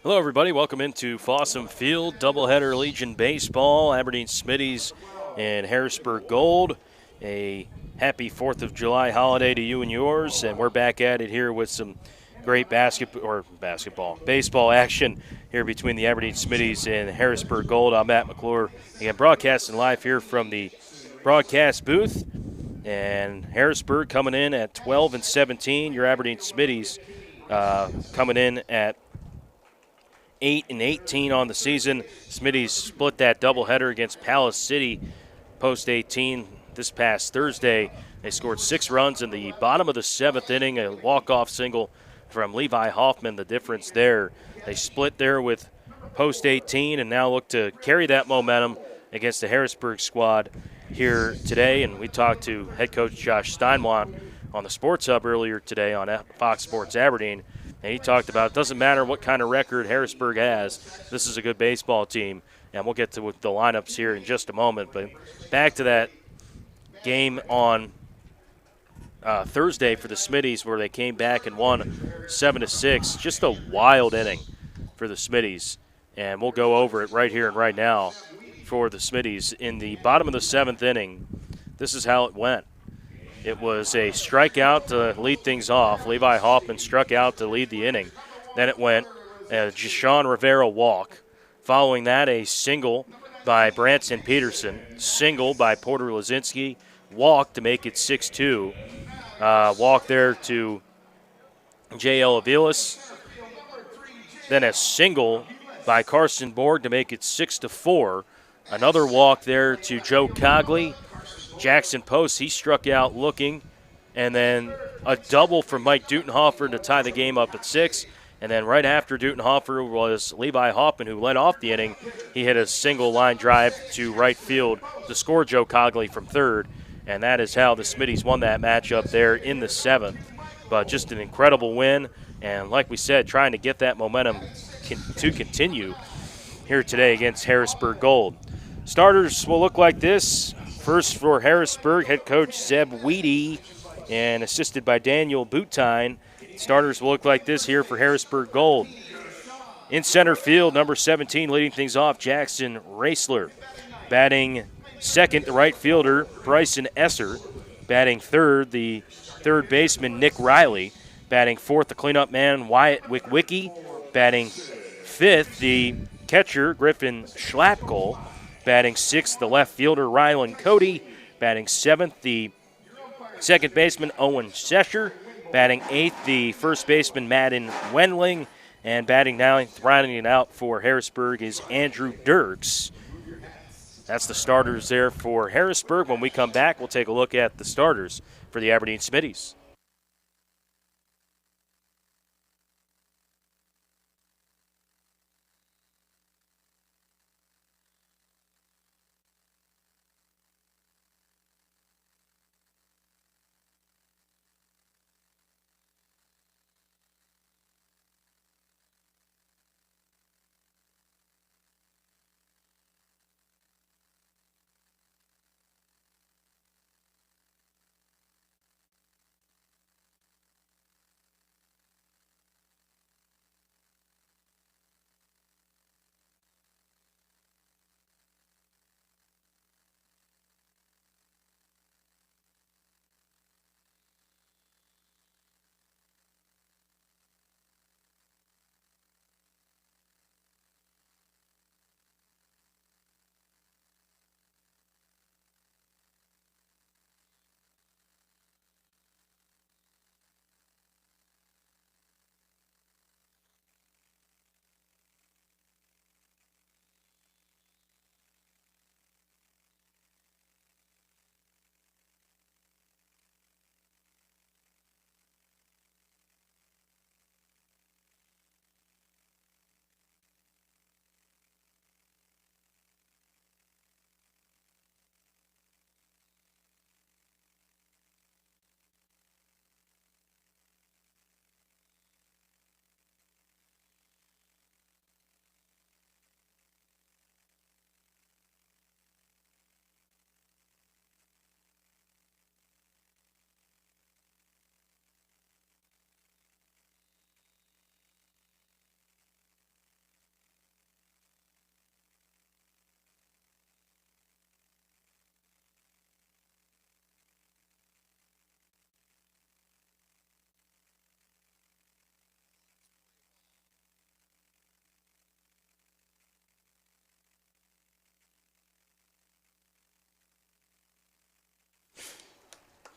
Hello, everybody. Welcome into Fossum Field, doubleheader Legion Baseball, Aberdeen Smitties and Harrisburg Gold. A happy 4th of July holiday to you and yours, and we're back at it here with some great baseball action here between the Aberdeen Smitties and Harrisburg Gold. I'm Matt McClure, again, broadcasting live here from the broadcast booth, and Harrisburg coming in at 12-17. Your Aberdeen Smitties coming in at 8-18 on the season. Smitties split that doubleheader against Palace City post 18 this past Thursday. They scored 6 runs in the bottom of the 7th inning, a walk-off single from Levi Hoffman, the difference there. They split there with post 18 and now look to carry that momentum against the Harrisburg squad here today. And we talked to head coach Josh Steinwant on the Sports Hub earlier today on Fox Sports Aberdeen. And he talked about it doesn't matter what kind of record Harrisburg has, this is a good baseball team. And we'll get to the lineups here in just a moment. But back to that game on Thursday for the Smitties where they came back and won 7-6. Just a wild inning for the Smitties. And we'll go over it right here and right now for the Smitties. In the bottom of the 7th inning, this is how it went. It was a strikeout to lead things off. Levi Hoffman struck out to lead the inning. Then it went a Jashawn Rivera walk. Following that, a single by Branson Peterson, single by Porter Lazinski, walk to make it 6-2. Walk there to J.L. Aviles. Then a single by Carson Borg to make it 6-4. Another walk there to Joe Cogley. Jackson Post, he struck out looking, and then a double from Mike Dutenhofer to tie the game up at 6. And then right after Dutenhofer was Levi Hoffman, who led off the inning. He hit a single line drive to right field to score Joe Cogley from third, and that is how the Smitties won that matchup there in the 7th. But just an incredible win, and like we said, trying to get that momentum to continue here today against Harrisburg Gold. Starters will look like this. First for Harrisburg, head coach Zeb Weedy, and assisted by Daniel Bootine. Starters will look like this here for Harrisburg Gold. In center field, number 17 leading things off, Jackson Raisler. Batting second, the right fielder, Bryson Esser. Batting third, the third baseman, Nick Riley. Batting fourth, the cleanup man, Wyatt Wickwicki. Batting fifth, the catcher, Griffin Schlapkol. Batting sixth, the left fielder, Rylan Cody. Batting seventh, the second baseman, Owen Sesher. Batting eighth, the first baseman, Madden Wendling. And batting ninth, rounding it out for Harrisburg, is Andrew Dirks. That's the starters there for Harrisburg. When we come back, we'll take a look at the starters for the Aberdeen Smitties.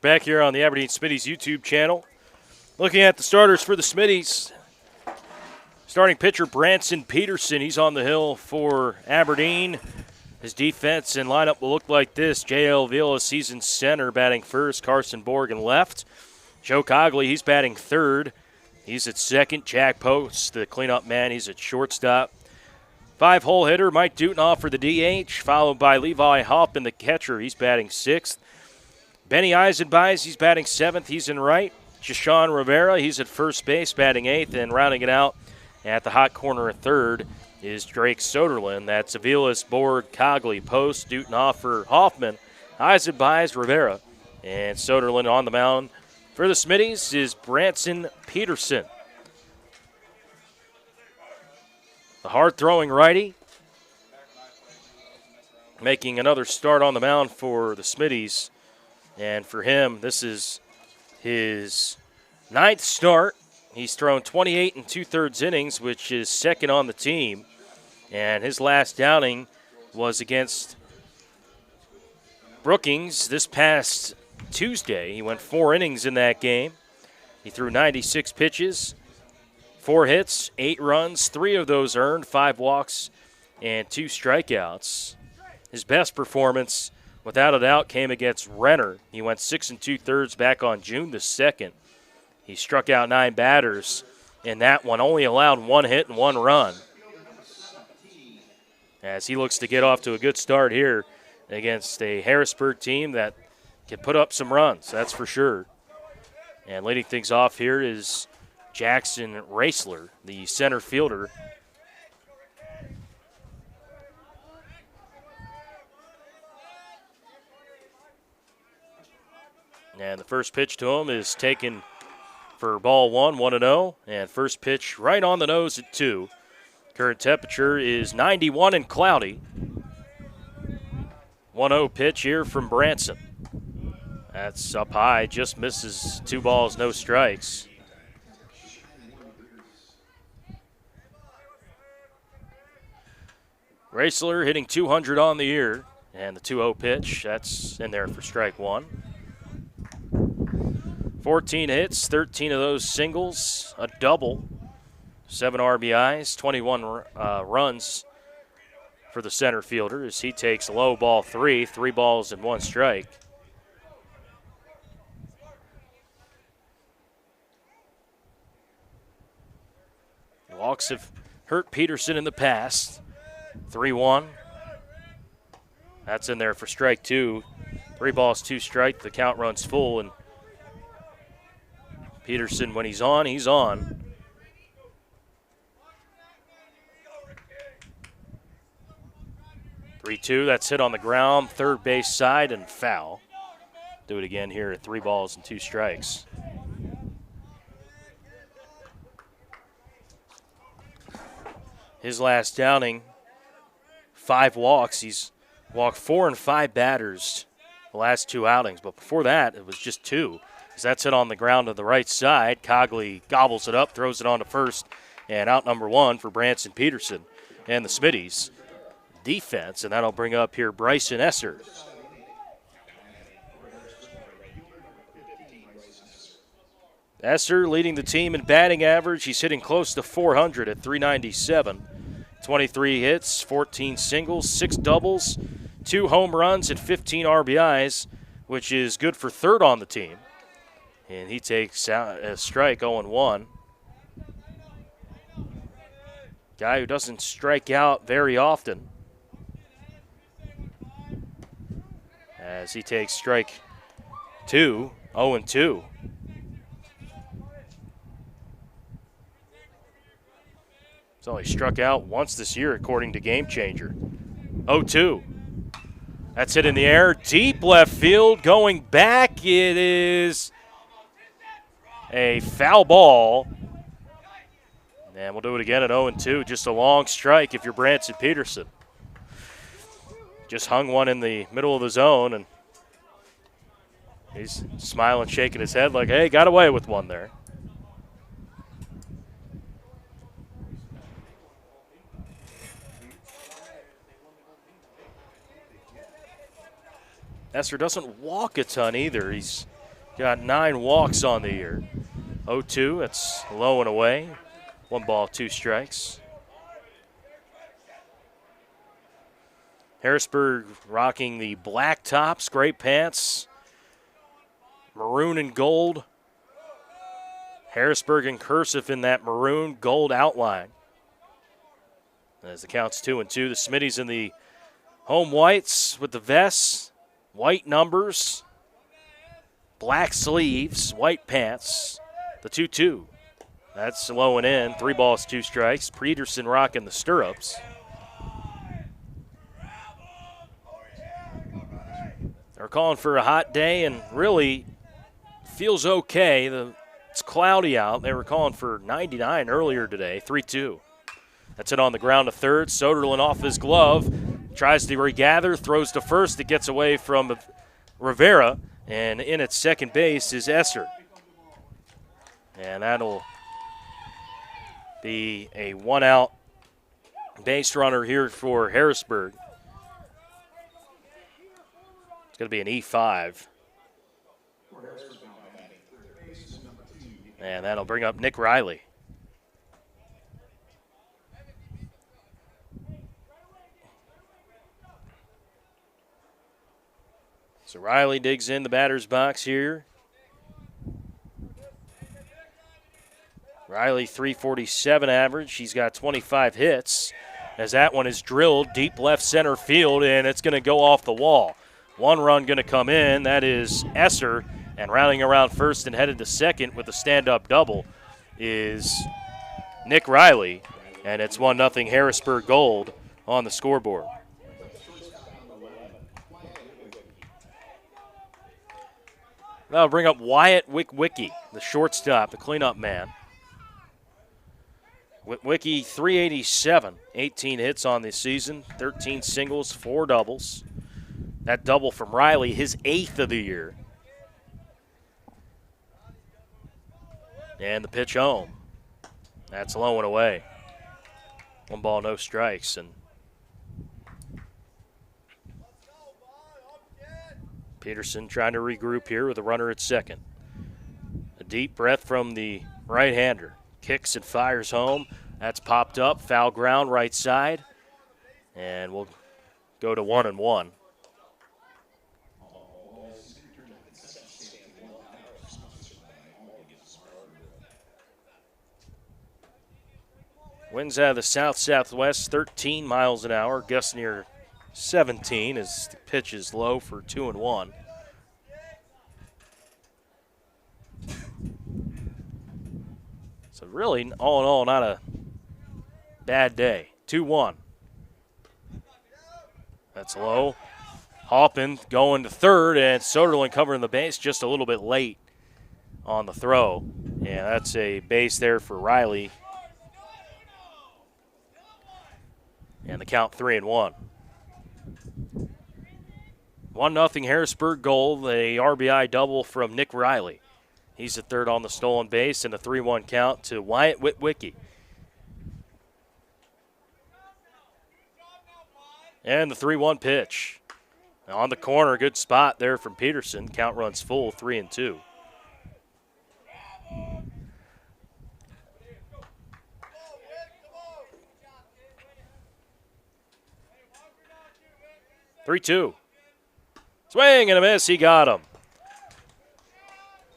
back here on the Aberdeen Smittys YouTube channel. Looking at the starters for the Smittys. Starting pitcher Branson Peterson, he's on the hill for Aberdeen. His defense and lineup will look like this. J.L. Vila, season center, batting first. Carson Borgen left. Joe Cogley, he's batting third. He's at second. Jack Post, the cleanup man, he's at shortstop. 5-hole hitter Mike Dutenhoff for the DH, followed by Levi Hoffman, the catcher. He's batting sixth. Benny Eisenbeis, he's batting seventh. He's in right. Jashawn Rivera, he's at first base, batting eighth. And rounding it out at the hot corner at third is Drake Soderlund. That's Avilas, Borg, Cogley, Post, Dutenhoff for Hoffman, Eisenbeis, Rivera. And Soderlund on the mound for the Smittys is Branson Peterson. The hard-throwing righty making another start on the mound for the Smittys. And for him, this is his ninth start. He's thrown 28 and 2/3 innings, which is second on the team. And his last outing was against Brookings this past Tuesday. He went 4 innings in that game. He threw 96 pitches. 4 hits, 8 runs, 3 of those earned, 5 walks, and 2 strikeouts. His best performance, without a doubt, came against Renner. He went 6 2/3 back on June the 2nd. He struck out 9 batters in that one, only allowed 1 hit and 1 run. As he looks to get off to a good start here against a Harrisburg team that can put up some runs, that's for sure. And leading things off here is Jackson Raisler, the center fielder. And the first pitch to him is taken for ball 1, 1-0. And first pitch right on the nose at 2. Current temperature is 91 and cloudy. 1-0 pitch here from Branson. That's up high, just misses 2 balls, no strikes. Raisler hitting 200 on the year, and the 2-0 pitch, that's in there for strike 1. 14 hits, 13 of those singles, a double, 7 RBIs, 21 runs for the center fielder as he takes low ball 3, 3 balls and 1 strike. Walks have hurt Peterson in the past. 3-1. That's in there for strike 2. 3 balls, 2 strike. The count runs full, and Peterson, when he's on, he's on. Three-2. That's hit on the ground, third base side, and foul. Do it again here at 3 balls and 2 strikes. His last outing, 5 walks. He's walked 4 and 5 batters the last 2 outings. But before that, it was just 2. As that's hit on the ground to the right side. Cogley gobbles it up, throws it on to first, and out number 1 for Branson Peterson and the Smittys defense. And that'll bring up here Bryson Esser. Esser leading the team in batting average. He's hitting close to 400 at .397. 23 hits, 14 singles, 6 doubles, 2 home runs, and 15 RBIs, which is good for third on the team. And he takes out a strike 0-1. Guy who doesn't strike out very often. As he takes strike 2, 0-2. He's only struck out once this year, according to Game Changer. 0-2. That's hit in the air. Deep left field. Going back. It is a foul ball. And we'll do it again at 0-2. Just a long strike if you're Branson Peterson. Just hung one in the middle of the zone, and he's smiling, shaking his head like, hey, got away with one there. Esser doesn't walk a ton either. He's got 9 walks on the year. 0-2, that's low and away. 1 ball, 2 strikes. Harrisburg rocking the black tops, great pants, maroon and gold. Harrisburg in cursive in that maroon gold outline. As the count's 2-2, the Smittys in the home whites with the vests, white numbers, black sleeves, white pants. The 2-2. That's low and in. 3 balls, 2 strikes. Peterson rocking the stirrups. They're calling for a hot day and really feels okay. It's cloudy out. They were calling for 99 earlier today. 3-2. That's it on the ground to third. Soderlin off his glove. Tries to regather. Throws to first. It gets away from Rivera. And in at second base is Esser. And that'll be a 1-out base runner here for Harrisburg. It's going to be an E5. And that'll bring up Nick Riley. So Riley digs in the batter's box here. Riley, 347 average. He's got 25 hits as that one is drilled deep left center field, and it's going to go off the wall. 1 run going to come in. That is Esser, and rounding around first and headed to second with a stand-up double is Nick Riley, and it's 1-0 Harrisburg Gold on the scoreboard. That'll bring up Wyatt Wickwicki, the shortstop, the cleanup man. Wickwicki, 387, 18 hits on this season, 13 singles, 4 doubles. That double from Riley, his 8th of the year. And the pitch home. That's low and away. 1 ball, no strikes. And Peterson trying to regroup here with a runner at second. A deep breath from the right-hander. Kicks and fires home. That's popped up. Foul ground, right side. And we'll go to 1-1. Winds out of the south-southwest, 13 miles an hour. Gusts near 17 as the pitch is low for 2-1. So really, all in all, not a bad day. 2-1. That's low. Hoppin going to third, and Soderlin covering the base just a little bit late on the throw. Yeah, that's a base there for Riley. And the count 3-1. 1-0 Harrisburg goal, a RBI double from Nick Riley. He's the third on the stolen base, and a 3-1 count to Wyatt Wickwicki. And the 3-1 pitch. Now on the corner, good spot there from Peterson. Count runs full, 3-2. Three-two. Swing and a miss. He got him.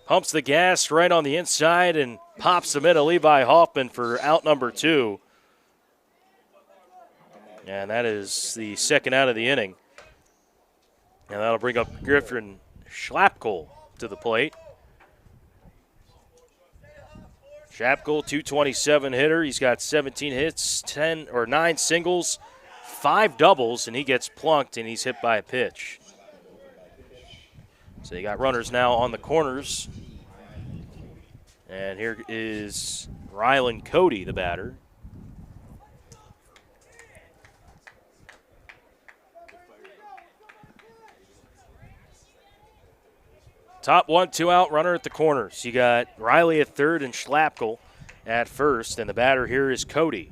Pumps the gas right on the inside and pops him into Levi Hoffman for out number 2. And that is the second out of the inning. And that'll bring up Griffin Schlapkohl to the plate. Schlapkohl, 227 hitter. He's got 17 hits, 9 singles, 5 doubles, and he gets plunked and he's hit by a pitch. So you got runners now on the corners. And here is Rylan Cody, the batter. Top 1-2 out runner at the corners. You got Riley at third and Schlapkohl at first, and the batter here is Cody.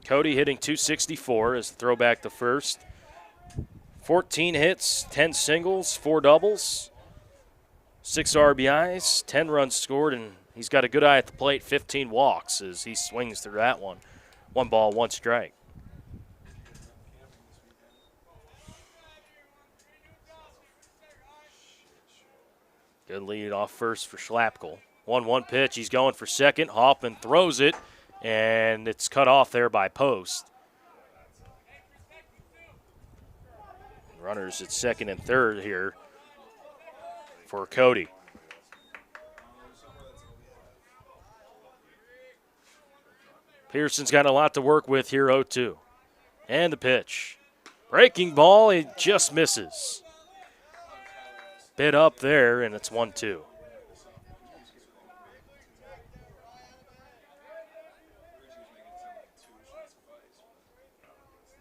Cody hitting 264 as the throwback to first 14 hits, 10 singles, 4 doubles, 6 RBIs, 10 runs scored, and he's got a good eye at the plate, 15 walks as he swings through that one. 1 ball, 1 strike. Good lead off first for Schlapkel. 1-1 pitch. He's going for second. Hoffman throws it, and it's cut off there by Post. Runners at second and third here for Cody. Pearson's got a lot to work with here, 0-2. And the pitch. Breaking ball, it just misses. Bit up there, and it's 1-2.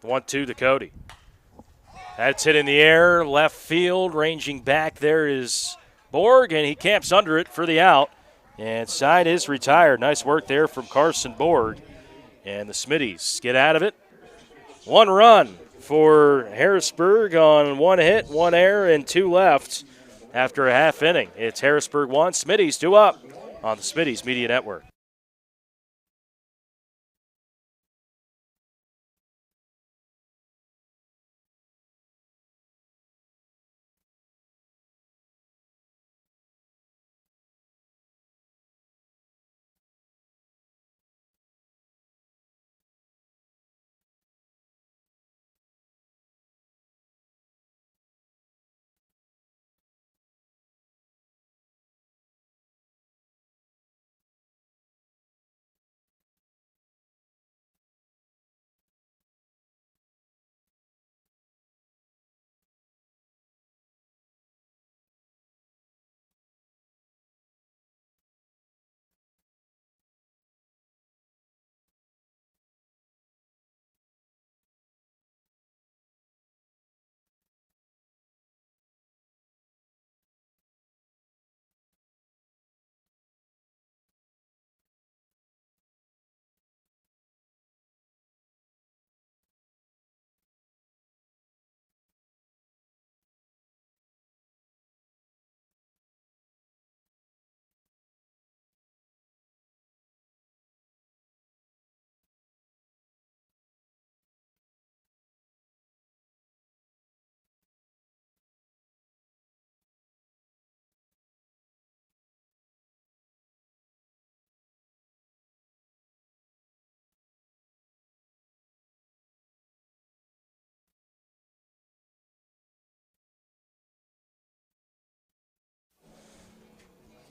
One, two to Cody. That's hit in the air, left field. Ranging back there is Borg, and he camps under it for the out. And side is retired. Nice work there from Carson Borg. And the Smittys get out of it. 1 run for Harrisburg on 1 hit, 1 error, and 2 left after a half inning. It's Harrisburg 1, Smittys 2 up on the Smittys Media Network.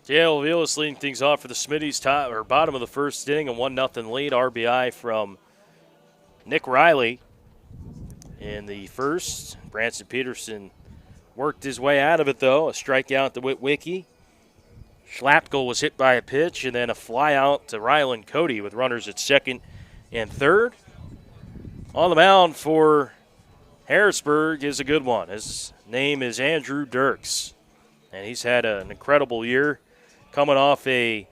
J.L. Vilas leading things off for the Smitty's bottom of the first inning, a 1-0 lead. RBI from Nick Riley in the first. Branson Peterson worked his way out of it, though. A strikeout to Witwicky. Schlapkel was hit by a pitch, and then a fly out to Ryland Cody with runners at second and third. On the mound for Harrisburg is a good one. His name is Andrew Dirks, and he's had an incredible year. Coming off a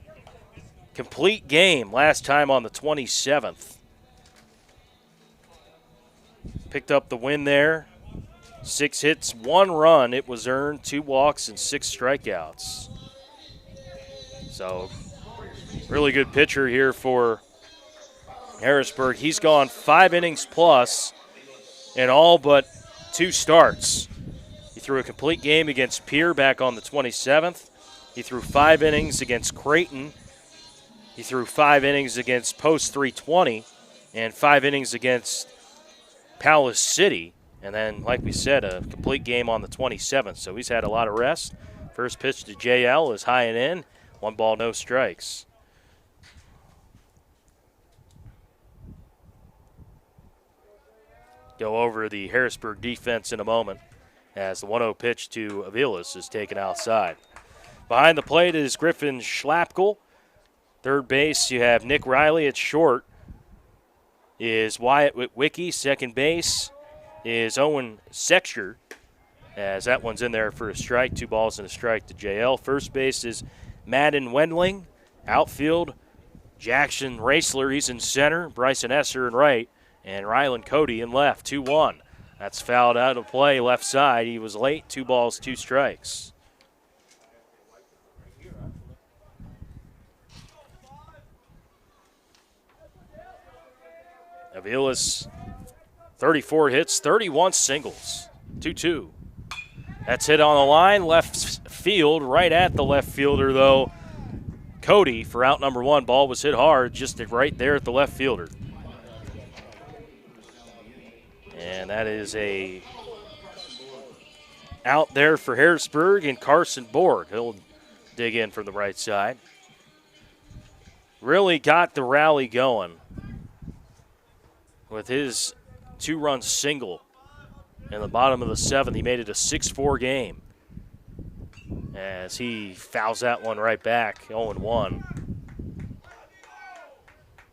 complete game last time on the 27th. Picked up the win there. 6 hits, 1 run. It was earned, 2 walks, and 6 strikeouts. So, really good pitcher here for Harrisburg. He's gone 5 innings plus in all but 2 starts. He threw a complete game against Pierre back on the 27th. He threw 5 innings against Creighton. He threw 5 innings against Post 320 and 5 innings against Palace City. And then, like we said, a complete game on the 27th. So he's had a lot of rest. First pitch to JL is high and in. 1 ball, no strikes. Go over the Harrisburg defense in a moment as the 1-0 pitch to Aviles is taken outside. Behind the plate is Griffin Schlapkel. Third base, you have Nick Riley at short. Is Wyatt Witwicky. Second base is Owen Sexture, as that one's in there for a strike. 2 balls and a strike to JL. First base is Madden Wendling. Outfield, Jackson Raisler, he's in center. Bryson Esser in right. And Ryland Cody in left. 2-1 That's fouled out of play left side. He was late. 2 balls, 2 strikes. Avila's 34 hits, 31 singles. 2-2. That's hit on the line, left field, right at the left fielder, though. Cody for out number 1. Ball was hit hard, just right there at the left fielder. And that is a out there for Harrisburg and Carson Borg. He'll dig in from the right side. Really got the rally going with his 2-run single in the bottom of the 7th. He made it a 6-4 game as he fouls that one right back, 0-1.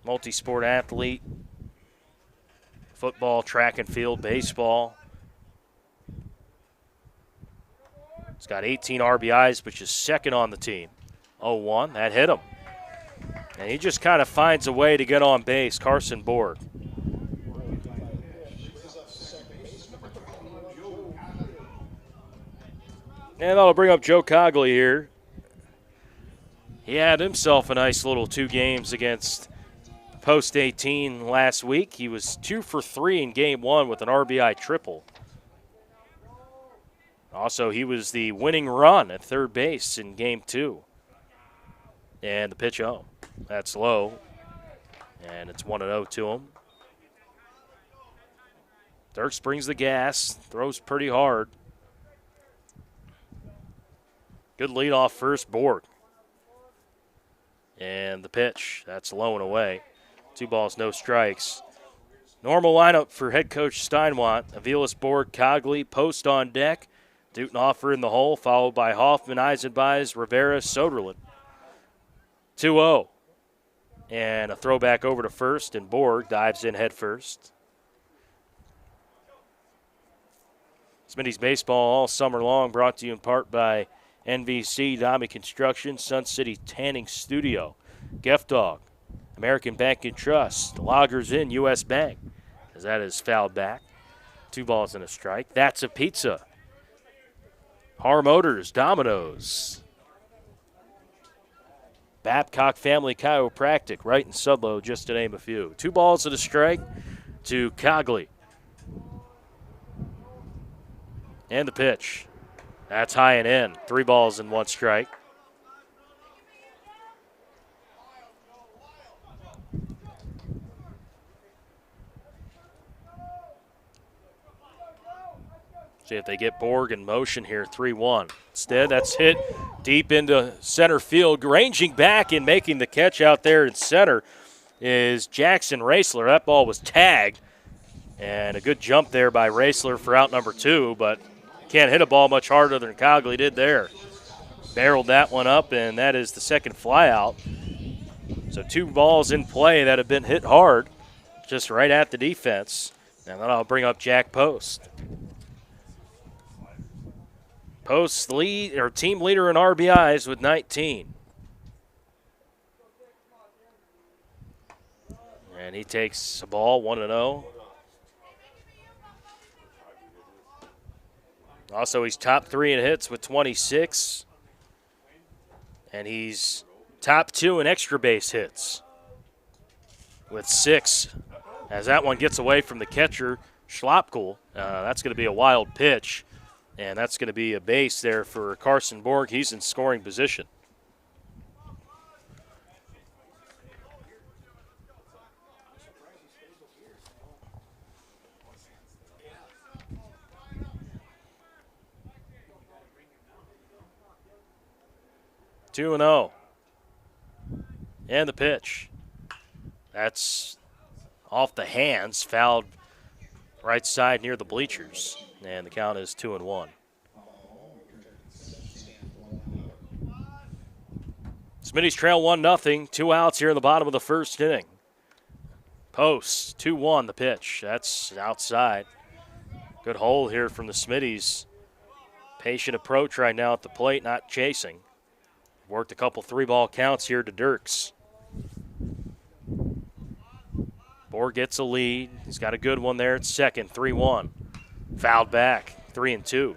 Multi-sport athlete, football, track and field, baseball. He's got 18 RBIs, which is second on the team. 0-1, that hit him. And he just kind of finds a way to get on base, Carson Borg. And that'll bring up Joe Cogley here. He had himself a nice little 2 games against Post 18 last week. He was 2 for 3 in game 1 with an RBI triple. Also, he was the winning run at third base in game 2. And the pitch home. That's low. And it's 1-0 to him. Dirks brings the gas, throws pretty hard. Good leadoff first, Borg. And the pitch, that's low and away. 2 balls, no strikes. Normal lineup for head coach Steinwatt. Avilas, Borg, Cogley, Post on deck. Dutenhofer in the hole, followed by Hoffman, Eisenbeis, Rivera, Soderlund. 2-0. And a throwback over to first, and Borg dives in head first. Smittys Baseball all summer long, brought to you in part by NVC, Dami Construction, Sun City Tanning Studio, Geff Dog, American Bank and Trust, Loggers Inn, U.S. Bank, as that is fouled back. 2 balls and a strike. That's a Pizza. Har Motors, Domino's. Babcock Family Chiropractic, right in Sudlow, just to name a few. 2 balls and a strike to Cogley. And the pitch. That's high and in. 3 balls and 1 strike. See if they get Borg in motion here, 3-1. Instead, that's hit deep into center field. Ranging back and making the catch out there in center is Jackson Raisler. That ball was tagged. And a good jump there by Raisler for out number 2, but can't hit a ball much harder than Cogley did there. Barreled that one up, and that is the second flyout. So 2 balls in play that have been hit hard, just right at the defense. And then I'll bring up Jack Post. Post lead or team leader in RBIs with 19. And he takes a ball, 1-0. Also, he's top 3 in hits with 26. And he's top 2 in extra base hits with 6. As that one gets away from the catcher, Schlopkel. That's going to be a wild pitch. And that's going to be a base there for Carson Borg. He's in scoring position. Two and 0. And the pitch. That's off the hands, fouled right side near the bleachers. And the count is 2-1. Smitty's trail 1-0. 2 outs here in the bottom of the first inning. Post, 2-1 the pitch. That's outside. Good hole here from the Smitty's. Patient approach right now at the plate, not chasing. Worked a couple 3-ball counts here to Dirks. Borg gets a lead. He's got a good one there at second, 3-1. Fouled back, 3-2.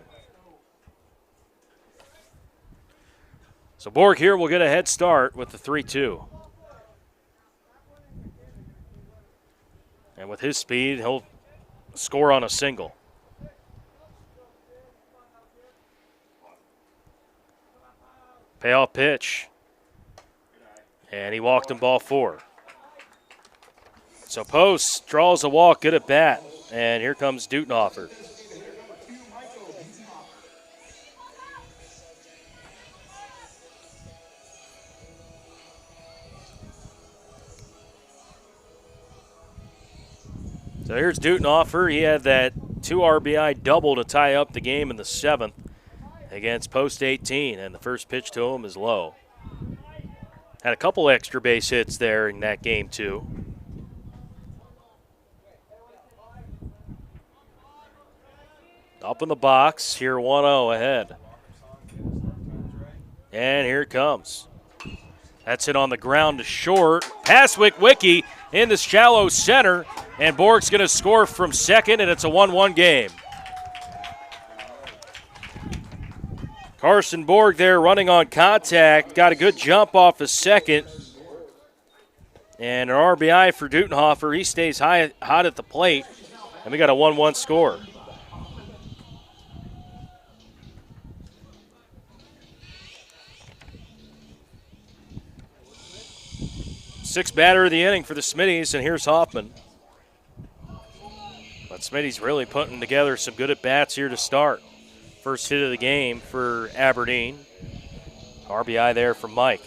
So Borg here will get a head start with the 3-2. And with his speed, he'll score on a single. Payoff pitch. And he walked him ball 4. So Post draws a walk, good at bat. And here comes Dutenhofer. So here's Dutenhofer. He had that 2 RBI double to tie up the game in the 7th against Post 18, and the first pitch to him is low. Had a couple extra base hits there in that game, too. Up in the box, here 1-0 ahead. And here it comes. That's hit on the ground to short. Past Wickwicki in the shallow center, and Borg's going to score from second, and it's a 1-1 game. Carson Borg there running on contact. Got a good jump off his second. And an RBI for Dutenhofer. He stays hot at the plate, and we got a 1-1 score. Sixth batter of the inning for the Smittys, and here's Hoffman. But Smittys really putting together some good at-bats here to start. First hit of the game for Aberdeen. RBI there from Mike.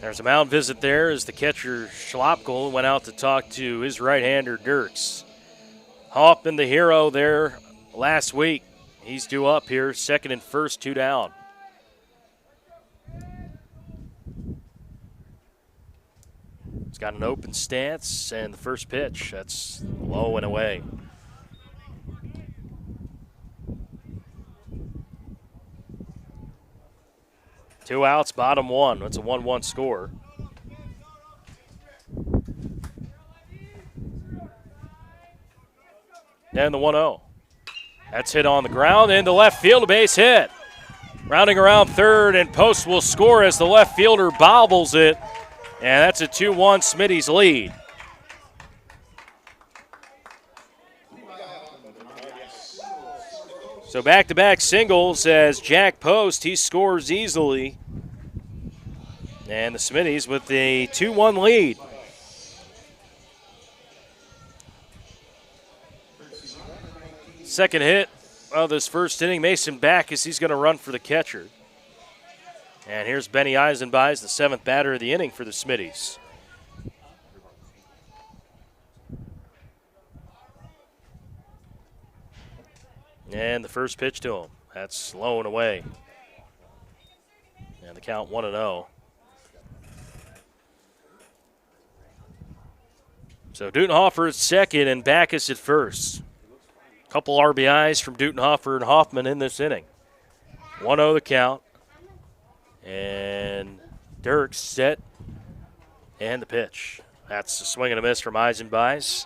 There's a mound visit there as the catcher Schlopkel went out to talk to his right-hander Dirks. Hoffman, the hero there last week. He's due up here, second and first, 2 down. He's got an open stance, and the first pitch, that's low and away. Two outs, bottom one. That's a 1-1 score. And the 1-0. That's hit on the ground into left field, a base hit. Rounding around third, and Post will score as the left fielder bobbles it. And that's a 2-1 Smittys lead. So back-to-back singles as Jack Post, he scores easily. And the Smittys with a 2-1 lead. Second hit of this first inning, Mason Backus, he's going to run for the catcher. And here's Benny Eisenbeis, the 7th batter of the inning for the Smittys. And the first pitch to him. That's low and away. And the count 1-0. So Dutenhofer at second and Backus at first. Couple RBIs from Dutenhofer and Hoffman in this inning. 1-0 the count. And Dirks set. And the pitch. That's a swing and a miss from Eisenbeis.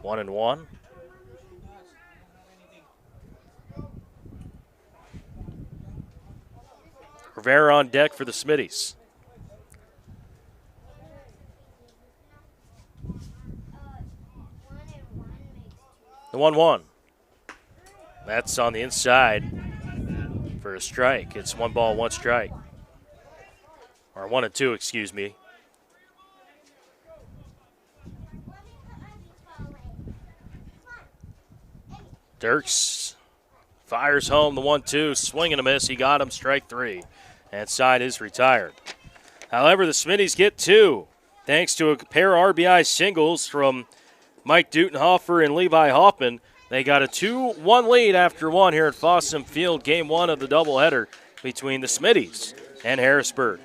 1-1. Rivera on deck for the Smittys. The 1-1. That's on the inside for a strike. It's 1 ball, 1 strike. Or 1-2, excuse me. Dirks fires home the 1-2, swing and a miss. He got him, strike 3. And side is retired. However, the Smittys get 2 thanks to a pair of RBI singles from Mike Dutenhofer and Levi Hoffman. They got a 2-1 lead after 1 here at Fossum Field, game 1 of the doubleheader between the Smittys and Harrisburg.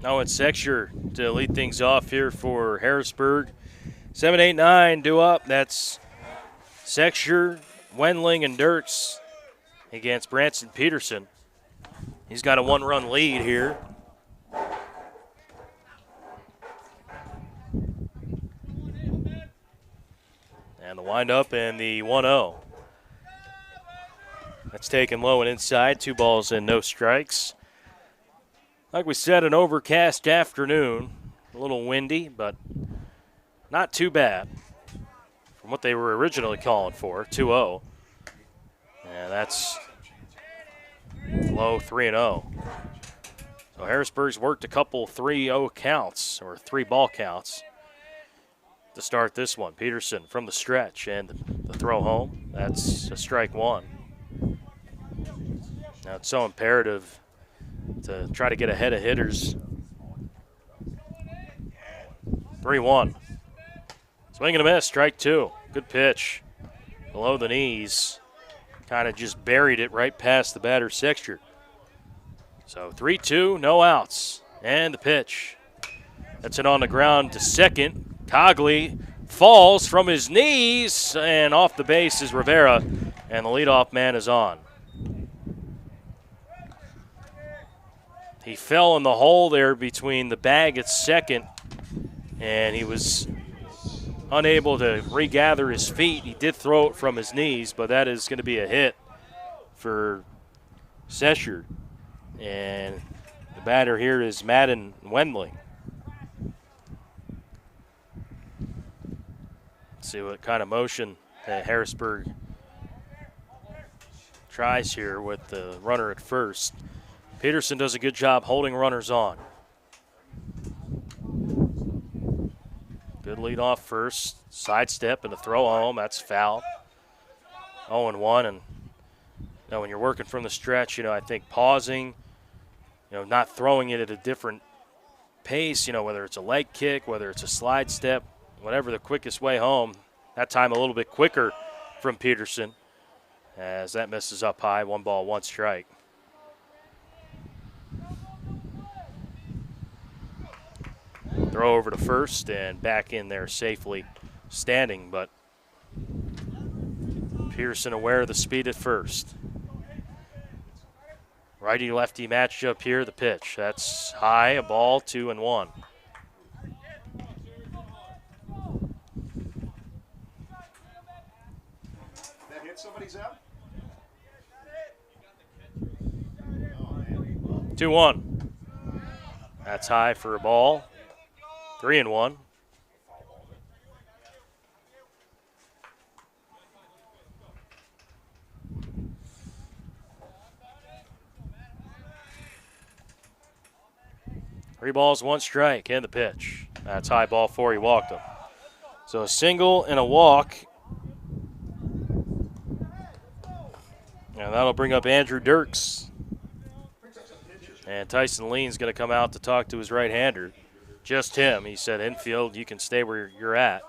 Owen Sexture to lead things off here for Harrisburg. 7, 8, 9 due up. That's Sexture, Wendling, and Dirks against Branson Peterson. He's got a 1-run lead here. And the windup and the 1-0. That's taken low and inside. 2 balls and no strikes. Like we said, an overcast afternoon. A little windy, but not too bad from what they were originally calling for. 2-0. And that's low 3-0. So Harrisburg's worked a couple 3-0 counts, or 3-ball counts, to start this one. Peterson from the stretch and the throw home. That's a strike 1. Now it's so imperative to try to get ahead of hitters. 3-1. Swing and a miss, strike 2. Good pitch. Below the knees. Kind of just buried it right past the batter's Sexture. So 3-2, no outs. And the pitch. That's it on the ground to second. Cogley falls from his knees, and off the base is Rivera, and the leadoff man is on. He fell in the hole there between the bag at second, and he was unable to regather his feet. He did throw it from his knees, but that is going to be a hit for Sexture. And the batter here is Madden Wendling. Let's see what kind of motion that Harrisburg tries here with the runner at first. Peterson does a good job holding runners on. Good lead off first. Sidestep and a throw home. That's foul. 0-1. And when you're working from the stretch, I think pausing, not throwing it at a different pace, whether it's a leg kick, whether it's a slide step, whatever the quickest way home. That time a little bit quicker from Peterson, as that misses up high. 1 ball, 1 strike. Throw over to first and back in there safely standing, but Peterson aware of the speed at first. Righty-lefty matchup here, the pitch. That's high, a ball, 2-1. That hit somebody's out? 2-1. That's high for a ball. 3-1. Three balls, 1 strike, and the pitch. That's high, ball 4. He walked him. So a single and a walk. And that'll bring up Andrew Dirks. And Tyson Lean's going to come out to talk to his right-hander. Just him. He said, infield, you can stay where you're at.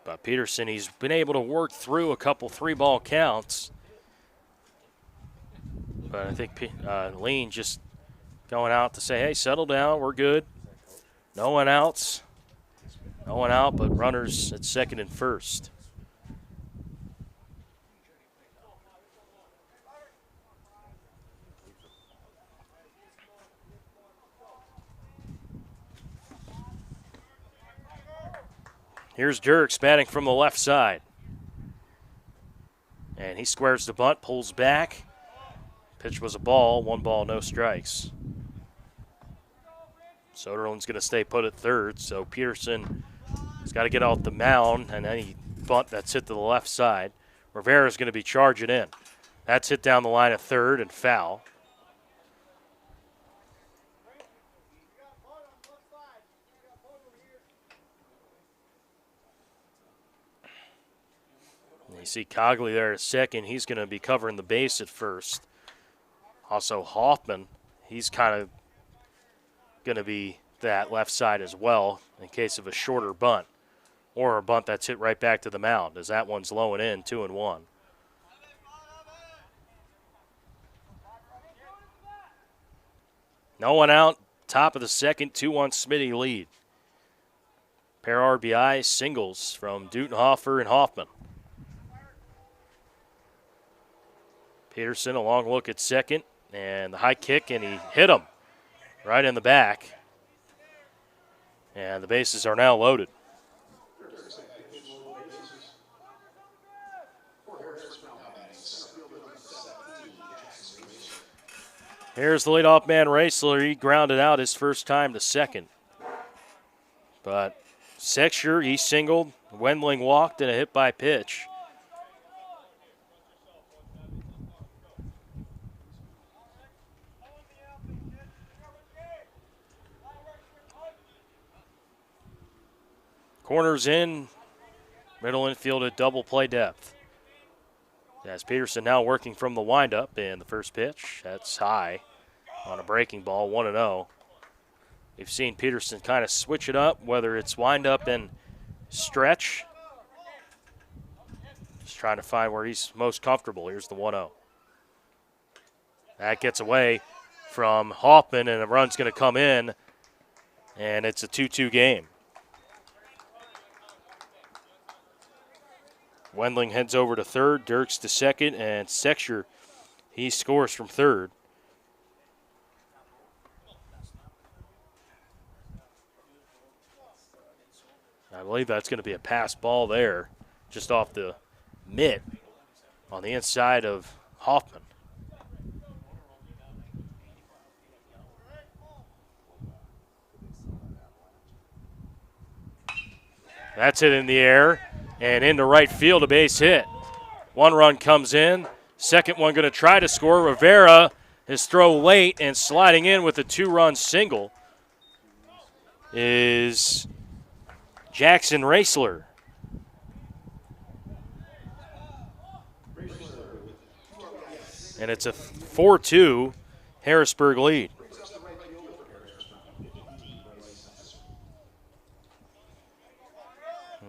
But Peterson, he's been able to work through a couple 3-ball counts. But I think Lean just going out to say, hey, settle down, we're good. No one outs. No one out, but runners at second and first. Here's Dirks batting from the left side. And he squares the bunt, pulls back. Pitch was a ball, 1 ball, no strikes. Soderlund's going to stay put at third, so Peterson has got to get off the mound, and any bunt that's hit to the left side. Rivera's going to be charging in. That's hit down the line at third and foul. And you see Cogley there at second. He's going to be covering the base at first. Also Hoffman, he's kind of going to be that left side as well in case of a shorter bunt or a bunt that's hit right back to the mound, as that one's low and in, 2-1. No one out, top of the second, 2-1 Smitty lead. Pair RBI singles from Dutenhofer and Hoffman. Peterson, a long look at second, and the high kick, and he hit him right in the back. And the bases are now loaded. Here's the leadoff man, Raisler. He grounded out his first time to second. But Sexture, he singled. Wendling walked and a hit by pitch. Corners in, middle infield at double play depth. As Peterson now working from the windup, and the first pitch, that's high on a breaking ball, 1-0. We've seen Peterson kind of switch it up, whether it's windup and stretch. Just trying to find where he's most comfortable. Here's the 1-0. That gets away from Hoffman, and a run's going to come in, and it's a 2-2 game. Wendling heads over to third, Dirks to second, and Sexture, he scores from third. I believe that's going to be a pass ball there, just off the mitt on the inside of Hoffman. That's it in the air. And into right field, a base hit. One run comes in. Second one going to try to score. Rivera, his throw late and sliding in with a 2-run single is Jackson Raisler. And it's a 4-2 Harrisburg lead.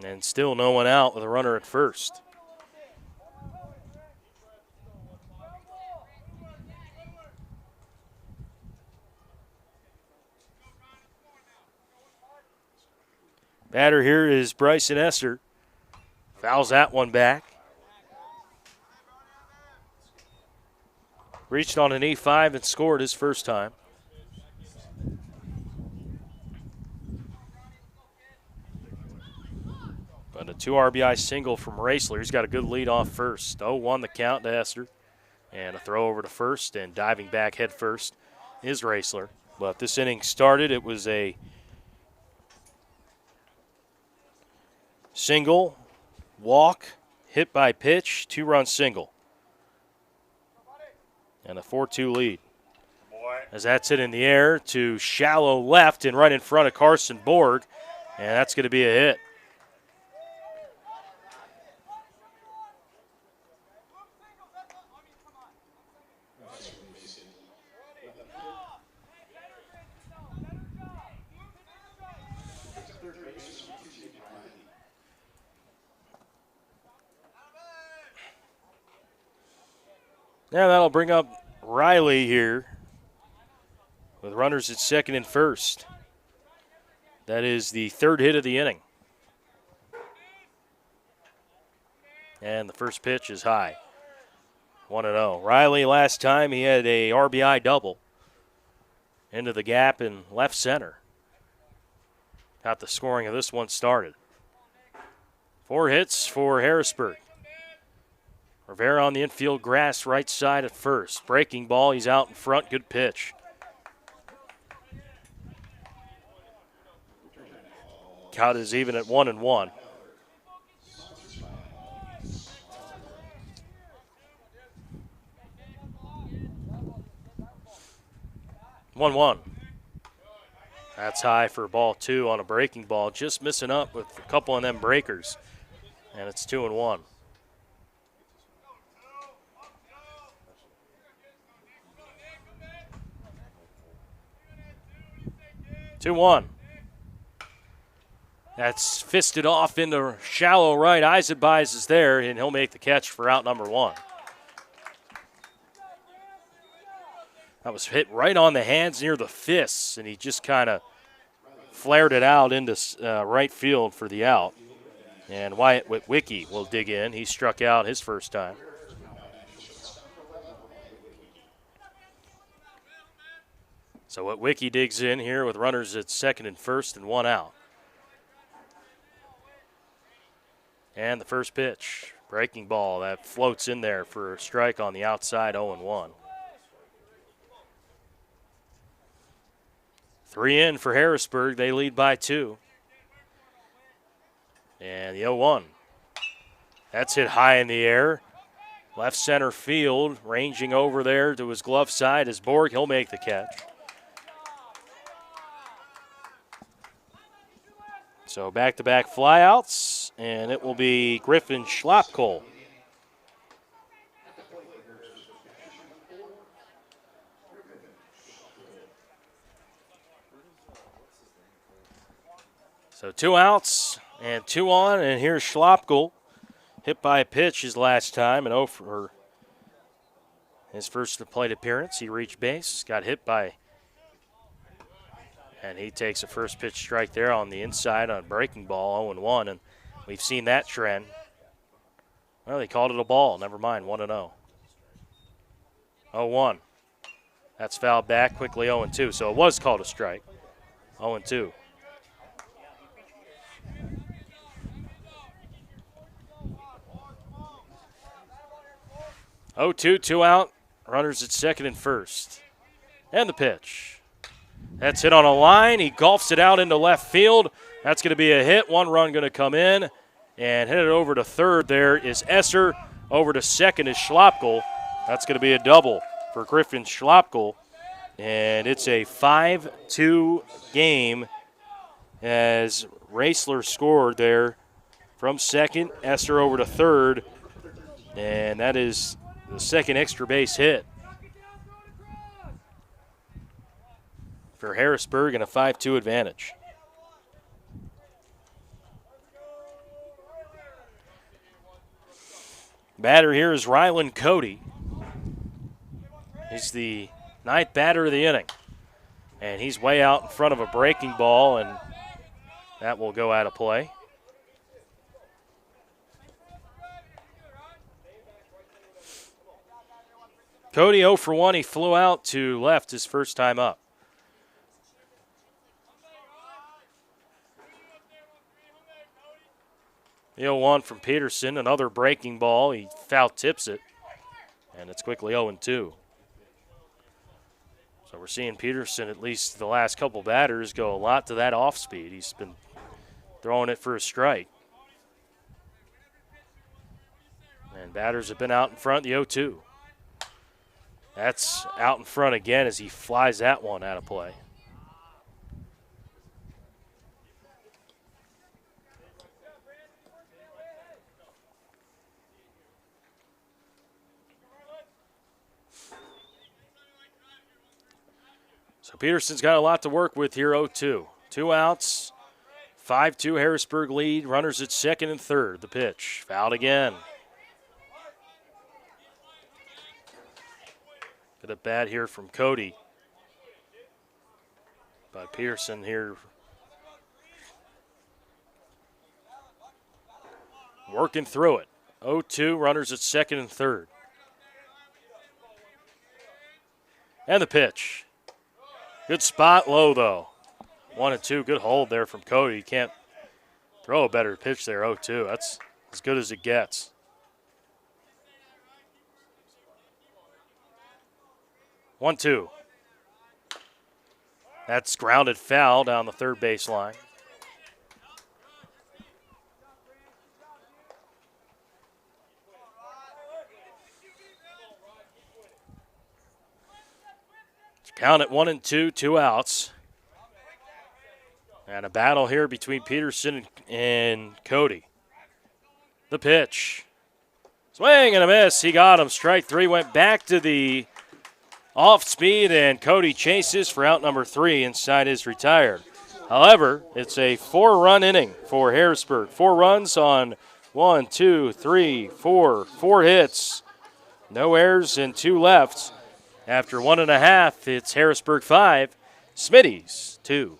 And still no one out with a runner at first. Batter here is Bryson Esser. Fouls that one back. Reached on an E5 and scored his first time. But a 2 RBI single from Raisler. He's got a good lead off first. 0-1 the count to Esser. And a throw over to first, and diving back head first is Raisler. But this inning started, it was a single, walk, hit by pitch, 2-run single. And a 4-2 lead. As that's hit in the air to shallow left and right in front of Carson Borg. And that's going to be a hit. Now that'll bring up Riley here with runners at second and first. That is the third hit of the inning. And the first pitch is high. 1-0. Riley last time he had a RBI double into the gap in left center. Got the scoring of this one started. 4 hits for Harrisburg. Rivera on the infield grass, right side at first. Breaking ball, he's out in front, good pitch. Count is even at 1-1. One. That's high for ball 2 on a breaking ball. Just missing up with a couple of them breakers. And it's 2-1. 2-1. That's fisted off into shallow right. Eisenbeis is there, and he'll make the catch for out number 1. That was hit right on the hands near the fists, and he just kind of flared it out into right field for the out. And Wyatt Witwicky will dig in. He struck out his first time. So Witwicky digs in here with runners at second and first and 1 out. And the first pitch, breaking ball, that floats in there for a strike on the outside, 0-1. 3 in for Harrisburg. They lead by 2. And the 0-1. That's hit high in the air. Left center field, ranging over there to his glove side is Borg. He'll make the catch. So back-to-back flyouts, and it will be Griffin Schlapkohl. So 2 outs and 2 on, and here's Schlapkohl. Hit by a pitch his last time, and 0 for his first plate appearance. He reached base, got hit by, and he takes a first pitch strike there on the inside on a breaking ball, 0-1, and we've seen that trend. Well, they called it a ball. Never mind, 1-0. 0-1. That's fouled back quickly, 0-2. So it was called a strike. 0-2. 0-2, 2 out. Runners at second and first. And the pitch. That's hit on a line. He golfs it out into left field. That's going to be a hit. 1 run going to come in. And hit it over to third. There is Esser. Over to second is Schlapkohl. That's going to be a double for Griffin Schlapkohl. And it's a 5-2 game as Raisler scored there from second. Esser over to third. And that is the second extra base hit for Harrisburg and a 5-2 advantage. Batter here is Rylan Cody. He's the 9th batter of the inning. And he's way out in front of a breaking ball, and that will go out of play. Cody 0 for 1. He flew out to left his first time up. The 0-1 from Peterson, another breaking ball. He foul tips it, and it's quickly 0-2. So we're seeing Peterson, at least the last couple batters, go a lot to that off speed. He's been throwing it for a strike. And batters have been out in front, the 0-2. That's out in front again as he flies that one out of play. So Peterson's got a lot to work with here, 0-2. 2 outs, 5-2 Harrisburg lead. Runners at second and third. The pitch, fouled again. Get a bat here from Cody. But Peterson here working through it. 0-2, runners at second and third. And the pitch. Good spot, low though. 1-2, good hold there from Cody. You can't throw a better pitch there, 0-2. That's as good as it gets. 1-2. That's grounded foul down the third base line. Count at 1-2, 2 outs. And a battle here between Peterson and Cody. The pitch. Swing and a miss. He got him. Strike 3 went back to the off speed, and Cody chases for out number 3 inside his retired. However, it's a 4-run inning for Harrisburg. 4 runs on 1, 2, 3, 4, 4 hits. No errors and 2 left. After 1.5, it's Harrisburg 5, Smittys 2.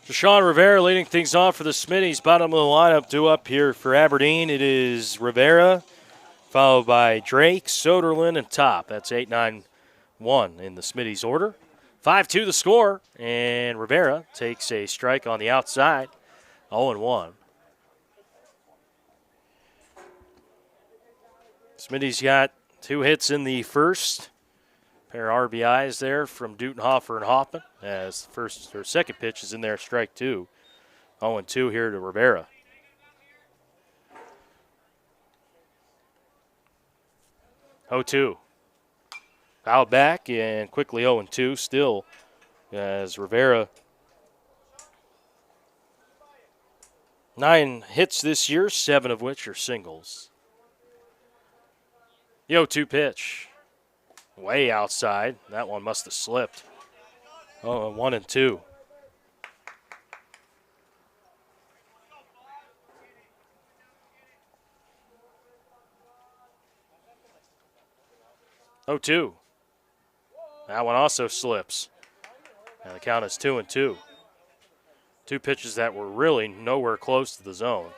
Deshaun Rivera leading things off for the Smitties. Bottom of the lineup due up here for Aberdeen. It is Rivera, followed by Drake, Soderlin, and Top. That's 8-9-1 in the Smitties order. 5-2 the score, and Rivera takes a strike on the outside, 0-1. Smitty's got 2 hits in the first. Pair of RBIs there from Dutenhofer and Hoffman as the first or second pitch is in there, strike 2. 0-2 here to Rivera. Oh, 2. Fouled back and quickly 0-2 still as Rivera 9 hits this year, 7 of which are singles. The 0-2 pitch. Way outside. That one must have slipped. 1-2. Oh, 2. That one also slips. And the count is 2-2. 2 pitches that were really nowhere close to the zone.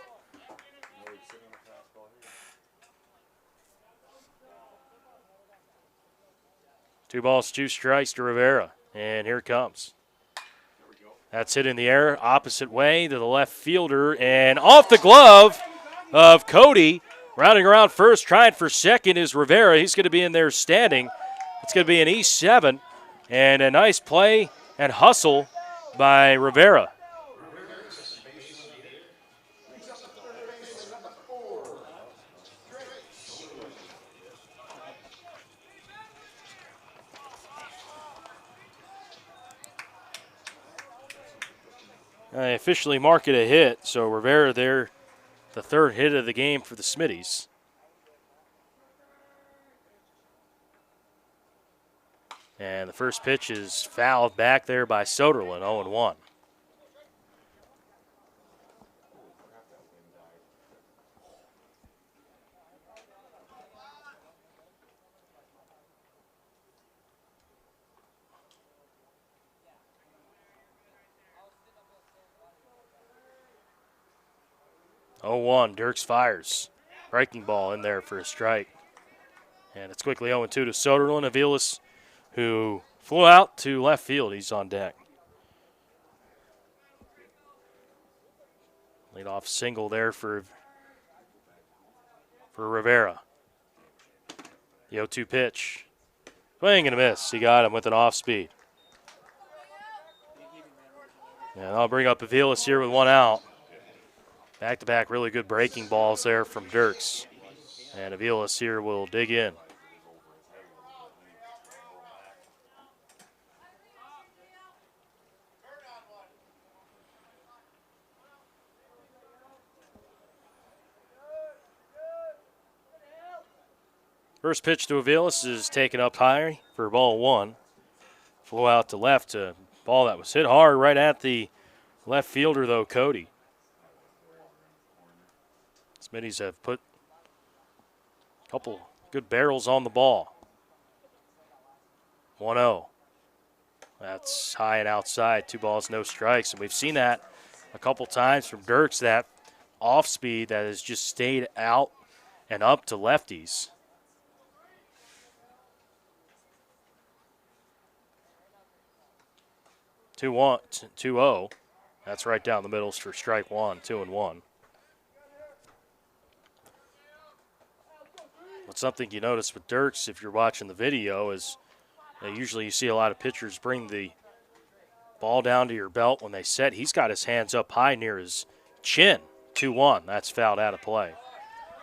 Two balls, 2 strikes to Rivera. And here it comes. That's hit in the air, opposite way to the left fielder. And off the glove of Cody. Rounding around first, trying for second is Rivera. He's going to be in there standing. It's going to be an E7. And a nice play and hustle by Rivera. They officially mark it a hit, so Rivera there, the 3rd hit of the game for the Smitties. And the first pitch is fouled back there by Soderlin, 0-1. Dirks fires. Breaking ball in there for a strike. And it's quickly 0-2 to Soderlin. Aviles, who flew out to left field. He's on deck. Leadoff single there for Rivera. The 0-2 pitch. Swing and a miss. He got him with an off speed. And I'll bring up Aviles here with one out. Back-to-back really good breaking balls there from Dirks. And Aviles here will dig in. First pitch to Aviles is taken up high for ball one. Flew out to left. A ball that was hit hard right at the left fielder, though, Cody. Smittys have put a couple good barrels on the ball. 1-0. That's high and outside. 2 balls, no strikes. And we've seen that a couple times from Dirks, that off speed that has just stayed out and up to lefties. 2-0. That's right down the middle for strike one, 2-1. But something you notice with Dirks, if you're watching the video, is usually you see a lot of pitchers bring the ball down to your belt when they set. He's got his hands up high near his chin. 2-1. That's fouled out of play.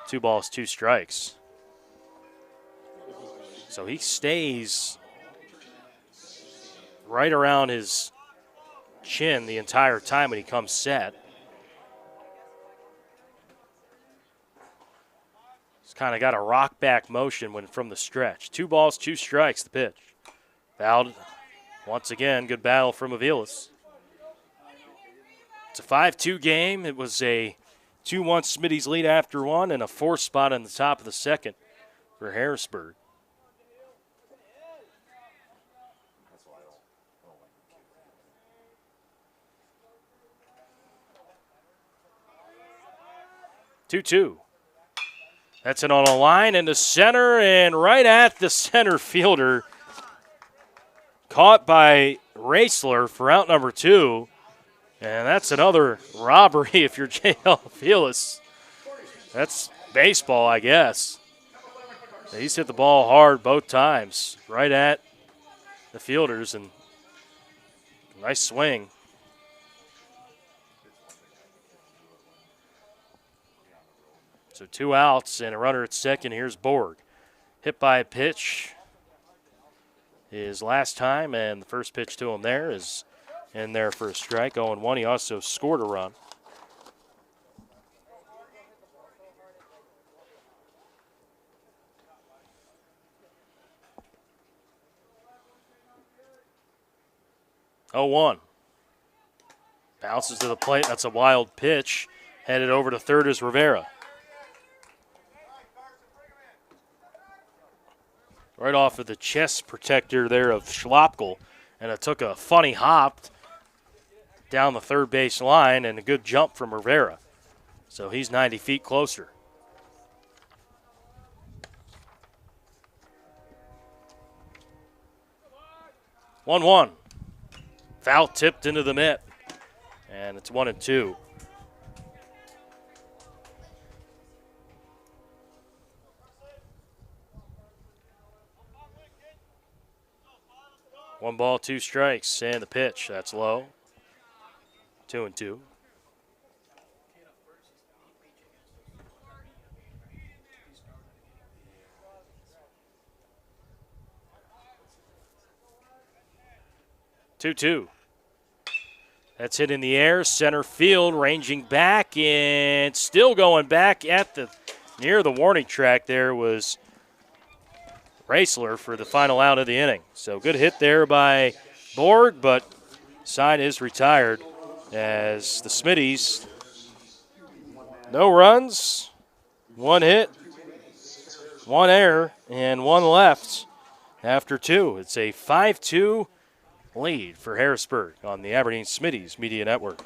2 balls, 2 strikes. So he stays right around his chin the entire time when he comes set. He's kind of got a rock back motion when from the stretch. 2 balls, 2 strikes, the pitch. Fouled once again. Good battle from Aviles. It's a 5-2 game. It was a 2-1 Smittys lead after 1 and a 4 spot on the top of the second for Harrisburg. Two. That's it on a line into center and right at the center fielder. Caught by Raisler for out number 2. And that's another robbery if you're J.L. Aviles. That's baseball, I guess. He's hit the ball hard both times, right at the fielders, and nice swing. So 2 outs and a runner at second. Here's Borg. Hit by a pitch his last time, and the first pitch to him there is in there for a strike. 0-1. He also scored a run. Oh, 1. Bounces to the plate. That's a wild pitch. Headed over to third is Rivera. Right off of the chest protector there of Schlopkel. And it took a funny hop down the third base line and a good jump from Rivera. So he's 90 feet closer. One. Foul tipped into the mitt. And it's 1-2. One ball, 2 strikes, and the pitch. That's low. 2-2. That's hit in the air, center field, ranging back, and still going back at the near the warning track. There was Raisler for the final out of the inning. So good hit there by Borg, but side is retired as the Smittys, no runs, 1 hit, 1 error, and 1 left after 2. It's a 5-2 lead for Harrisburg on the Aberdeen Smittys Media Network.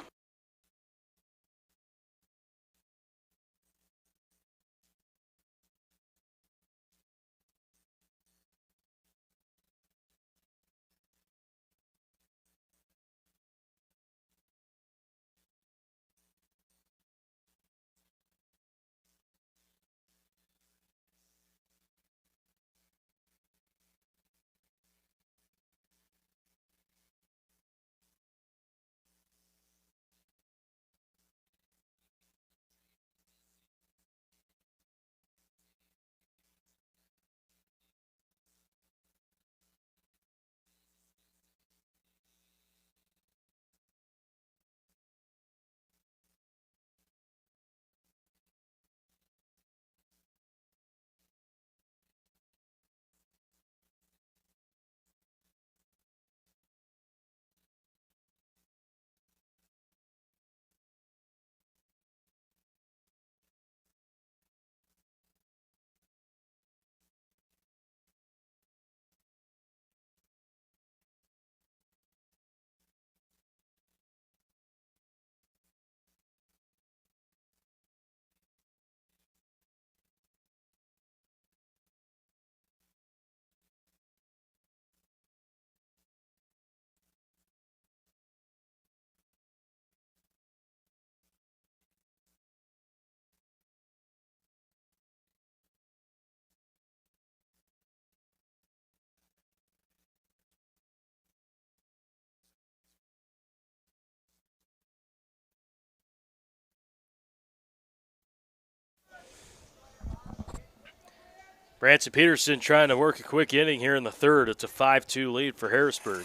Branson Peterson trying to work a quick inning here in the third. It's a 5-2 lead for Harrisburg.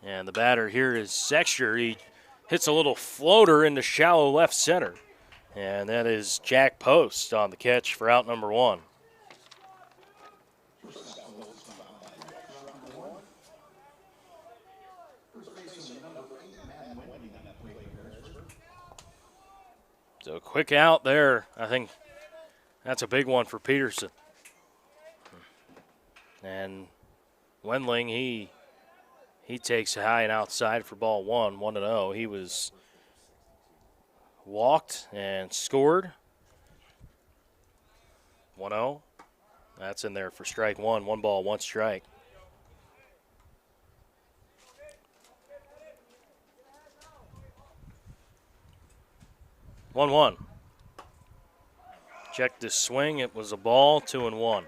And the batter here is Sexture. He hits a little floater into shallow left center. And that is Jack Post on the catch for out number 1. So a quick out there. I think that's a big one for Peterson. And Wendling, he takes a high and outside for ball 1-0. He was walked and scored. 1-0. That's in there for strike 1. 1 ball, 1 strike. One. Check this swing. It was a ball. 2-1.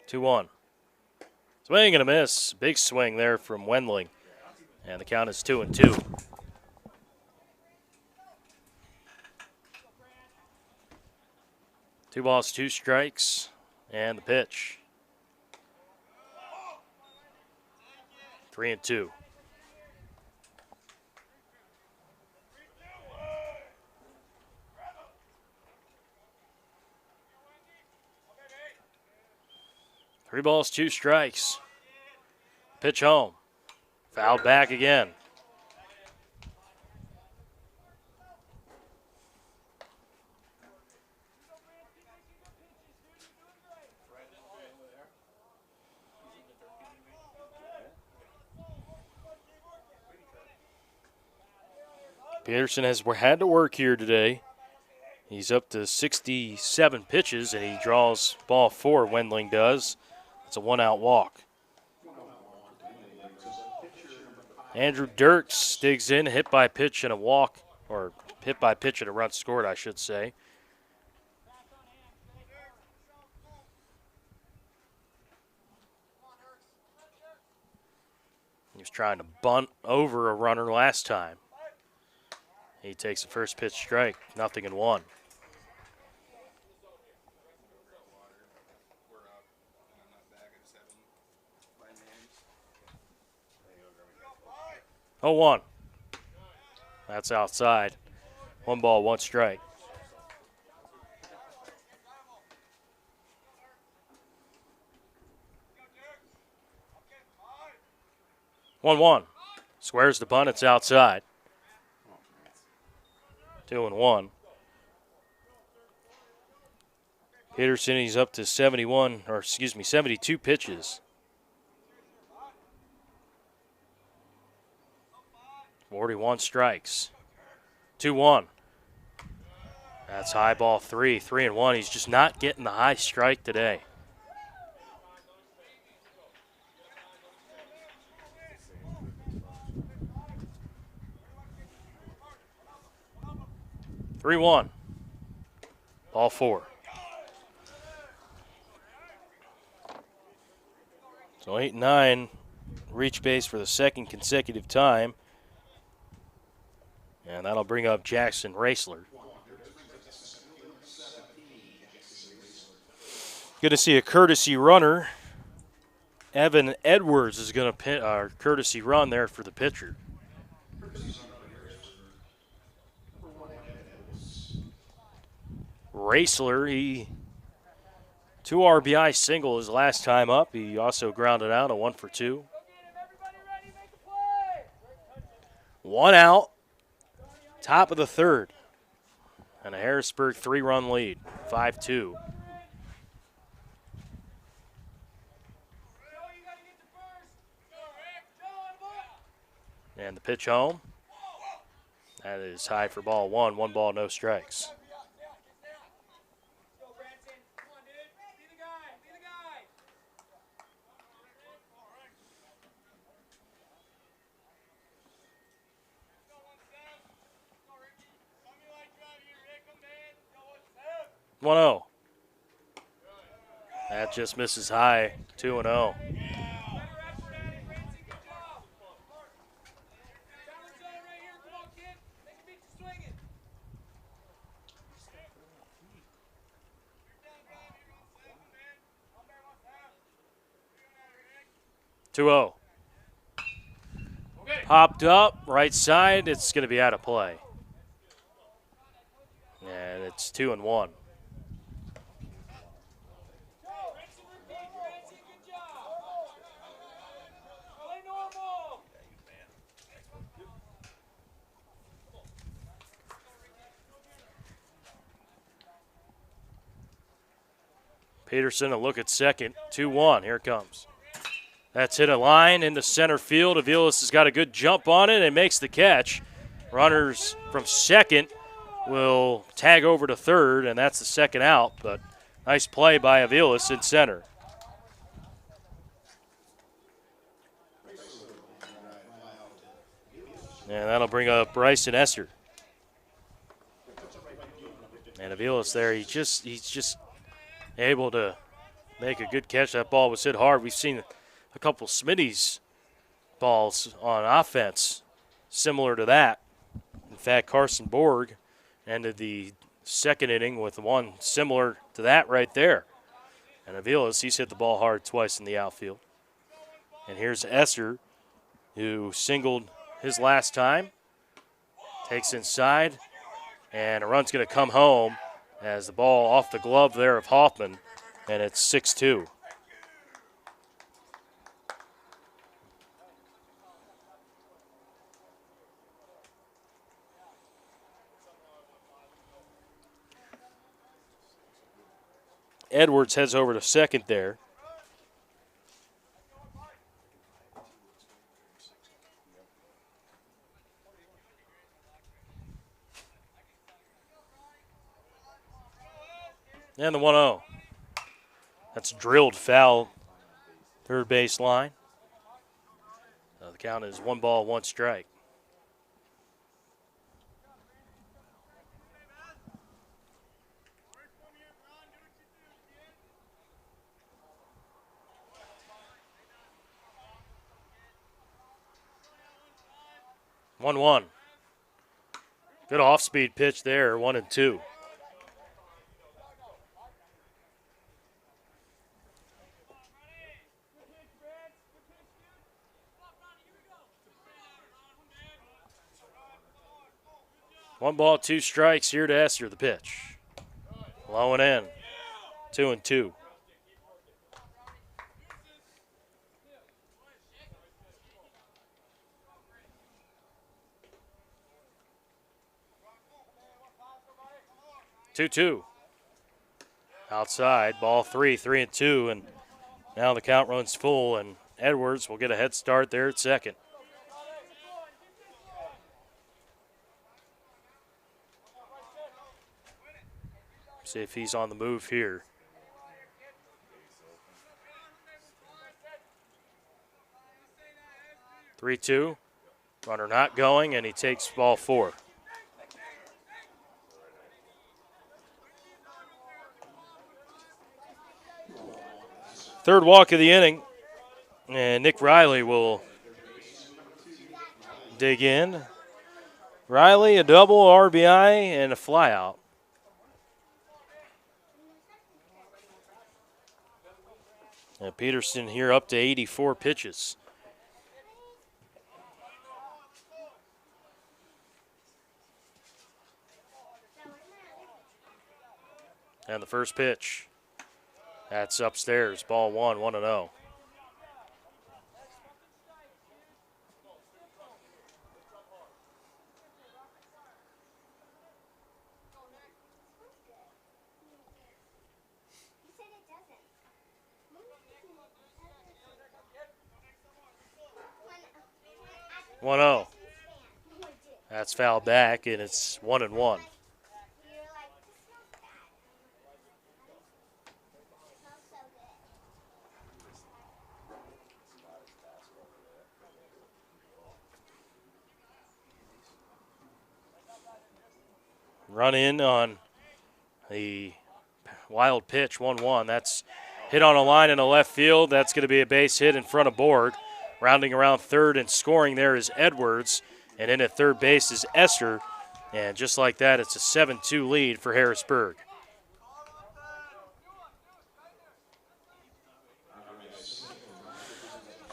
2-1. Swing and a miss. Big swing there from Wendling. And the count is 2-2. Two balls, 2 strikes, and the pitch. 3-2. Three balls, 2 strikes. Pitch home. Fouled back again. Peterson has had to work here today. He's up to 67 pitches, and he draws ball 4, Wendling does. It's a 1-out walk. Andrew Dirks digs in, hit by pitch and a walk, or hit by pitch and a run scored, I should say. He was trying to bunt over a runner last time. He takes the first pitch strike, 0-1. Oh, 1. That's outside. 1 ball, 1 strike. One. Squares the bunt. It's outside. 2-1. Peterson, he's up to 72 pitches. 41 strikes. 2-1. That's high ball 3. 3-1. He's just not getting the high strike today. Three-1. Ball 4. So 8-9 reach base for the second consecutive time. And that'll bring up Jackson Raisler. Good to see a courtesy runner. Evan Edwards is going to pin our courtesy run there for the pitcher. Raisler, he 2 RBI single his last time up. He also grounded out a 1-for-2. 1 out. Top of the third. And a Harrisburg 3-run lead, 5-2. And the pitch home. That is high for ball 1. 1 ball, no strikes. One-0. That just misses high. 2-0. 2-0. Popped up, right side. It's going to be out of play. And it's 2-1. Peterson a look at second. 2-1. Here it comes. That's hit a line into center field. Aviles has got a good jump on it and makes the catch. Runners from second will tag over to third, and that's the second out. But nice play by Aviles in center. And that'll bring up Bryson Esser. And Aviles there, he's just able to make a good catch. That ball was hit hard. We've seen a couple Smittys balls on offense similar to that. In fact, Carson Borg ended the second inning with one similar to that right there. And Aviles, he's hit the ball hard twice in the outfield. And here's Esser, who singled his last time. Takes inside, and a run's going to come home as the ball off the glove there of Hoffman, and it's 6-2. Edwards heads over to second there. And the 1-0. That's drilled foul, third base line. The count is 1 ball, 1 strike. One. Good off-speed pitch there, 1-2. One ball, 2 strikes here to Esser, the pitch. Low and in, 2-2. Two. Outside, ball 3-2, and now the count runs full, and Edwards will get a head start there at second. See if he's on the move here. Three-two. Runner not going, and he takes ball 4. Third walk of the inning, and Nick Riley will dig in. Riley, a double, RBI, and a flyout. And Peterson here up to 84 pitches. And the first pitch. That's upstairs. Ball 1, 1-0. That's fouled back, and it's 1-1. Run in on the wild pitch, 1-1. That's hit on a line in the left field. That's going to be a base hit in front of Borg. Rounding around third and scoring there is Edwards. And in at third base is Esser. And just like that, it's a 7-2 lead for Harrisburg.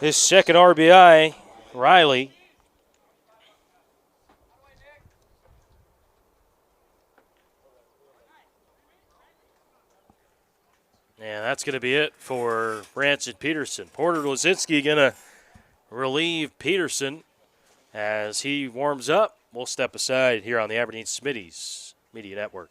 His second RBI, Riley. And that's going to be it for Branson Peterson. Porter Lozinski going to relieve Peterson as he warms up. We'll step aside here on the Aberdeen Smittys Media Network.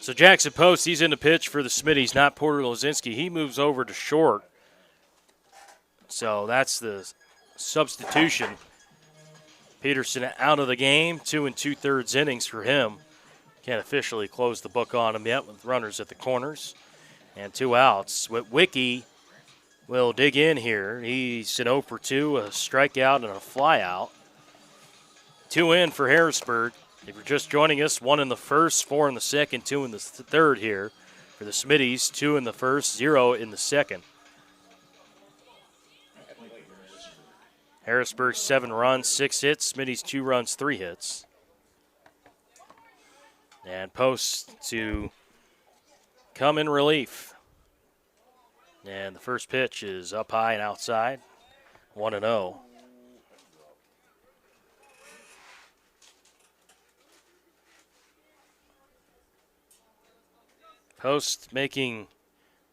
So Jackson Post, he's in the pitch for the Smitties, not Porter Lozinski. He moves over to short. So that's the substitution. Peterson out of the game, 2 2/3 innings for him. Can't officially close the book on him yet with runners at the corners and 2 outs. Wicki will dig in here. He's an 0 for 2, a strikeout and a flyout. 2 in for Harrisburg. If you're just joining us, 1 in the first, 4 in the second, 2 in the third here for the Smitties. 2 in the first, 0 in the second. Harrisburg 7 runs, 6 hits. Smitties 2 runs, 3 hits. And Post to come in relief. And the first pitch is up high and outside. 1-0. Post making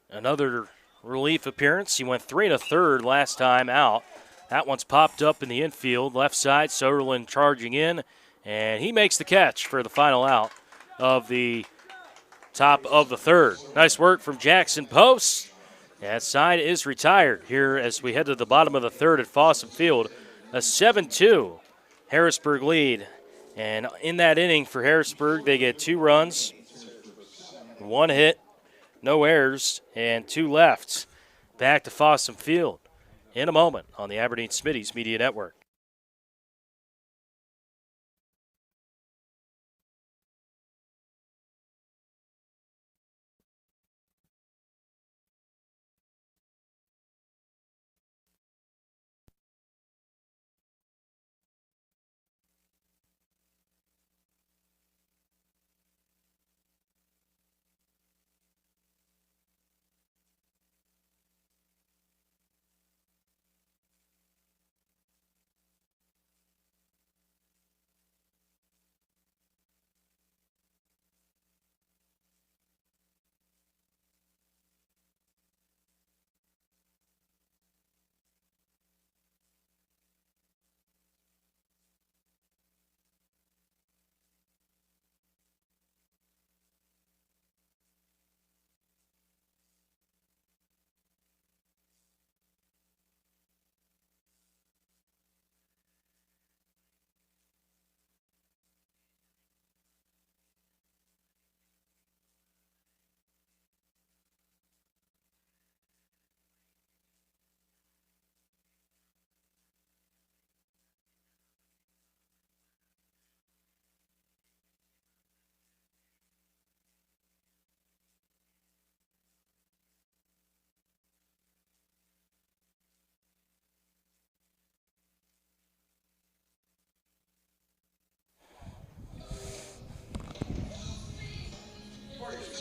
another relief appearance. He went 3 1/3 last time out. That one's popped up in the infield, left side. Soderlund charging in, and he makes the catch for the final out of the top of the third. Nice work from Jackson Post. That side is retired here as we head to the bottom of the third at Fossum Field. A 7-2 Harrisburg lead. And in that inning for Harrisburg, they get 2 runs, 1 hit, no errors, and 2 left. Back to Fossum Field in a moment on the Aberdeen Smitties Media Network.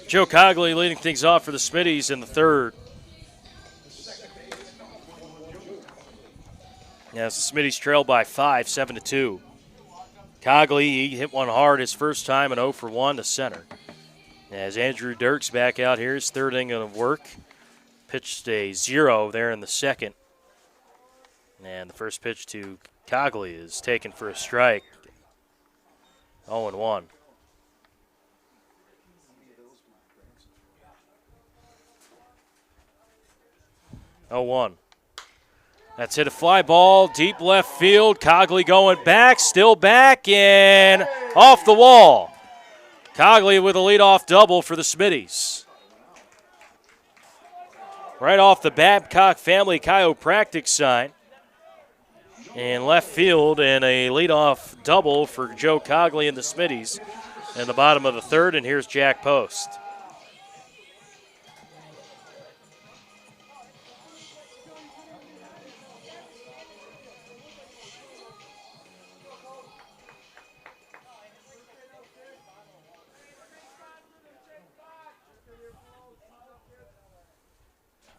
Joe Cogley leading things off for the Smittys in the third. As the Smittys trail by 5, 7-2. Cogley, he hit one hard his first time and 0 for 1 to center. As Andrew Dirks back out here, his third inning of work. Pitched a 0 there in the second. And the first pitch to Cogley is taken for a strike. 0-1. Oh, 1. That's hit a fly ball, deep left field. Cogley going back, still back, and off the wall. Cogley with a leadoff double for the Smittys. Right off the Babcock family chiropractic sign. In left field, and a leadoff double for Joe Cogley and the Smittys in the bottom of the third, and here's Jack Post.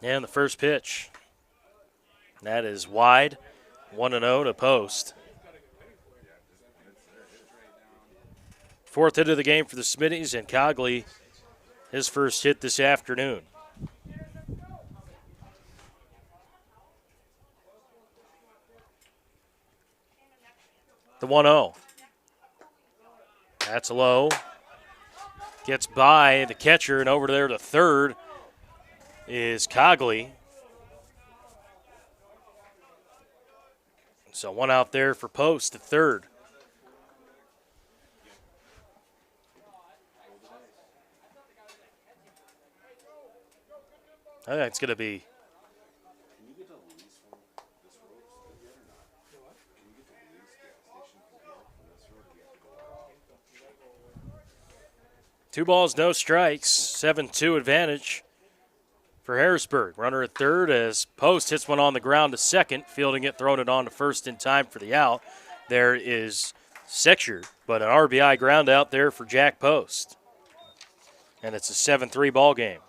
And the first pitch. That is wide. 1-0 to Post. Fourth hit of the game for the Smittys, and Cogley, his first hit this afternoon. The 1-0. That's low. Gets by the catcher, and over there to third is Cogley. So one out there for Post at third. I think it's going to be two balls, no strikes, 7-2 advantage for Harrisburg. Runner at third as Post hits one on the ground to second, fielding it, throwing it on to first in time for the out. There is Sexer, but an RBI ground out there for Jack Post. And it's a 7-3 ball game.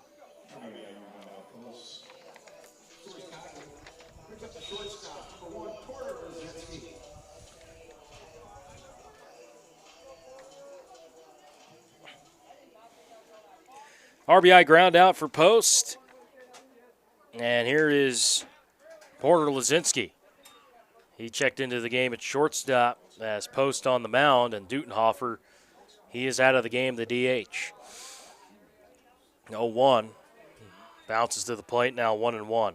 RBI ground out for Post. And here is Porter Lazinski. He checked into the game at shortstop as Post on the mound, and Dutenhofer, he is out of the game, the DH. 0-1. Bounces to the plate, now 1-1.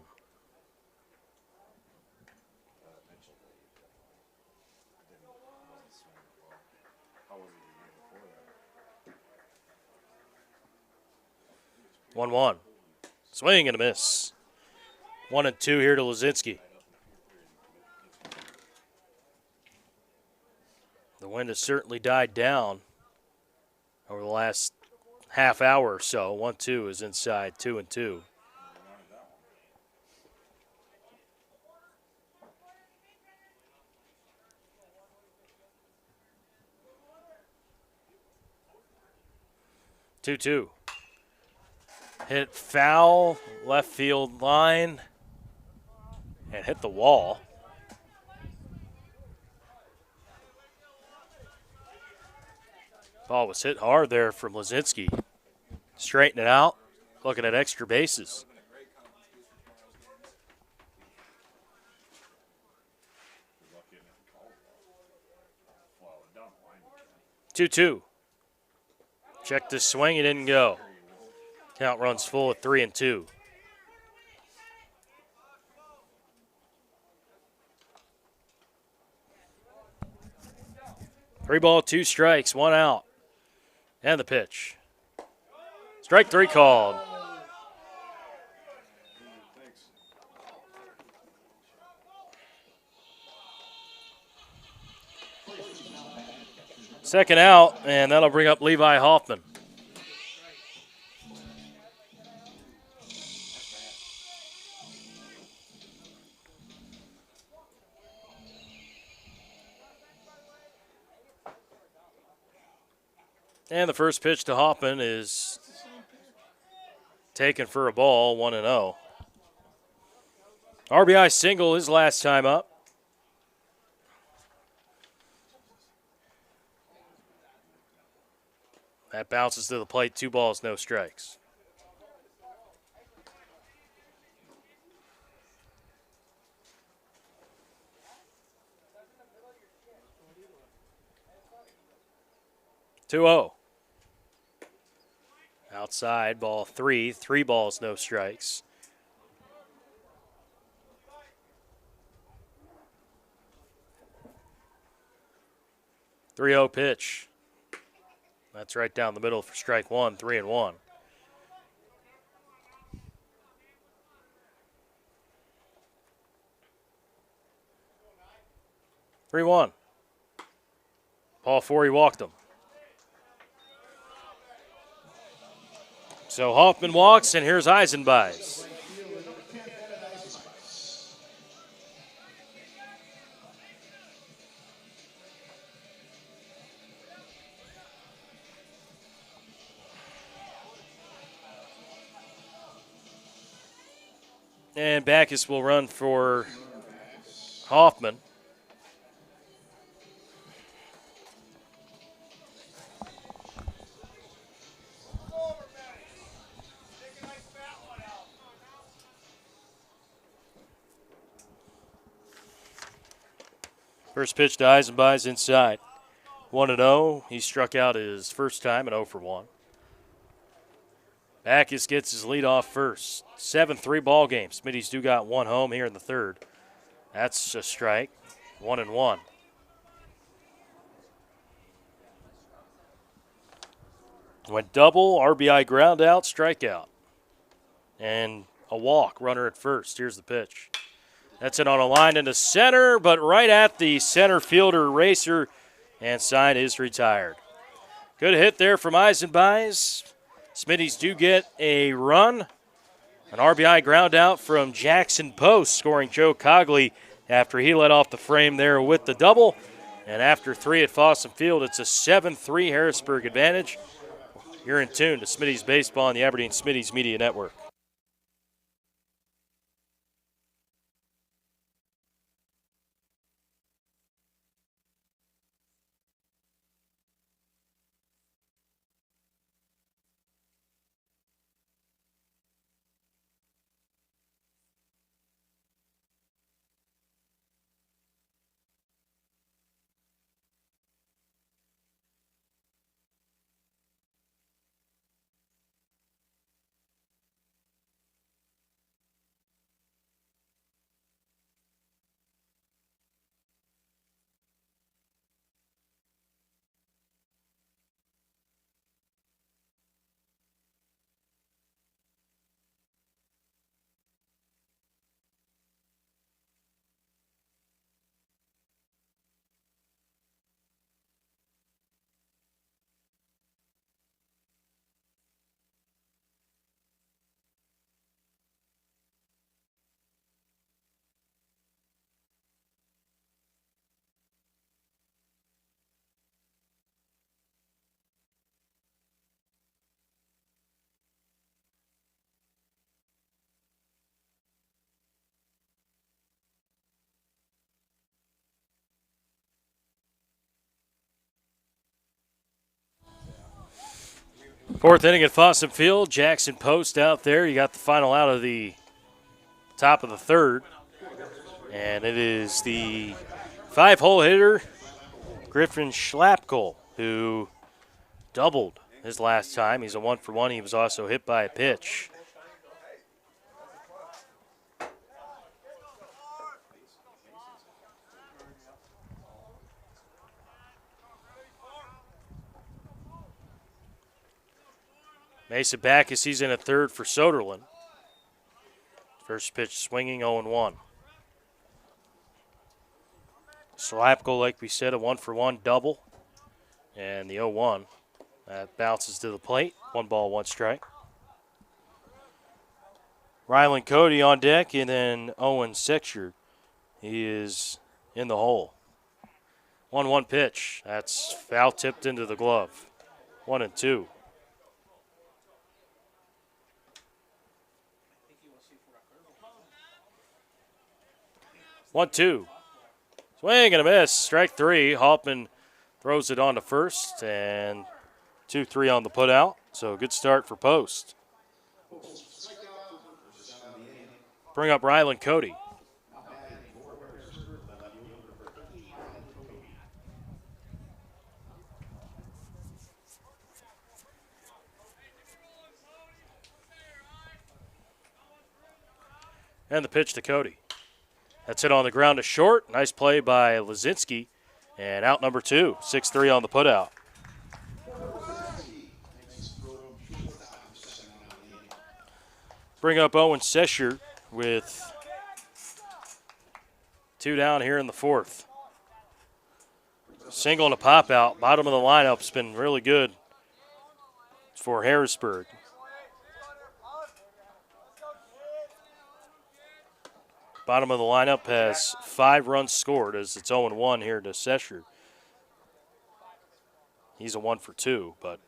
One. Swing and a miss. 1-2 here to Lazinski. The wind has certainly died down over the last half hour or so. 1-2 is inside, 2-2. Two. Hit foul, left field line, and hit the wall. Ball was hit hard there from Lazinski. Straighten it out, looking at extra bases. Two. Check the swing, it didn't go. Count runs full at 3-2. Three ball, two strikes, one out. And the pitch. Strike three called. Second out, and that'll bring up Levi Hoffman. And the first pitch to Hoffman is taken for a ball, 1-0. RBI single his last time up. That bounces to the plate, 2 balls, no strikes. Two zero. Outside, ball 3. 3 balls, no strikes. Three 0 pitch. That's right down the middle for strike 1, 3-1. Three one. Ball 4, he walked him. So Hoffman walks, and here's Eisenbeis. And Backus will run for Hoffman. First pitch to Eisenbeis inside. 1-0. He struck out his first time at 0 for 1. Backus gets his lead off first. 7-3 ball game. Smittys do got 1 home here in the third. That's a strike. 1-1. Went double, RBI ground out, strikeout. And a walk, runner at first. Here's the pitch. That's it on a line into center, but right at the center fielder racer, and sign is retired. Good hit there from Eisenbeis. Smittys do get a run. An RBI ground out from Jackson Post, scoring Joe Cogley after he let off the frame there with the double. And after 3 at Fossum Field, it's a 7-3 Harrisburg advantage. You're in tune to Smittys Baseball on the Aberdeen Smittys Media Network. Fourth inning at Fossum Field. Jackson Post out there. You got the final out of the top of the third. And it is the 5-hole hitter, Griffin Schlapkel, who doubled his last time. He's a 1 for 1. He was also hit by a pitch. Mason Backus, he's in at third for Soderlin. First pitch swinging, 0-1. Slapko, like we said, a 1 for 1 double. And the 0-1. That bounces to the plate. 1 ball, 1 strike. Rylan Cody on deck, and then Owen Sexture. He is in the hole. 1-1 pitch. That's foul tipped into the glove. 1-2. 1-2. Swing and a miss. Strike three. Hoffman throws it on to first, and 2-3 on the putout. So good start for Post. Bring up Rylan Cody. And the pitch to Cody. That's it on the ground to short. Nice play by Lazinski. And out number 2, 6-3 on the putout. Bring up Owen Sesher with 2 down here in the 4th. Single and a pop out. Bottom of the lineup's been really good for Harrisburg. Bottom of the lineup has 5 runs scored as it's 0-1 here to Sesher. He's a 1 for 2, but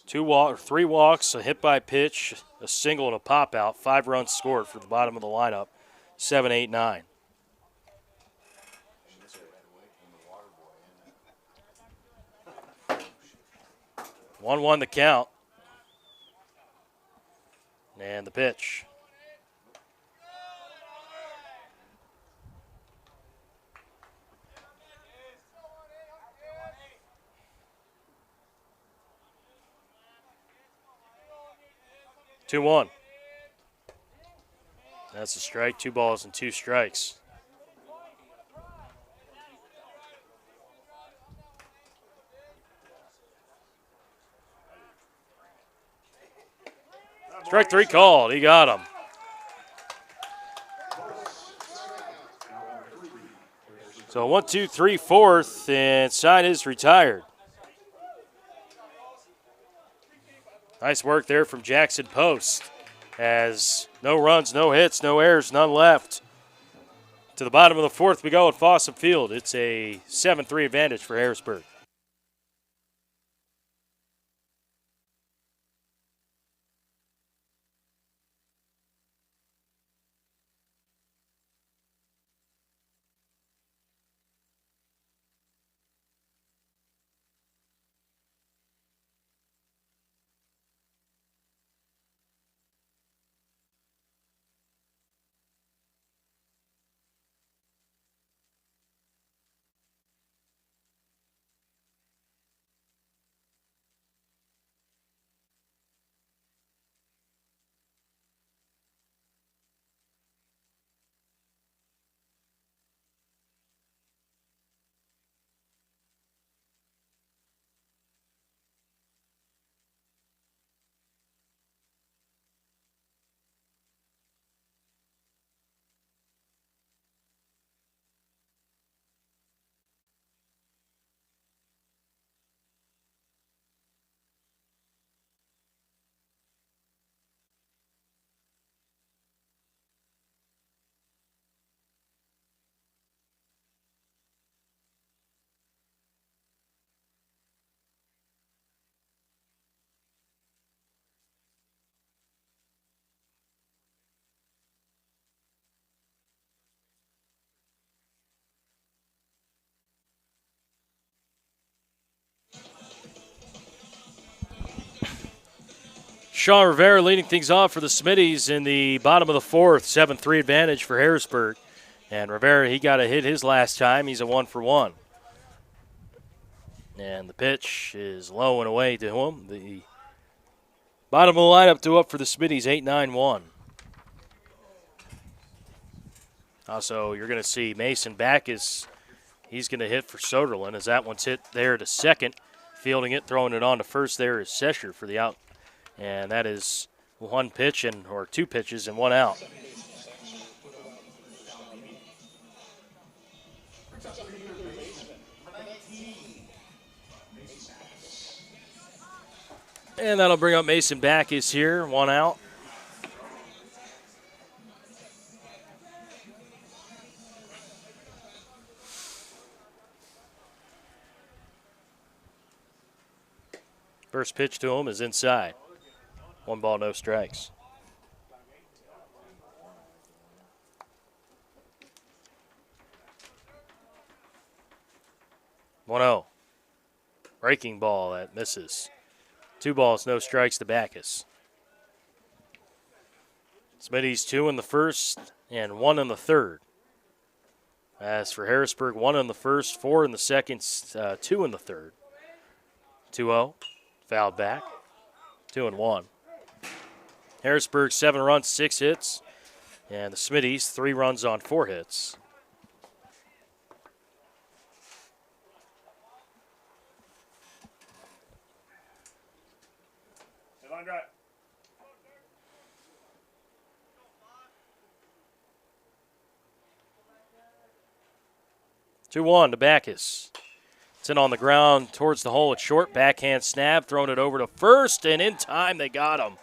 3 walks, a hit by pitch, a single and a pop out, 5 runs scored for the bottom of the lineup, 7, 8, 9. One the count. And the pitch. Two one. That's a strike. 2 balls and 2 strikes. Strike 3 called. He got him. So 1, 2, 3, 4th, and side is retired. Nice work there from Jackson Post. As no runs, no hits, no errors, none left. To the bottom of the 4th we go at Fossum Field. It's a 7-3 advantage for Harrisburg. Sean Rivera leading things off for the Smittys in the bottom of the 4th, 7-3 advantage for Harrisburg. And Rivera, he got a hit his last time. He's a 1 for 1. And the pitch is low and away to him. The bottom of the lineup to up for the Smittys, 8-9-1. Also, you're going to see Mason Backus. He's going to hit for Soderlin as that one's hit there to second. Fielding it, throwing it on to first there is Sesher for the out. And that is 1 pitch or 2 pitches and 1 out. And that'll bring up Mason Backus here, 1 out. First pitch to him is inside. 1 ball, no strikes. 1-0. Breaking ball that misses. 2 balls, no strikes to Backus. Smittys 2 in the first and 1 in the third. As for Harrisburg, 1 in the first, 4 in the second, 2 in the third. 2-0. Fouled back. 2-1. Harrisburg 7 runs, 6 hits. And the Smittys 3 runs on 4 hits. Line drive. 2-1 to Backus. It's in on the ground towards the hole. It's short. Backhand snap. Throwing it over to first. And in time, they got him.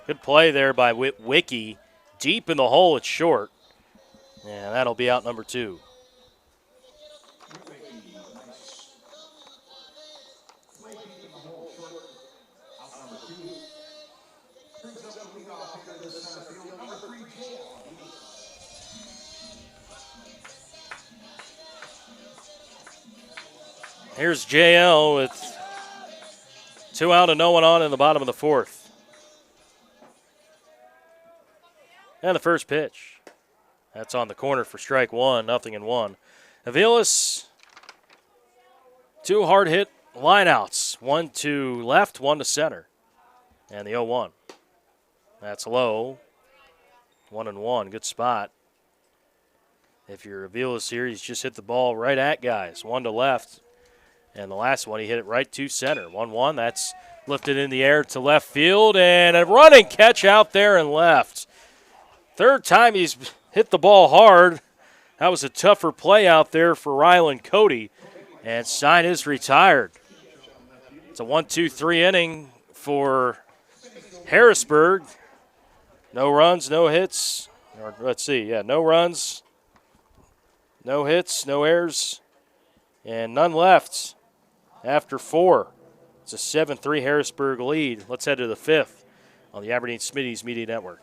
Good play there by Wiki. Deep in the hole. It's short. And that'll be out number 2. Here's JL with 2 out and no one on in the bottom of the 4th. And the first pitch. That's on the corner for strike 1, 0-1. Aviles, 2 hard hit lineouts. 1 to left, 1 to center. And the 0-1. That's low. 1-1, good spot. If you're Aviles here, he's just hit the ball right at guys. 1 to left. And the last one, he hit it right to center. 1-1, that's lifted in the air to left field. And a running catch out there and left. Third time he's hit the ball hard. That was a tougher play out there for Rylan Cody. And Stein is retired. It's a 1-2-3 inning for Harrisburg. No runs, no hits. Or let's see, no runs, no hits, no errors, and none left after 4. It's a 7-3 Harrisburg lead. Let's head to the 5th on the Aberdeen Smittys Media Network.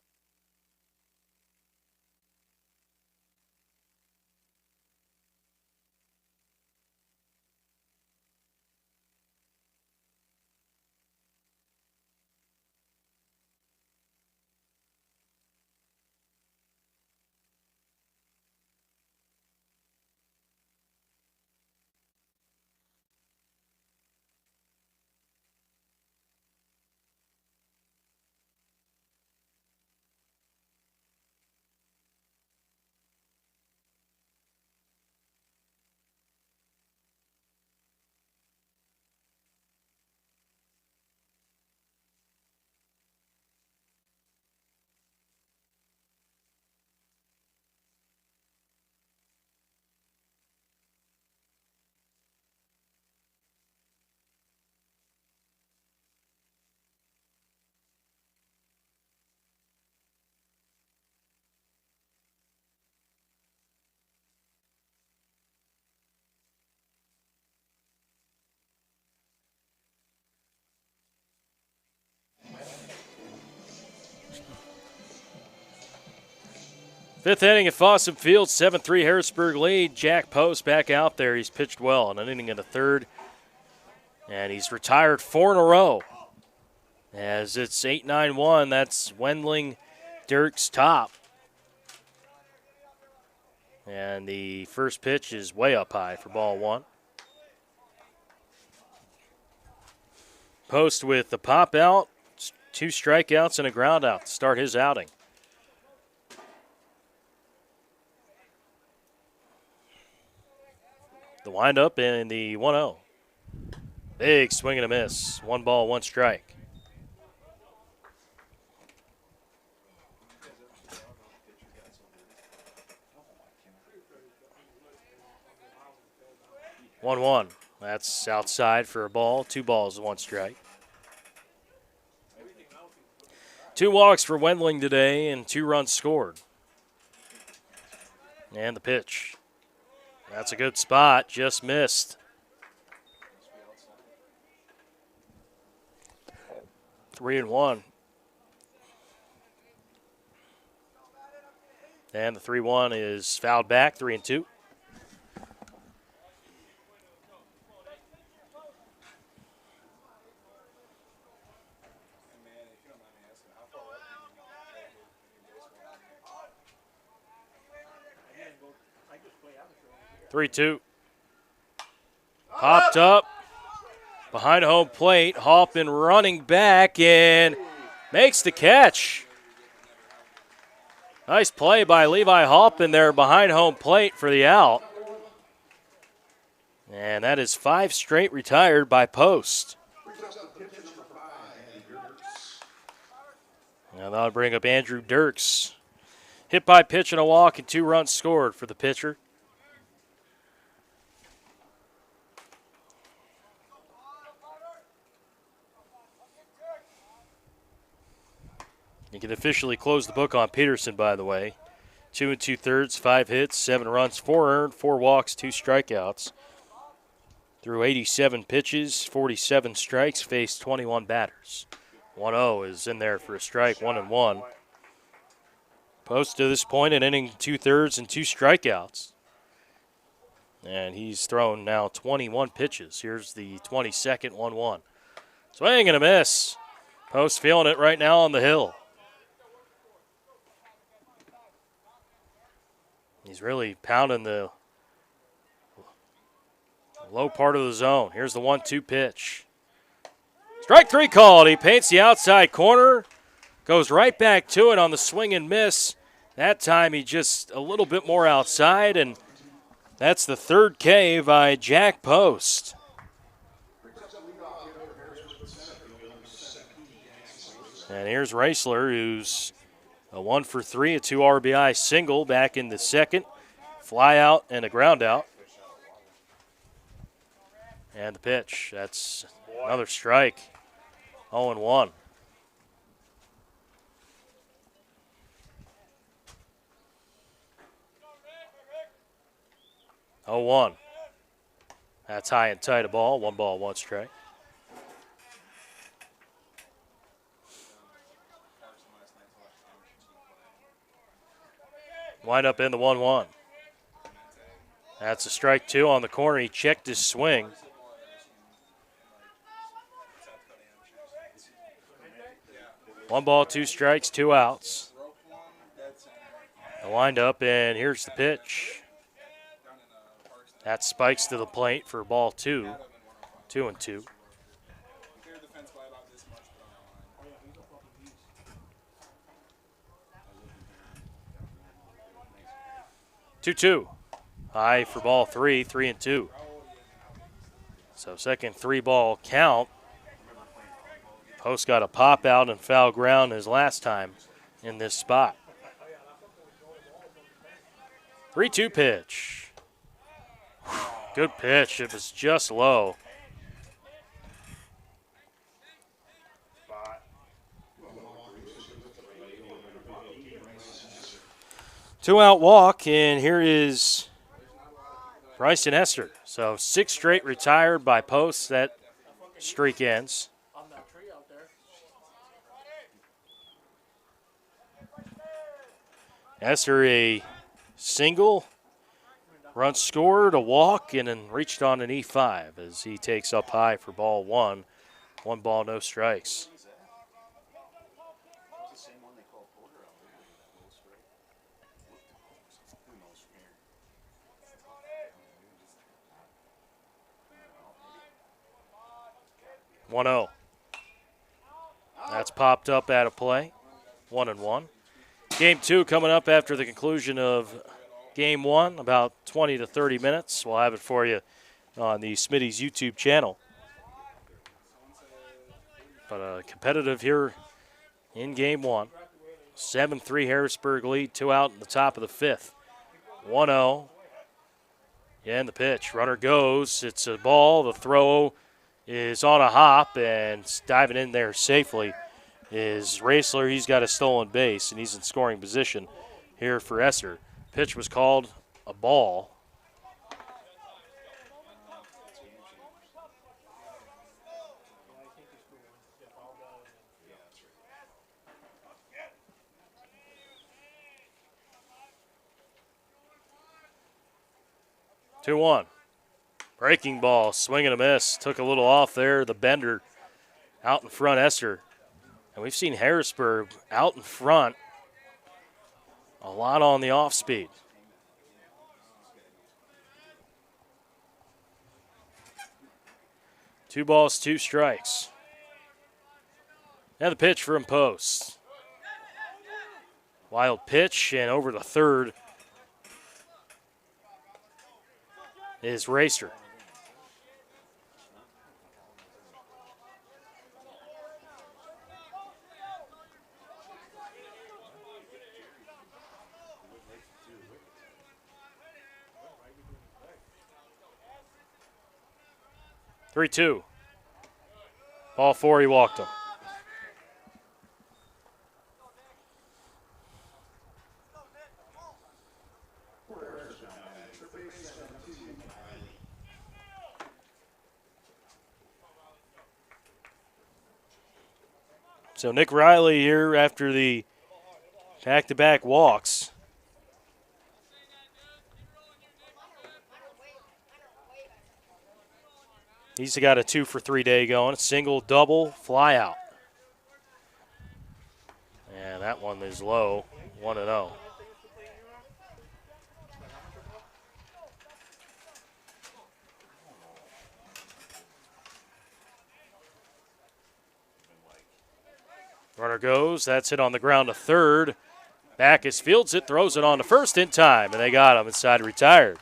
Fifth inning at Fossum Field, 7-3 Harrisburg lead. Jack Post back out there. He's pitched well in an inning and a third. And he's retired 4 in a row. As it's 8-9-1, that's Wendling Dirk's top. And the first pitch is way up high for ball 1. Post with the pop out, 2 strikeouts and a ground out to start his outing. The windup in the 1-0. Big swing and a miss. 1 ball, 1 strike. One. That's outside for a ball. 2 balls, 1 strike. 2 walks for Wendling today and 2 runs scored. And the pitch. That's a good spot, just missed. 3-1. And the 3-1 is fouled back, 3-2. 3-2. Popped up behind home plate. Hoffman running back and makes the catch. Nice play by Levi Hoffman there behind home plate for the out. And that is 5 straight retired by Post. Now that'll bring up Andrew Dirks. Hit by pitch and a walk and 2 runs scored for the pitcher. You can officially close the book on Peterson, by the way. 2 2/3, 5 hits, 7 runs, 4 earned, 4 walks, 2 strikeouts. Through 87 pitches, 47 strikes, faced 21 batters. 1-0 is in there for a strike, 1-1. Post to this point an inning 2/3 and 2 strikeouts. And he's thrown now 21 pitches. Here's the 22nd 1-1. Swing and a miss. Post feeling it right now on the hill. He's really pounding the low part of the zone. Here's the 1-2 pitch. Strike 3 called. He paints the outside corner. Goes right back to it on the swing and miss. That time he just a little bit more outside, and that's the 3rd K by Jack Post. And here's Raisler, who's a 1 for 3, a 2 RBI single back in the 2nd. Fly out and a ground out. And the pitch. That's another strike. 0-1. 0-1. That's high and tight a ball. 1 ball, 1 strike. Wind up in the 1-1. That's a strike 2 on the corner. He checked his swing. One ball, 2 strikes, 2 outs. The wind up, and here's the pitch. That spikes to the plate for ball 2. 2-2. 2-2. High for ball 3, 3-2. So second 3-ball count. Post got a pop out and foul ground his last time in this spot. 3-2 pitch. Good pitch. It was just low. Two-out walk, and here is Bryson Hester. So 6 straight retired by Post. That streak ends. Hester a single, run scored, a walk, and then reached on an E5 as he takes up high for ball 1. 1 ball, no strikes. One-0. That's popped up out of play. 1-1. Game 2 coming up after the conclusion of Game 1, about 20 to 30 minutes. We'll have it for you on the Smittys YouTube channel. But competitive here in Game 1. 7-3 Harrisburg lead, 2 out in the top of the 5th. 1-0. And the pitch. Runner goes. It's a ball. The throw is on a hop and diving in there safely is Raisler. He's got a stolen base, and he's in scoring position here for Esser. Pitch was called a ball. Two one. Breaking ball, swing and a miss. Took a little off there. The bender out in front, Esser. And we've seen Harrisburg out in front a lot on the off speed. 2 balls, 2 strikes. And the pitch from Post. Wild pitch, and over the third is Racer. Three-two. Ball 4, he walked him. So Nick Riley here after the back-to-back walks. He's got a 2-for-3 day going. A single, double, fly out. And that one is low, 1-0. Runner goes. That's hit on the ground to third. Backus fields it, throws it on to first in time, and they got him inside retired.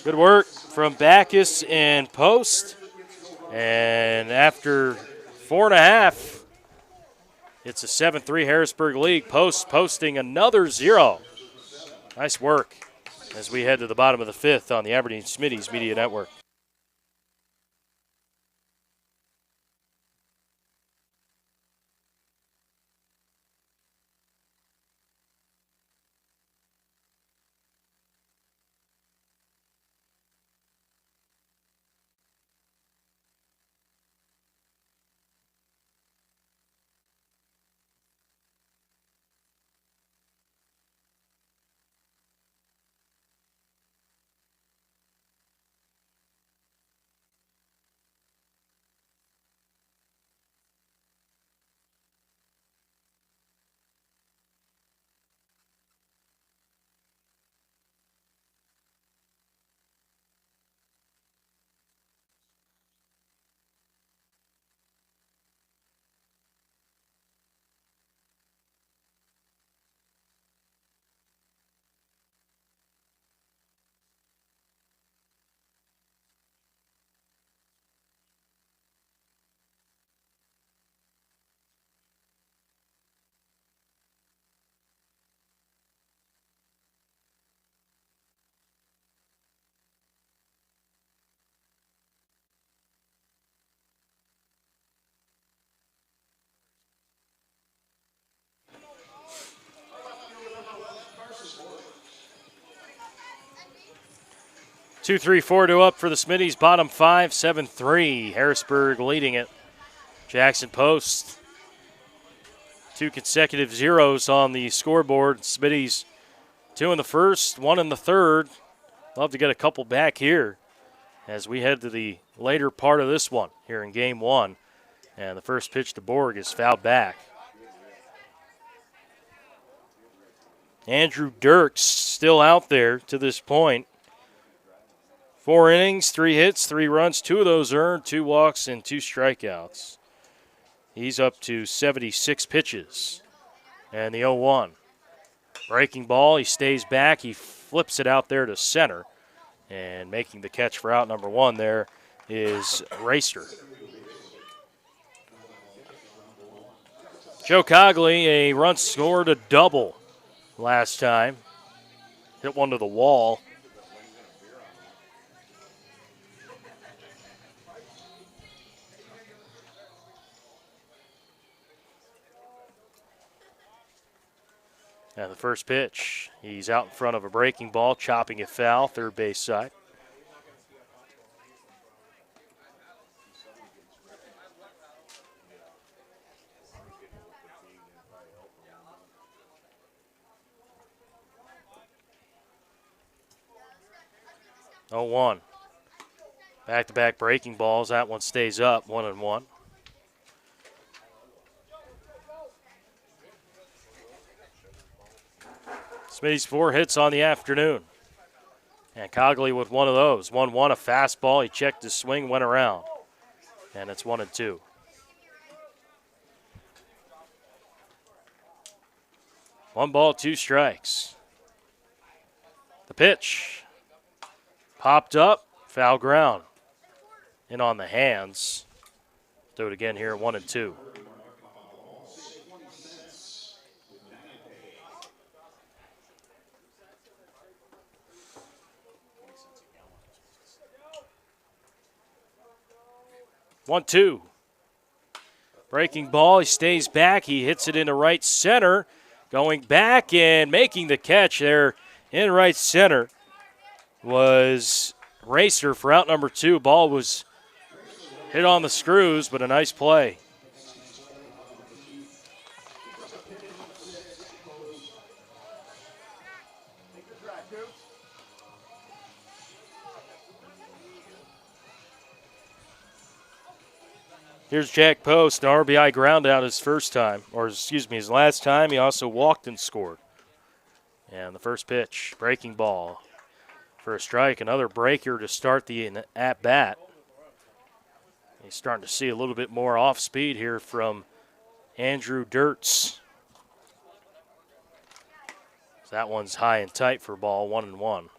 Good work from Backus and Post. And after 4.5, it's a 7-3 Harrisburg lead. Post posting another 0. Nice work as we head to the bottom of the 5th on the Aberdeen Smittys Media Network. Two, 3, 4 to up for the Smitties. Bottom 5, 7-3. Harrisburg leading it. Jackson Post. 2 consecutive zeros on the scoreboard. Smitties 2 in the first, 1 in the third. Love to get a couple back here as we head to the later part of this one here in game 1. And the first pitch to Borg is fouled back. Andrew Dirks still out there to this point. 4 innings, 3 hits, 3 runs, 2 of those earned, 2 walks, and 2 strikeouts. He's up to 76 pitches. And the 0-1. Breaking ball, he stays back, he flips it out there to center. And making the catch for out number 1 there is Racer. Joe Cogley, a run scored, a double last time. Hit one to the wall. And the first pitch, he's out in front of a breaking ball, chopping it foul, third base side. Oh, 1. Back-to-back breaking balls. That one stays up, 1-1. Smitty's 4 hits on the afternoon. And Cogley with one of those. 1-1, a fastball. He checked his swing, went around. And it's 1-2. One ball, two strikes. The pitch. Popped up, foul ground. In on the hands. Do it again here, 1-2. One, two. Breaking ball, he stays back. He hits it into right center. Going back and making the catch there in right center was Racer for out number 2. Ball was hit on the screws, but a nice play. Here's Jack Post, an RBI ground out his first time, or excuse me, his last time. He also walked and scored. And the first pitch, breaking ball for a strike. Another breaker to start the at-bat. He's starting to see a little bit more off speed here from Andrew Dirtz. So that one's high and tight for ball, 1-1.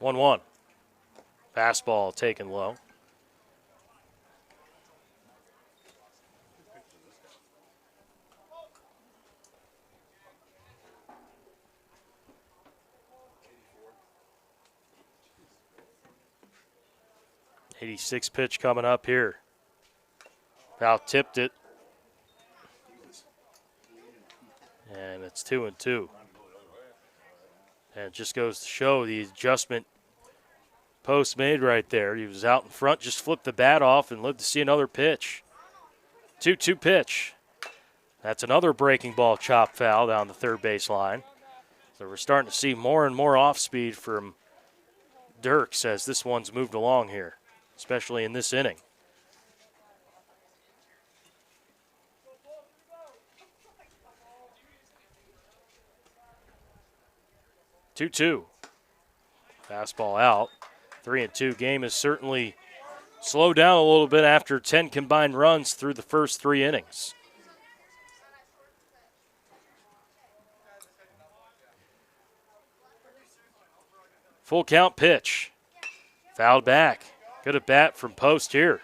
One. Fastball taken low. '86 pitch coming up here. Foul tipped it. And it's 2-2. And it just goes to show the adjustment Post made right there. He was out in front, just flipped the bat off and lived to see another pitch. 2-2 pitch. That's another breaking ball chop foul down the third base line. So we're starting to see more and more off speed from Dirks as this one's moved along here, especially in this inning. Two. Fastball out. 3-2. Game has certainly slowed down a little bit after 10 combined runs through the first 3 innings. Full count pitch. Fouled back. Good at bat from Post here.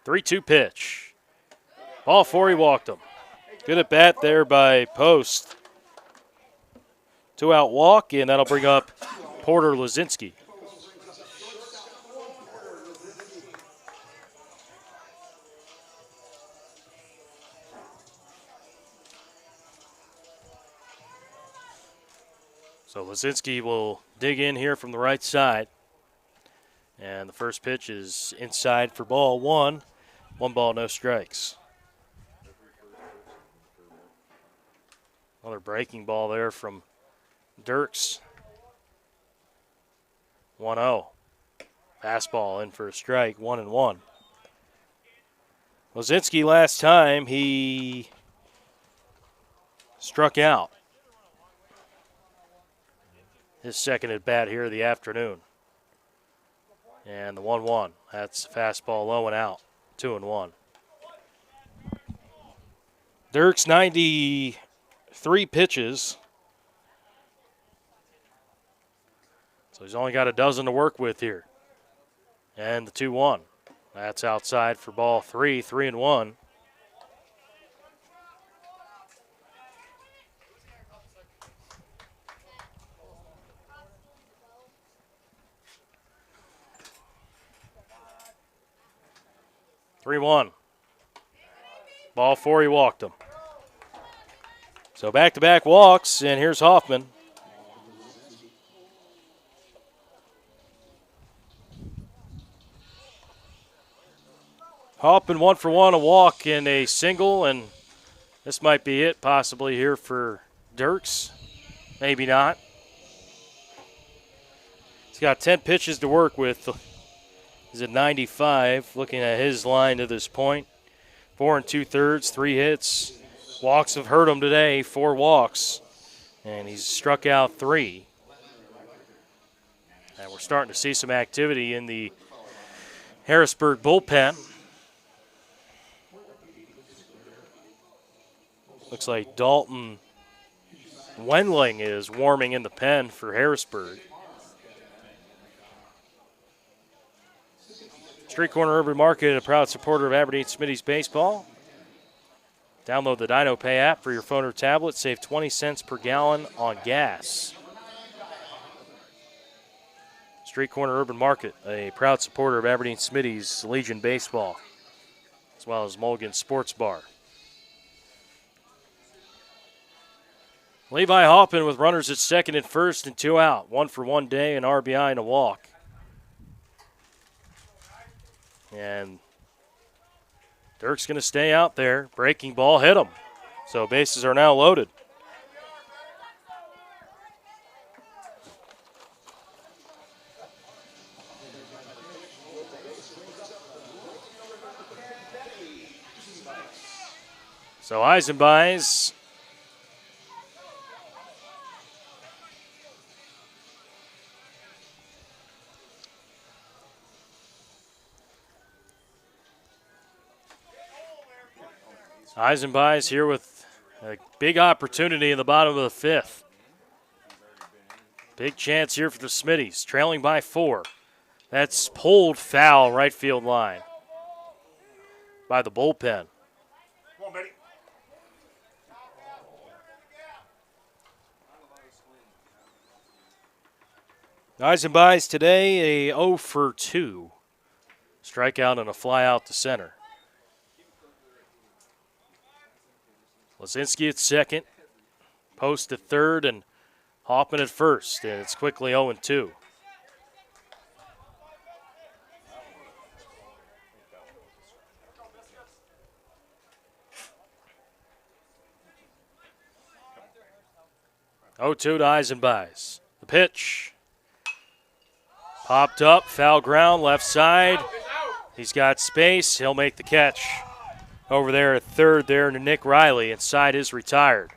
Three-two pitch. Ball 4, he walked him. Good at bat there by Post. 2-out walk, and that'll bring up Porter Lazinski. So Lazinski will dig in here from the right side. And the first pitch is inside for ball 1. 1 ball, no strikes. Another breaking ball there from Dirks. 1-0. Fastball in for a strike, 1-1. Lazinski last time he struck out. His second at bat here of the afternoon. And the 1-1. That's fastball low and out. 2-1. Dirks 93 pitches. So he's only got a dozen to work with here. And the 2-1. That's outside for ball 3, 3-1. Ball 4, he walked him. So back-to-back walks, and here's Hoffman. Hoffman 1 for 1, a walk and a single, and This might be it, possibly here for Dirks. Maybe not. He's got 10 pitches to work with. He's at 95, looking at his line to this point. 4 2/3, 3 hits. Walks have hurt him today, 4 walks. And he's struck out 3. And we're starting to see some activity in the Harrisburg bullpen. Looks like Dalton Wendling is warming in the pen for Harrisburg. Street Corner Urban Market, a proud supporter of Aberdeen Smittys baseball. Download the DinoPay app for your phone or tablet. Save 20 cents per gallon on gas. Street Corner Urban Market, a proud supporter of Aberdeen Smittys Legion baseball, as well as Mulligan Sports Bar. Levi Hoffman with runners at second and first and 2 out. 1 for 1 day, an RBI and a walk. And Dirk's going to stay out there. Breaking ball hit him. So bases are now loaded. So Eisenbeis here with a big opportunity in the bottom of the 5th. Big chance here for the Smittys, trailing by 4. That's pulled foul right field line by the bullpen. Come on, Betty. Eisenbeis today a 0 for 2. Strikeout and a fly out to center. Lazinski at second, Post at third, and Hoffman at first. And it's quickly 0-2. To Eisenbeis. The pitch. Popped up, foul ground, left side. He's got space. He'll make the catch. Over there at third there to Nick Riley. Inside is retired.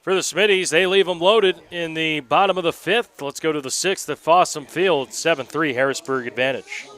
For the Smitties, they leave them loaded in the bottom of the 5th. Let's go to the 6th at Fossum Field. 7-3 Harrisburg advantage.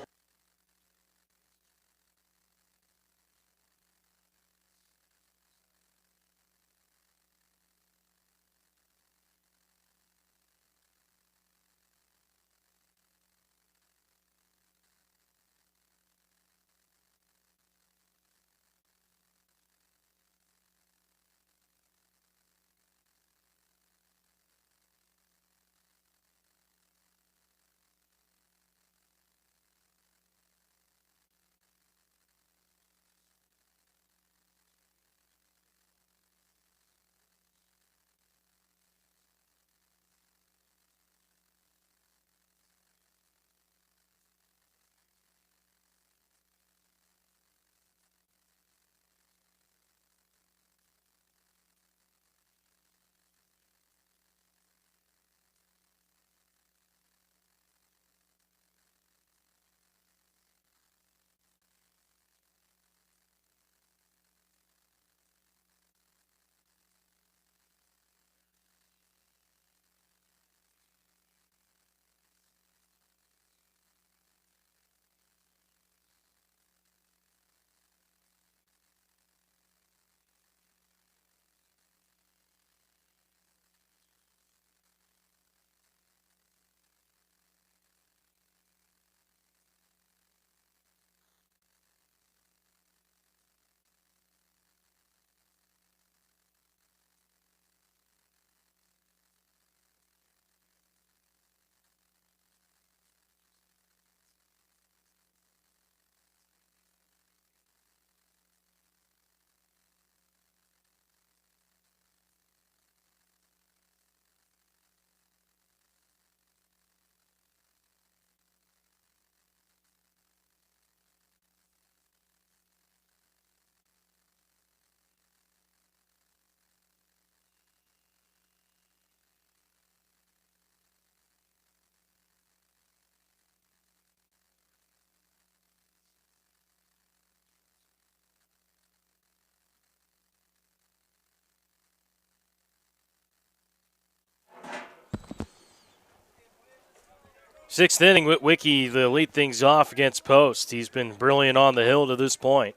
Sixth inning, Witwicky to lead things off against Post. He's been brilliant on the hill to this point.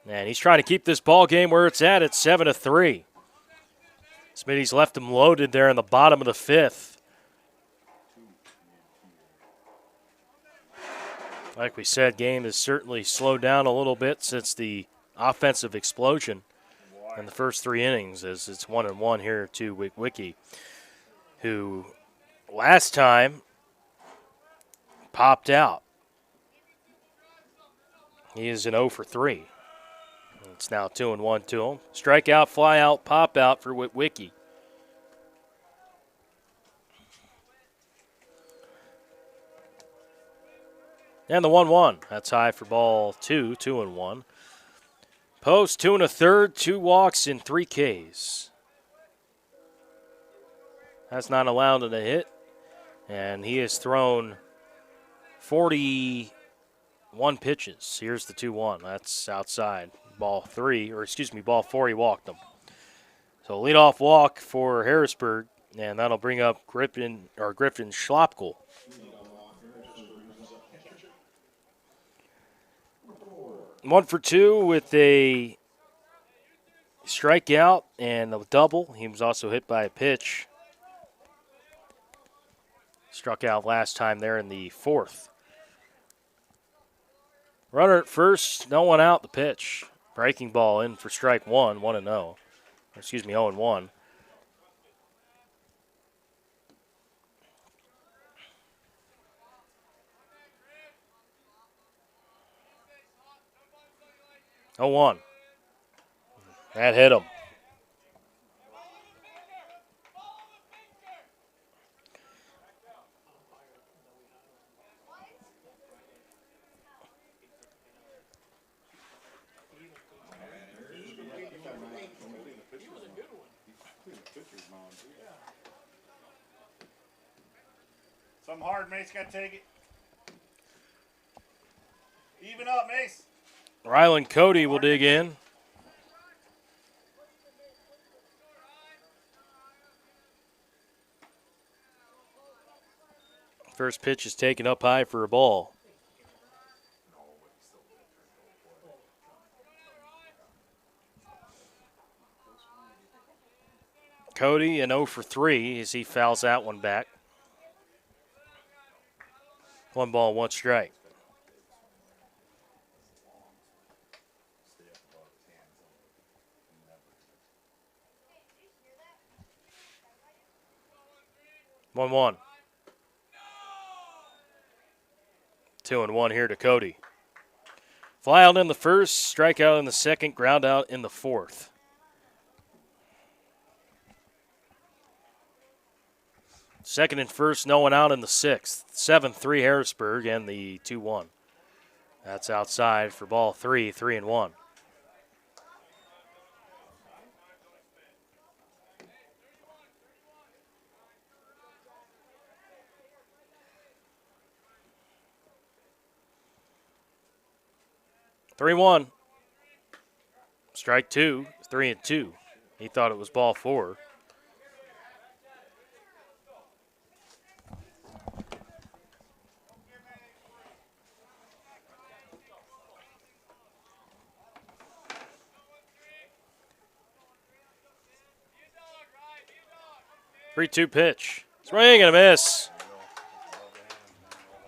And he's trying to keep this ball game where it's at 7-3. Smitty's left him loaded there in the bottom of the fifth. Like we said, game has certainly slowed down a little bit since the offensive explosion in the first 3 innings, as it's 1-1 here to Witwicky, who last time popped out. He is an 0 for 3. It's now 2-1 to him. Strikeout, fly out, pop out for Witwicky. And the 1-1. That's high for ball 2, 2-1. Post 2 1/3, 2 walks and 3 Ks. That's not allowed in a hit. And he has thrown 41 pitches. Here's the 2-1. That's outside. Ball 4, he walked him. So leadoff walk for Harrisburg, and that'll bring up Griffin Schlopkel. One for 2 with a strikeout and a double. He was also hit by a pitch. Struck out last time there in the 4th. Runner at first, no one out the pitch. Breaking ball in for strike 1, 1-0. 0-1. Oh, 1. That hit him. Some hard, Mace. Got to take it. Even up, Mace. Rylan Cody will dig in. First pitch is taken up high for a ball. Cody an 0 for 3 as he fouls that one back. 1 ball, 1 strike. One, 1. 2-1 here to Cody. Fly out in the first, strikeout in the second, ground out in the 4th. Second and first, no one out in the 6th. 7-3 Harrisburg and the 2-1. That's outside for ball 3, 3-1. Three-one. Strike 2, 3-2. He thought it was ball 4. Three-two pitch. Swing and a miss.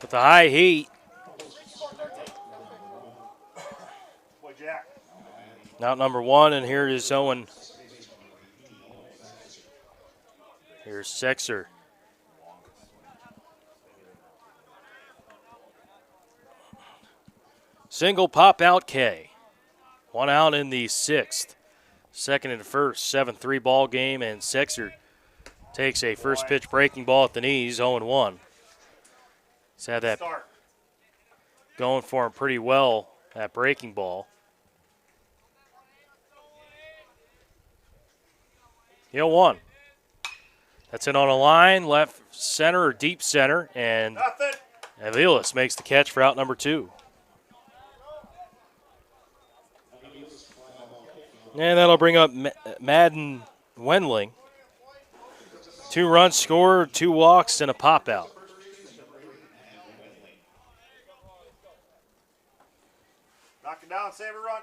With the high heat. Out number 1, and here is Owen. Here's Sexer. Single pop out K. 1 out in the 6th. Second and first, 7-3 ball game, and Sexer takes a first pitch breaking ball at the knees, 0-1. He's had that going for him pretty well, that breaking ball. 0-1. That's in on a line, left center or deep center, and Aviles makes the catch for out number 2. And that'll bring up Madden Wendling. 2 runs scored, 2 walks, and a pop out. Knock it down, save a run.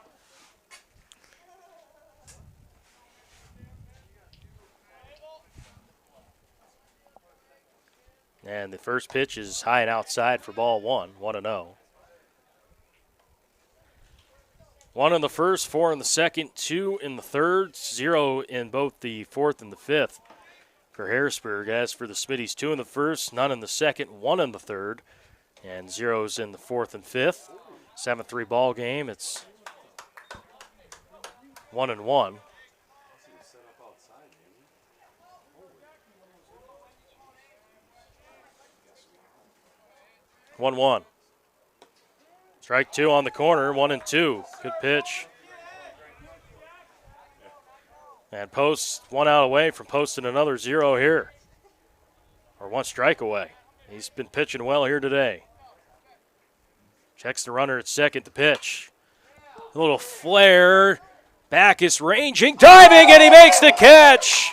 And the first pitch is high and outside for ball 1, 1-0. 1 in the first, 4 in the second, 2 in the third, 0 in both the fourth and the fifth for Harrisburg. As for the Smittys, 2 in the first, none in the second, 1 in the third, and 0s in the fourth and fifth. 7-3 ball game. It's 1-1. 1-1. Strike 2 on the corner, 1-2. Good pitch. And Post 1 out away from posting another 0 here. Or 1 strike away. He's been pitching well here today. Checks the runner at second, the pitch. A little flare. Backus ranging, diving, and he makes the catch.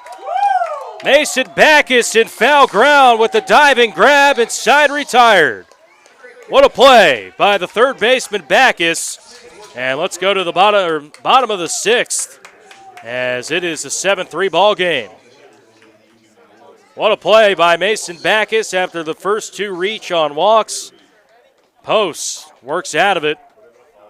Mason Backus in foul ground with the diving grab and side retired. What a play by the third baseman Backus. And let's go to the bottom of the 6th as it is a 7-3 ball game. What a play by Mason Backus after the first 2 reach on walks. Post works out of it.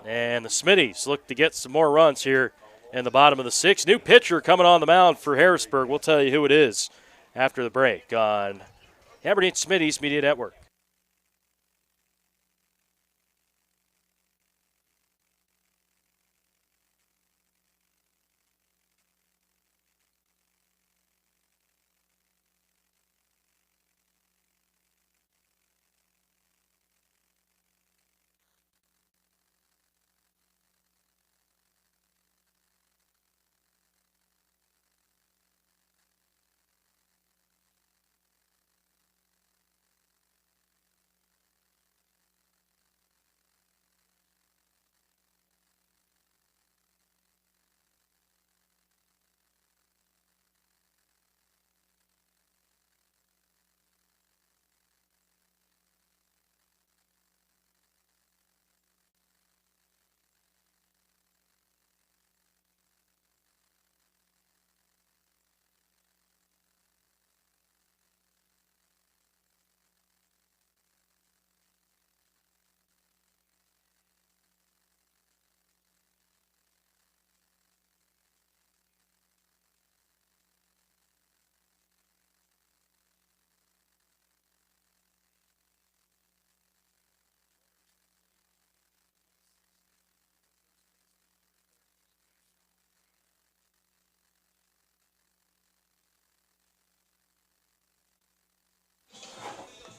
And the Smitties look to get some more runs here in the bottom of the 6th. New pitcher coming on the mound for Harrisburg. We'll tell you who it is after the break on Aberdeen Smitties Media Network.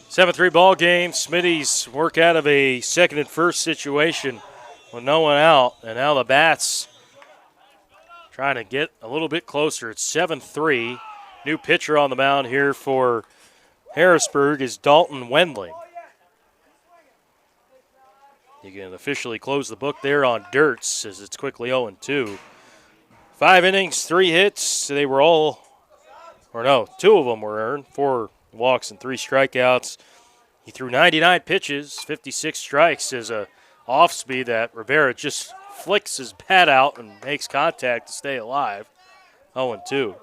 Seven-three ball game. Smitties work out of a second and first situation with no one out. And now the Bats trying to get a little bit closer. It's 7-3. New pitcher on the mound here for Harrisburg is Dalton Wendling. You can officially close the book there on Dirts as it's quickly 0-2. 5 innings, 3 hits. They were all, or no, 2 of them were earned. 4 walks and 3 strikeouts. He threw 99 pitches, 56 strikes as a off speed that Rivera just flicks his bat out and makes contact to stay alive. 0-2.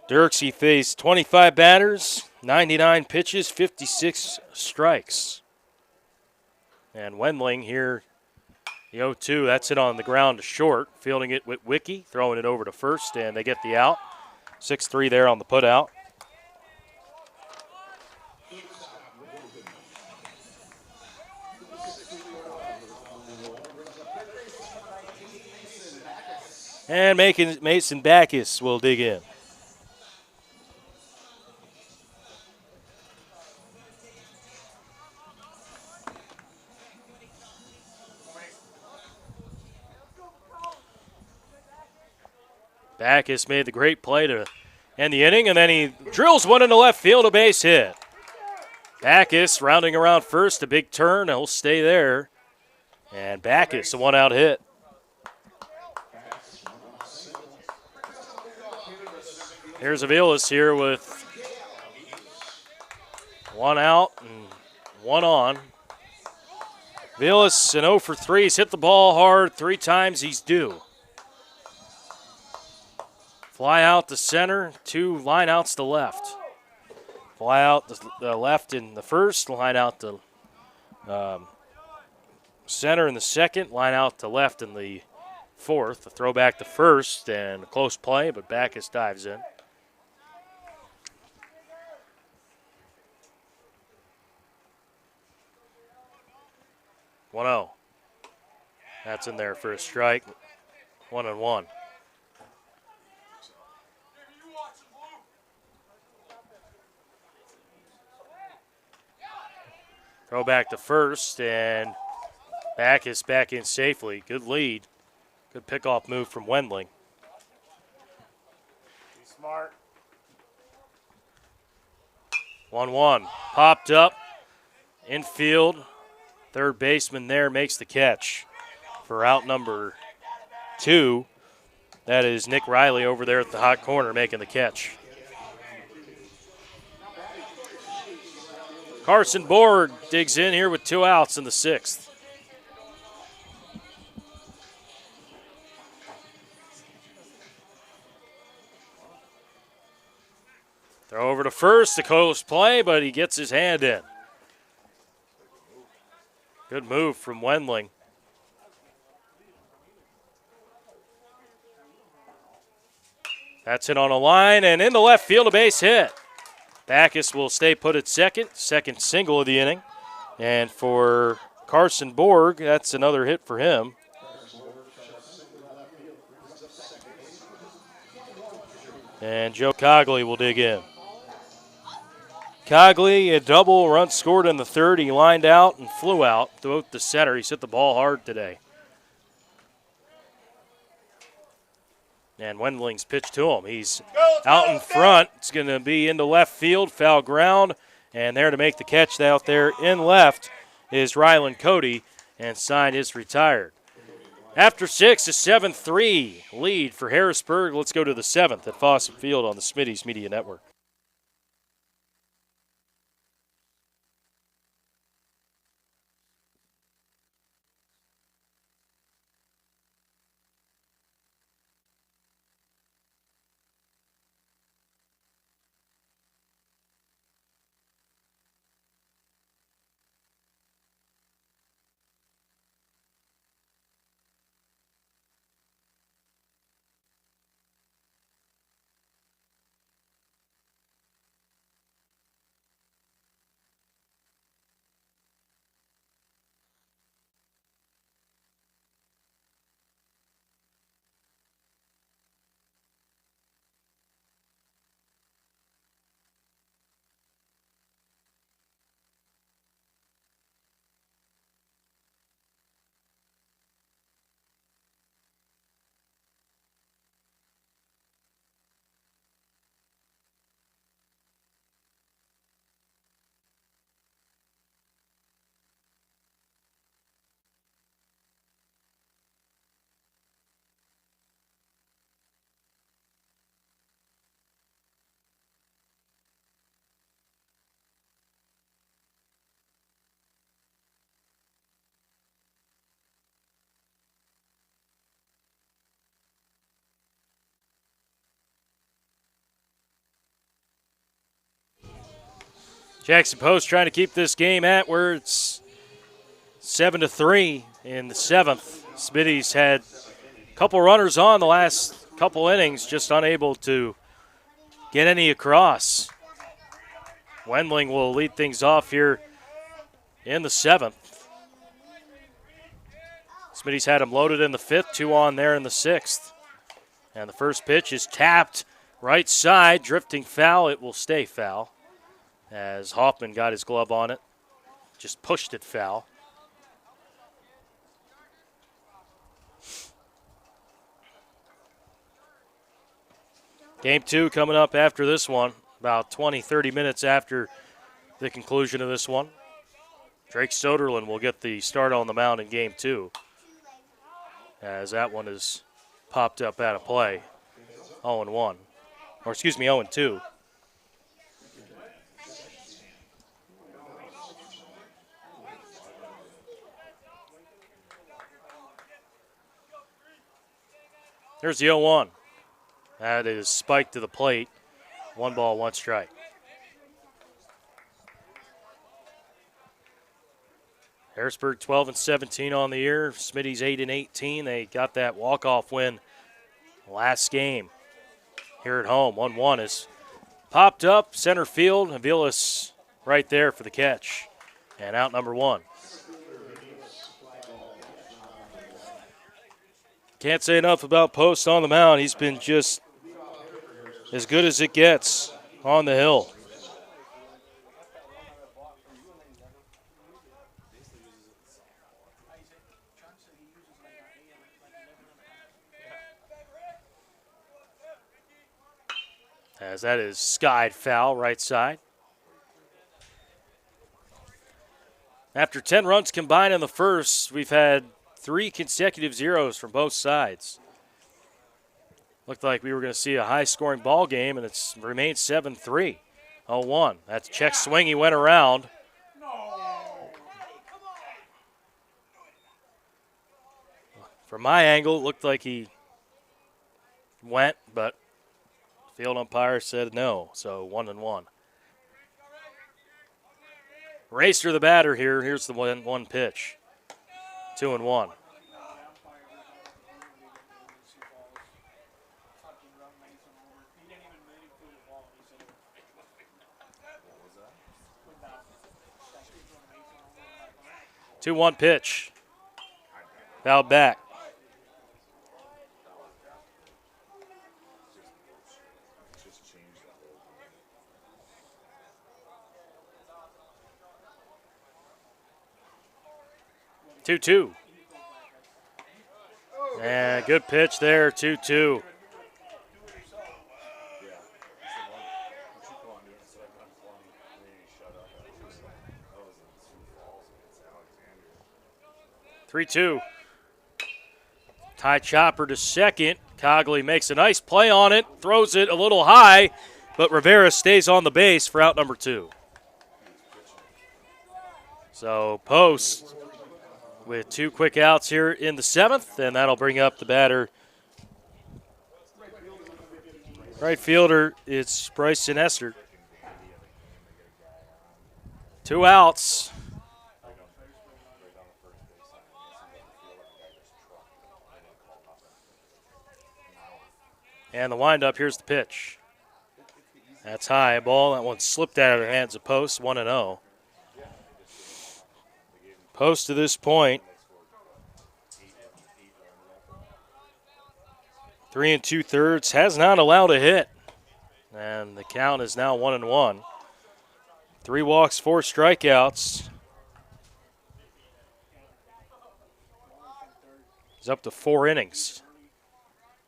Dirks, he faced 25 batters, 99 pitches, 56 strikes. And Wendling here, the 0-2, that's it on the ground to short. Fielding it with Wiki, throwing it over to first, and they get the out. 6-3 there on the putout. And Mason Backus will dig in. Backus made the great play to end the inning, and then he drills one into left field, a base hit. Backus rounding around first, a big turn, he'll stay there. And Backus, a one-out hit. Here's Aviles here with one out and one on. Aviles, an 0 for 3. He's hit the ball hard 3 times. He's due. Fly out to center, 2 line outs to left. Fly out the left in the first, line out to center in the second, line out to left in the fourth. A throw back to first and a close play, but Backus dives in. One 0. That's in there for a strike. 1-1. Throw back to first, and Backus back in safely. Good lead. Good pickoff move from Wendling. Be smart. 1-1. Popped up. Infield. Third baseman there makes the catch for out number 2. That is Nick Riley over there at the hot corner making the catch. Carson Borg digs in here with 2 outs in the 6th. Throw over to first, a close play, but he gets his hand in. Good move from Wendling. That's hit on a line and into left field, a base hit. Backus will stay put at second single of the inning. And for Carson Borg, that's another hit for him. And Joe Cogley will dig in. Cogley, a double run scored in the 3rd. He lined out and flew out to the center. He's hit the ball hard today. And Wendling's pitch to him. He's out in front. It's going to be into left field, foul ground. And there to make the catch out there in left is Rylan Cody, and sign is retired. After 6, a 7-3 lead for Harrisburg. Let's go to the 7th at Fawcett Field on the Smittys Media Network. Jackson Post trying to keep this game at where it's 7-3 in the 7th. Smittys had a couple runners on the last couple innings, just unable to get any across. Wendling will lead things off here in the 7th. Smittys had him loaded in the 5th, 2 on there in the 6th. And the first pitch is tapped right side, drifting foul. It will stay foul as Hoffman got his glove on it, just pushed it foul. Game 2 coming up after this one, about 20, 30 minutes after the conclusion of this one. Drake Soderlin will get the start on the mound in Game 2, as that one is popped up out of play, 0-1. Or excuse me, 0-2. There's the 0-1. That is spiked to the plate. 1 ball, 1 strike. Harrisburg 12-17 on the year. Smittys 8-18. They got that walk-off win last game here at home. 1-1 is popped up center field. Avilas right there for the catch. And out number 1. Can't say enough about Post on the mound. He's been just as good as it gets on the hill. As that is skied foul right side. After 10 runs combined in the first, we've had 3 consecutive zeros from both sides. Looked like we were going to see a high-scoring ball game, and it's remained 7-3. 0-1. That's a check swing. He went around. From my angle, it looked like he went, but field umpire said no, so 1-1. Racer the batter here. Here's the one pitch. 2-1. Two-one pitch. Fouled back. Two-two. And good pitch there. 2-2. Three-two. Ty chopper to second. Cogley makes a nice play on it, throws it a little high, but Rivera stays on the base for out number 2. So Post with 2 quick outs here in the 7th, and that'll bring up the batter. Right fielder, it's Bryson Esther. 2 outs. And the windup, here's the pitch. That's high ball. That one slipped out of their hands of Post, 1-0. Post to this point, 3 2/3, has not allowed a hit. And the count is now 1-1. 3 walks, 4 strikeouts. He's up to 4 innings.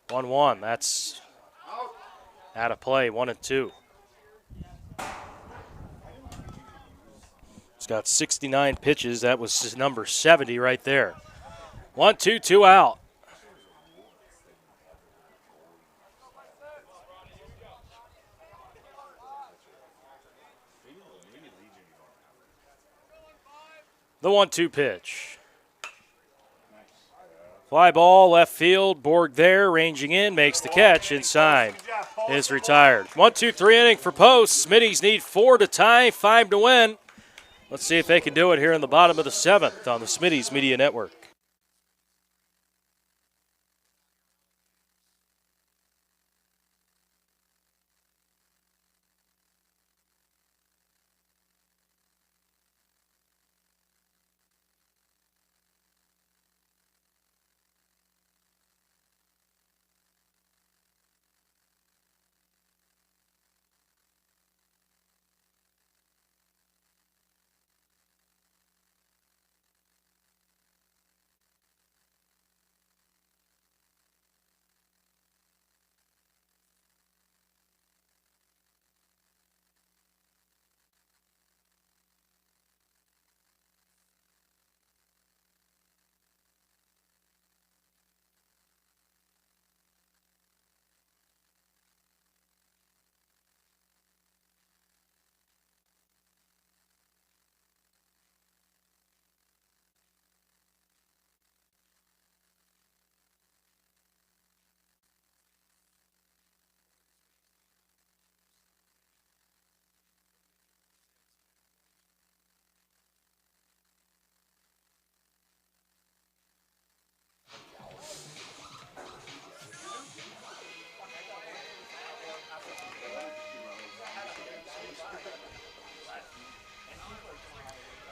1-1. That's out of play. 1-2. He's got 69 pitches. That was his number 70 right there. 1-2, 2 out. The 1-2 pitch. Fly ball, left field. Borg there, ranging in, makes the catch inside. Is retired. 1-2-3 inning for Post. Smittys need 4 to tie, 5 to win. Let's see if they can do it here in the bottom of the 7th on the Smittys Media Network.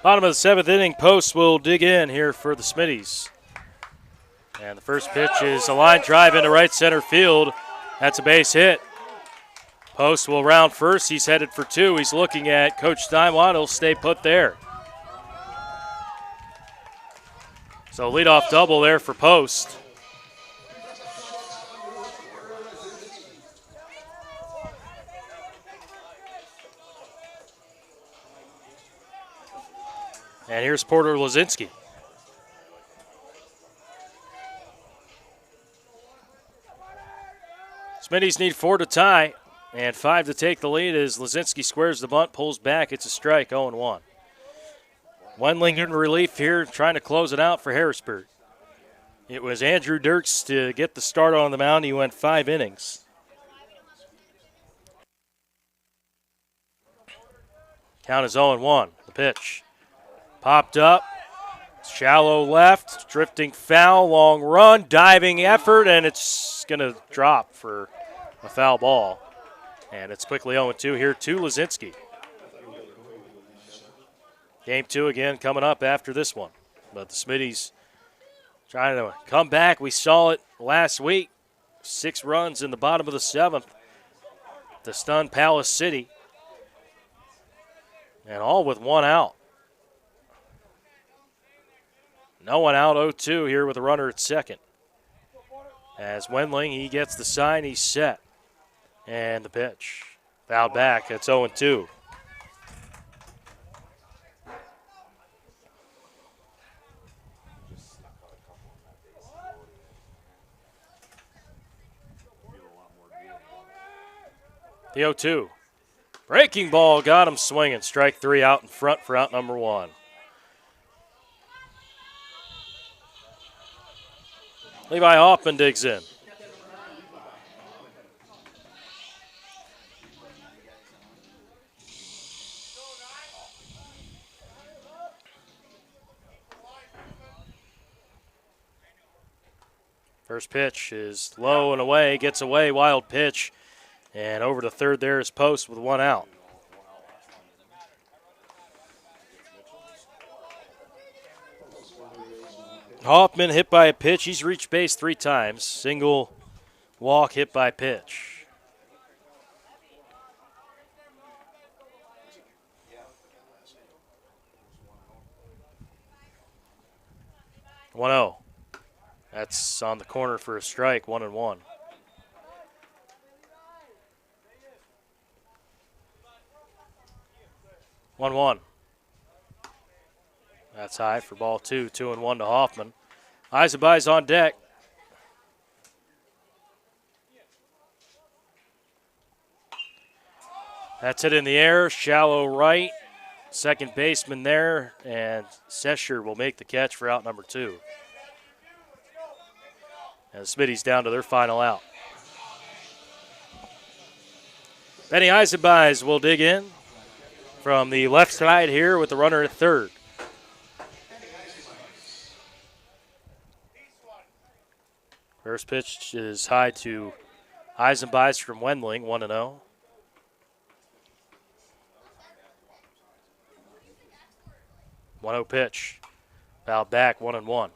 Bottom of the 7th inning, Post will dig in here for the Smittys. And the first pitch is a line drive into right center field. That's a base hit. Post will round first. He's headed for 2. He's looking at Coach Steinwand. He'll stay put there. So leadoff double there for Post. And here's Porter Lazinski. Smittys need 4 to tie and 5 to take the lead as Lazinski squares the bunt, pulls back. It's a strike, 0-1. Wendling in relief here, trying to close it out for Harrisburg. It was Andrew Dirks to get the start on the mound. He went 5 innings. Count is 0-1. The pitch. Popped up. Shallow left. Drifting foul. Long run. Diving effort. And it's going to drop for a foul ball. And it's quickly 0-2 here to Lazinski. Game 2 again coming up after this one. But the Smittys trying to come back. We saw it last week. 6 runs in the bottom of the 7th to stun Palace City. And all with 1 out. No one out, 0-2 here with a runner at second. As Wendling, he gets the sign, he's set. And the pitch. Fouled back, it's 0-2. The 0-2. Breaking ball got him swinging. Strike 3 out in front for out number 1. Levi Hoffman digs in. First pitch is low and away, gets away, wild pitch. And over to third there is Post with 1 out. Hoffman hit by a pitch. He's reached base 3 times. Single, walk, hit by pitch. One 0. That's on the corner for a strike, 1-1. One. That's high for ball 2. 2-1 to Hoffman. Eisenby's on deck. That's it in the air. Shallow right. Second baseman there. And Sesher will make the catch for out number 2. And the Smitty's down to their final out. Benny Eisenby's will dig in from the left side here with the runner at third. First pitch is high to Eisenby's from Wendling, 1-0. One 0 pitch. Fouled back, 1-1. Come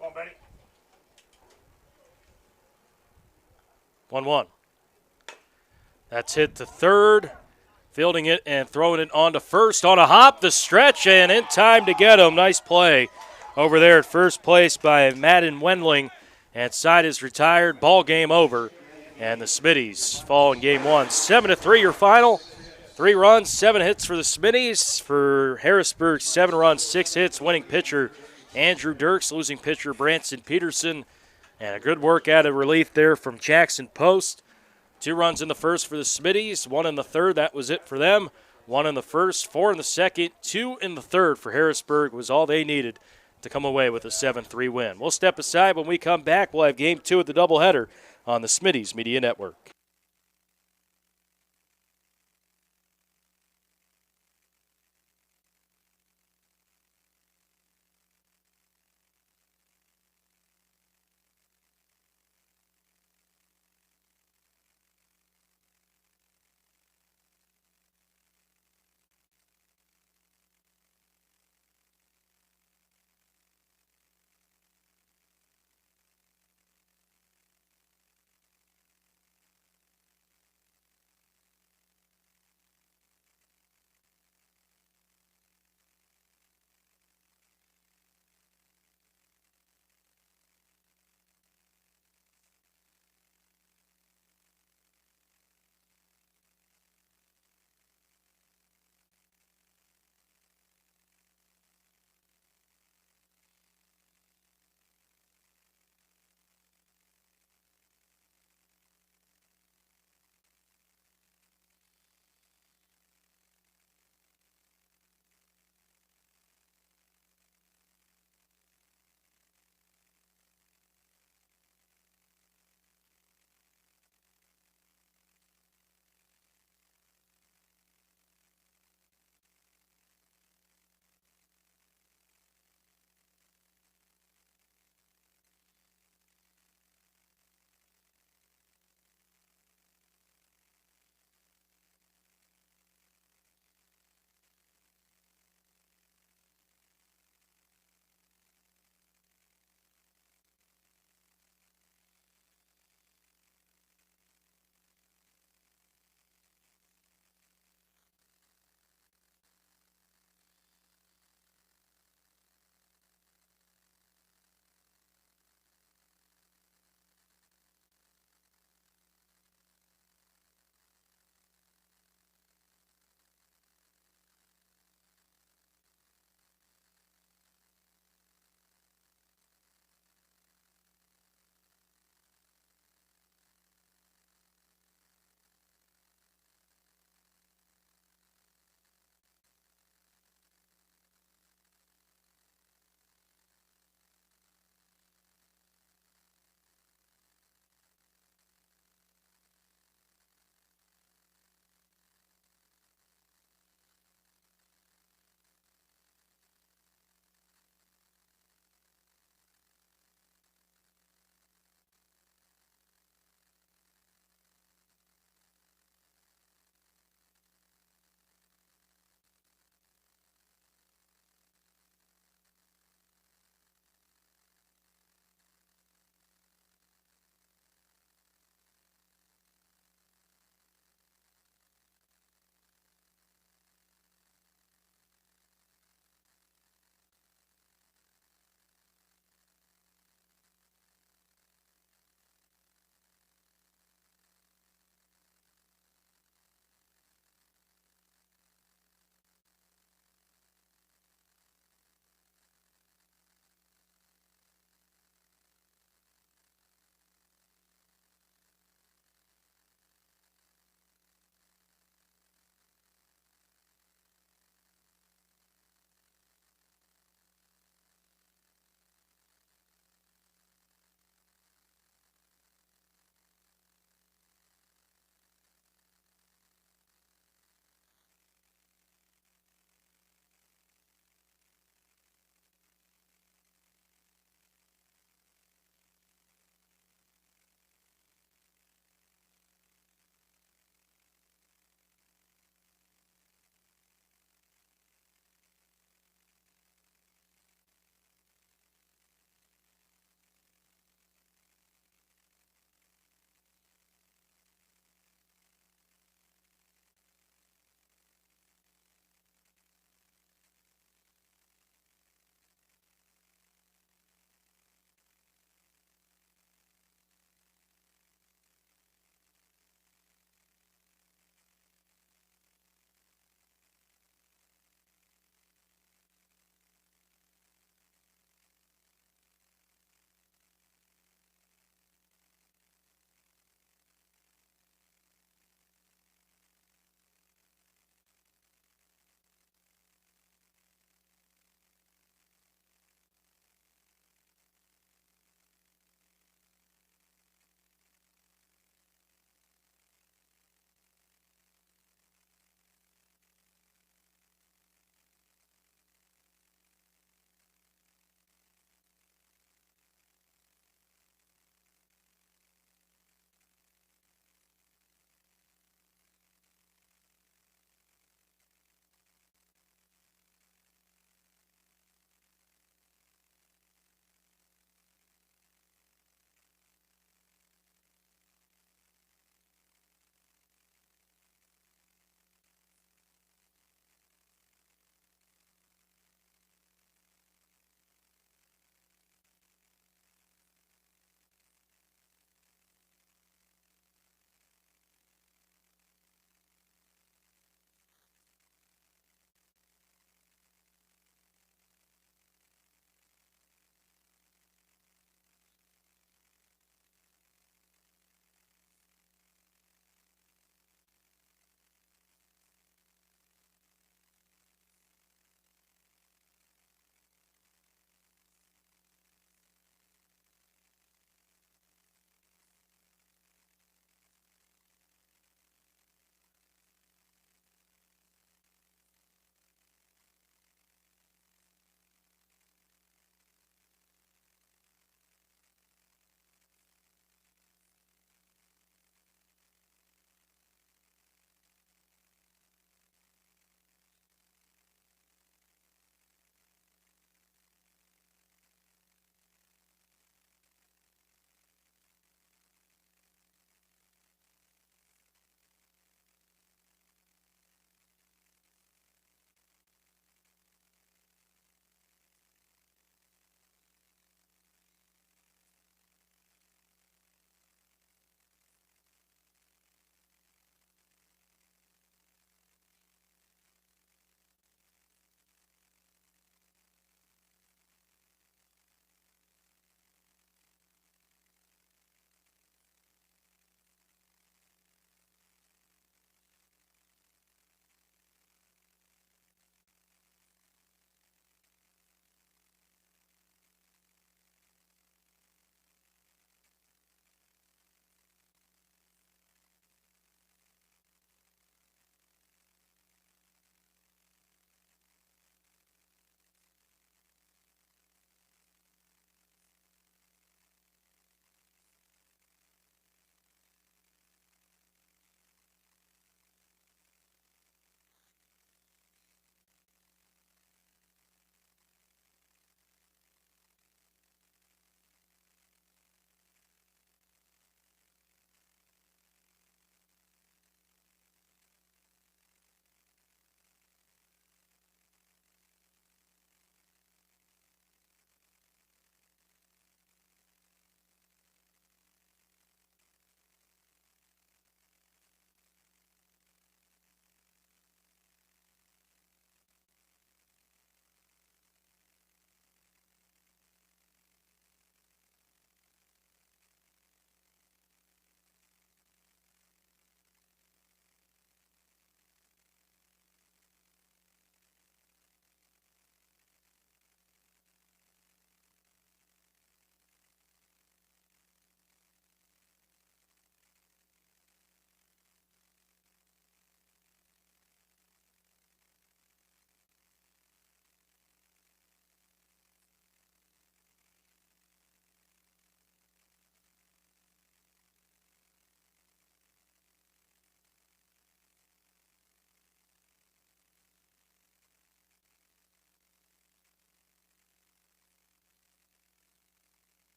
on, Benny. 1-1. That's hit to third. Fielding it and throwing it on to first on a hop, the stretch, and in time to get him. Nice play over there at first place by Madden Wendling. And side is retired. Ball game over. And the Smitties fall in game 1. 7-3 your final. 3 runs, 7 hits for the Smitties. For Harrisburg, 7 runs, 6 hits. Winning pitcher Andrew Dirks, losing pitcher Branson Peterson. And a good work out of relief there from Jackson Post. 2 runs in the first for the Smitties, 1 in the third. That was it for them. 1 in the first, 4 in the second, 2 in the third for Harrisburg was all they needed to come away with a 7-3 win. We'll step aside. When we come back, we'll have game 2 of the doubleheader on the Smitties Media Network.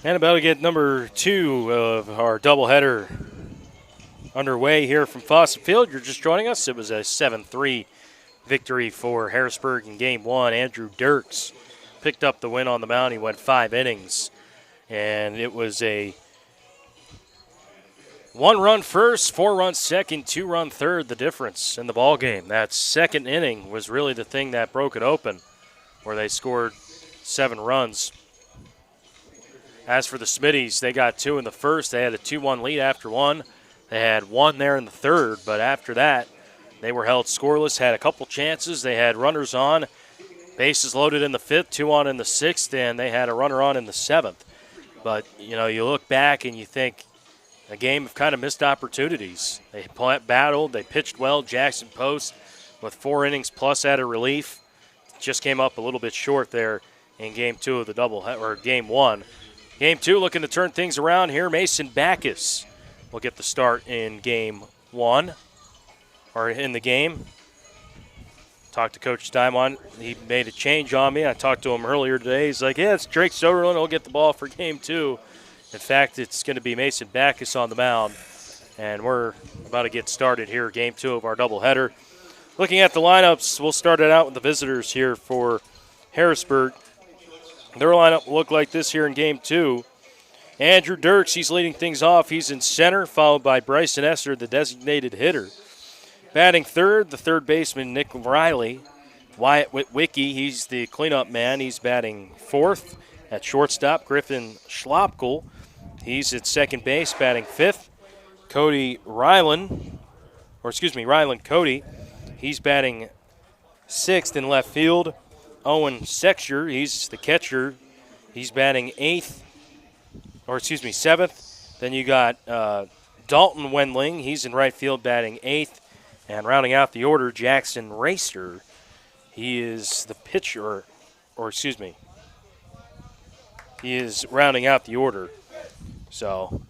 And about to get number 2 of our doubleheader underway here from Fawcett Field. You're just joining us. It was a 7-3 victory for Harrisburg in Game 1. Andrew Dirks picked up the win on the mound. He went 5 innings. And it was a 1-run first, 4-run second, 2-run third, the difference in the ball game. That second inning was really the thing that broke it open, where they scored 7 runs. As for the Smittys, they got 2 in the first. They had a 2-1 lead after 1. They had 1 there in the third, but after that, they were held scoreless, had a couple chances. They had runners on, bases loaded in the 5th, 2 on in the 6th, and they had a runner on in the 7th. But, you look back and you think a game of kind of missed opportunities. They battled, they pitched well. Jackson Post with 4 innings plus out of relief. Just came up a little bit short there in Game 2 of the Game 1. Game 2 looking to turn things around here. Mason Backus will get the start in Game 1, or in the game. Talked to Coach Steinman. He made a change on me. I talked to him earlier today. He's like, it's Drake Soderlund. He'll get the ball for Game 2. In fact, it's going to be Mason Backus on the mound, and we're about to get started here, Game 2 of our doubleheader. Looking at the lineups, we'll start it out with the visitors here for Harrisburg. Their lineup will look like this here in Game 2. Andrew Dirks, he's leading things off. He's in center, followed by Bryson Esser, the designated hitter. Batting third, the third baseman, Nick Riley. Wyatt Witwicky, he's the cleanup man. He's batting fourth. At shortstop, Griffin Schlopkel. He's at second base, batting fifth. Ryland Cody. He's batting sixth in left field. Owen Sexture, he's the catcher. He's batting seventh. Then you got Dalton Wendling. He's in right field, batting eighth. And rounding out the order, Jackson Racer. He is the pitcher, he is rounding out the order. So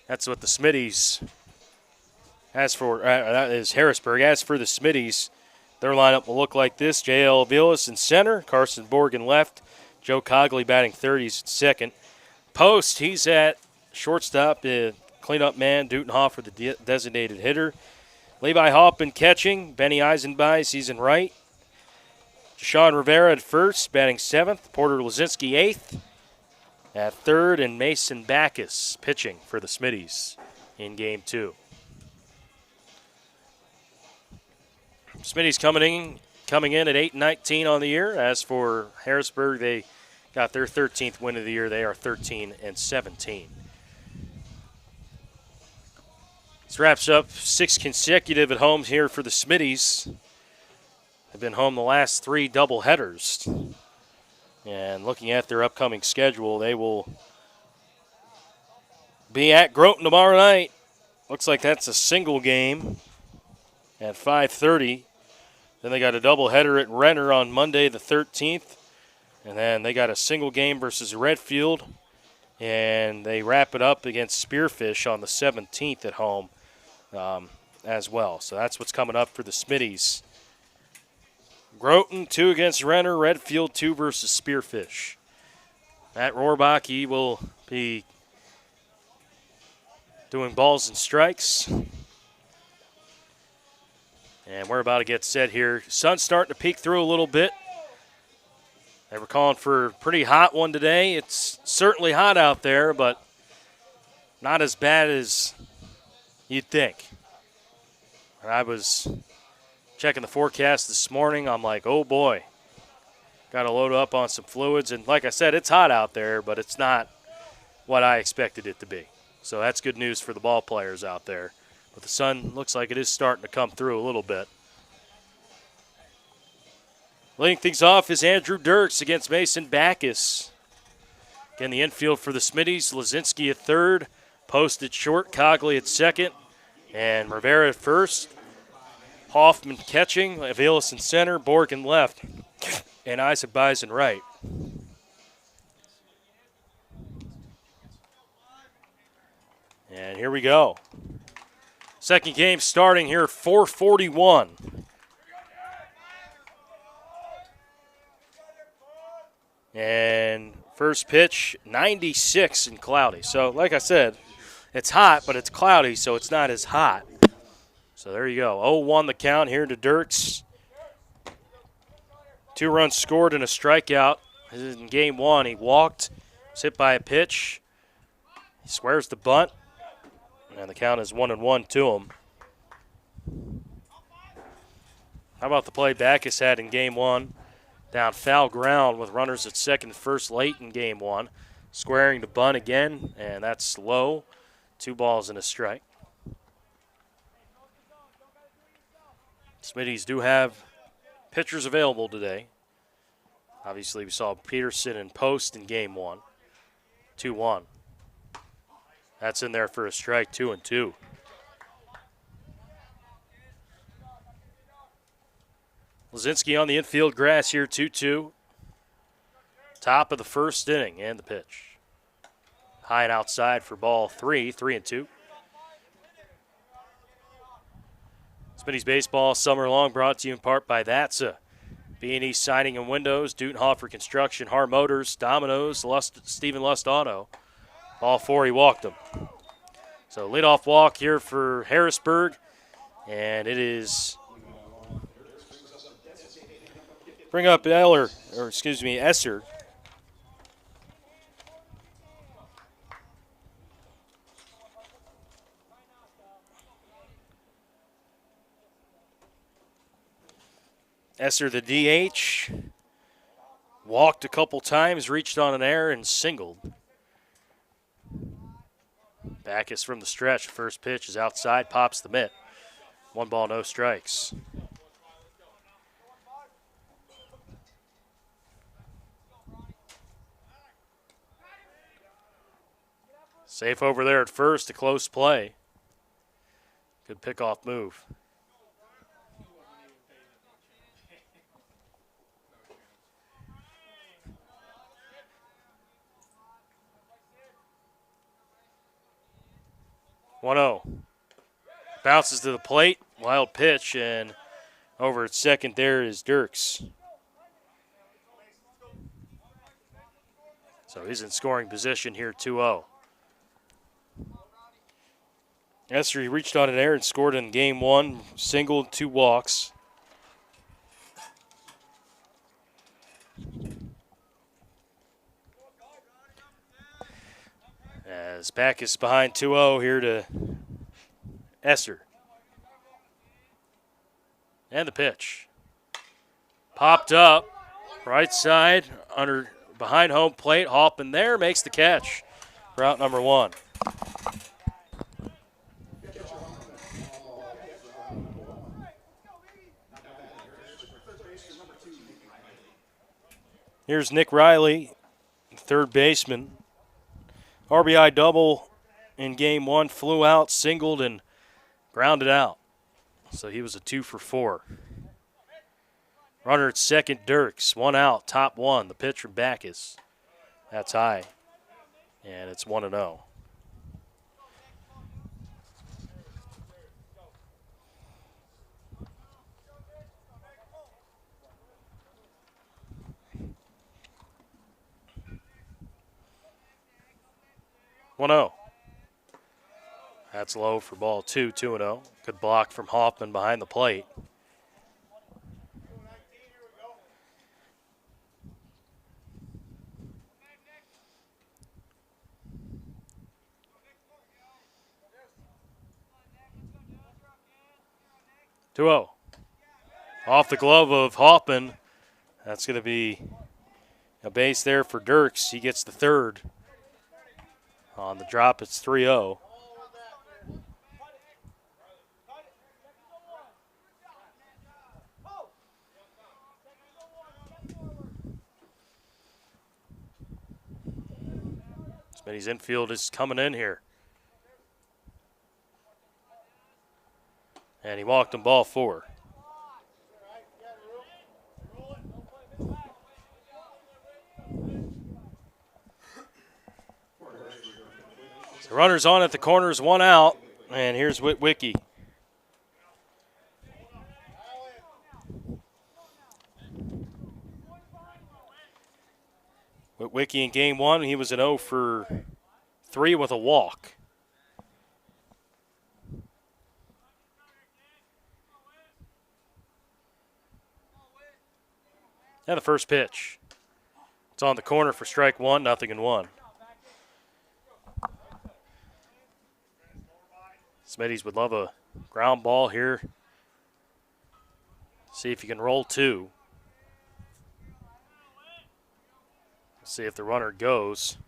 that's what the Smittys. That is Harrisburg. As for the Smittys, their lineup will look like this. J.L. Vilas in center, Carson Borg in left, Joe Cogley batting third, he's at second. Post, he's at shortstop, cleanup man, Dutenhofer, the designated hitter. Levi Hoffman catching, Benny Eisenbeis, he's in right. Deshaun Rivera at first, batting seventh, Porter Lazinski eighth at third, and Mason Backus pitching for the Smittys in Game 2. Smittys coming in at 8-19 on the year. As for Harrisburg, they got their 13th win of the year. They are 13-17. This wraps up 6 consecutive at home here for the Smittys. They've been home the last 3 doubleheaders. And looking at their upcoming schedule, they will be at Groton tomorrow night. Looks like that's a single game at 5:30. Then they got a doubleheader at Renner on Monday the 13th. And then they got a single game versus Redfield. And they wrap it up against Spearfish on the 17th at home as well. So that's what's coming up for the Smittys. Groton, 2 against Renner. Redfield, 2 versus Spearfish. Matt Rohrbach, he will be doing balls and strikes. And we're about to get set here. Sun's starting to peek through a little bit. They were calling for a pretty hot one today. It's certainly hot out there, but not as bad as you'd think. I was checking the forecast this morning. I'm like, oh boy, got to load up on some fluids. And like I said, it's hot out there, but it's not what I expected it to be. So that's good news for the ball players out there. But the sun looks like it is starting to come through a little bit. Leading things off is Andrew Dirks against Mason Backus. Again, the infield for the Smitties, Lazinski at third, Post at short, Cogley at second, and Rivera at first. Hoffman catching, Avilas in center, Borg in left, and Eisenbeis in right. And here we go. Second game starting here at 4:41. And First pitch, 96 and cloudy. So, like I said, it's hot, but it's cloudy, so it's not as hot. So there you go. 0-1 the count here to Dirks. 2 runs scored and a strikeout. This is in game 1. He walked, was hit by a pitch. He squares the bunt, and the count is 1-1 to him. How about the play Backus had in game 1? Down foul ground with runners at second and first late in game 1. Squaring the bunt again, and that's low. 2 balls and a strike. Smittys do have pitchers available today. Obviously, we saw Peterson and Post in game 1. 2-1. That's in there for a strike, 2-2. Lazinski on the infield grass here, 2-2. Top of the first inning and the pitch. High and outside for ball 3, 3-2. Smitty's Baseball Summer Long brought to you in part by Thatsa. B&E Siding and Windows, Dutenhofer Construction, Har Motors, Domino's, Stephen Lust Auto. Ball 4, he walked him. So leadoff walk here for Harrisburg, and it is bring up Esser. Esser, the DH, walked a couple times, reached on an error, and singled. Backus from the stretch. First pitch is outside, pops the mitt. 1 ball, no strikes. Safe over there at first, a close play. Good pickoff move. One-0. Bounces to the plate, wild pitch, and over at second there is Dirks. So he's in scoring position here, 2-0. Esser, he reached on an error and scored in game 1, singled, 2 walks. As Backus behind 2-0 here to Esser. And the pitch. Popped up, right side, behind home plate. Hoffman there makes the catch for out number 1. Here's Nick Riley, third baseman. RBI double in game 1, flew out, singled, and grounded out. So he was a 2 for 4. Runner at second, Dirks. 1 out, top 1. The pitch from Backus. That's high. And it's 1-0. That's low for ball 2, 2-0. Good block from Hoffman behind the plate. Off the glove of Hoffman. That's going to be a base there for Dirks. He gets the third. On the drop, it's 3-0. Smitty's infield is coming in here. And he walked him, ball 4. The runner's on at the corners, 1 out, and here's Witwicky. Witwicky in game one, he was an 0 for 3 with a walk. And the first pitch. It's on the corner for strike one, 0-1. Smittys would love a ground ball here. See if you can roll 2. See if the runner goes.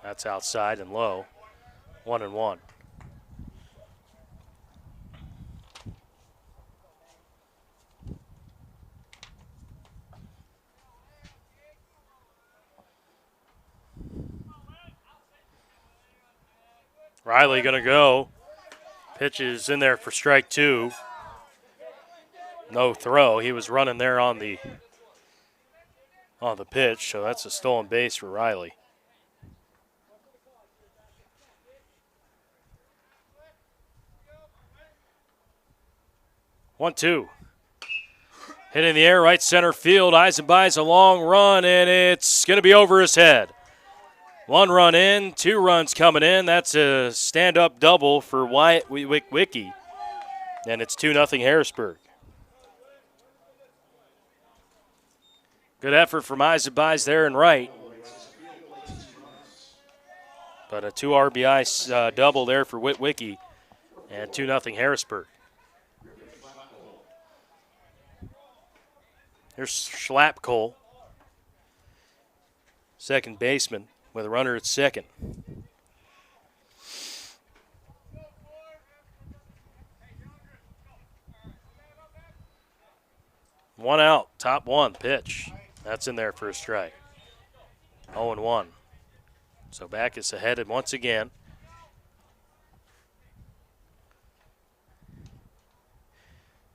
That's outside and low. 1-1. Riley gonna go. Pitch is in there for strike 2. No throw. He was running there on the pitch, so that's a stolen base for Riley. One, two. Hit in the air, right center field. Eisenbei's a long run, and it's going to be over his head. 1 run in, 2 runs coming in. That's a stand-up double for Wyatt Witwicky, and it's 2-0 Harrisburg. Good effort from Eisenbei's there and right. But a 2 RBI double there for Witwicky, and 2-0 Harrisburg. Here's Schlappcole, second baseman, with a runner at second. One out, top 1 pitch. That's in there for a strike. 0-1. So Backus ahead once again.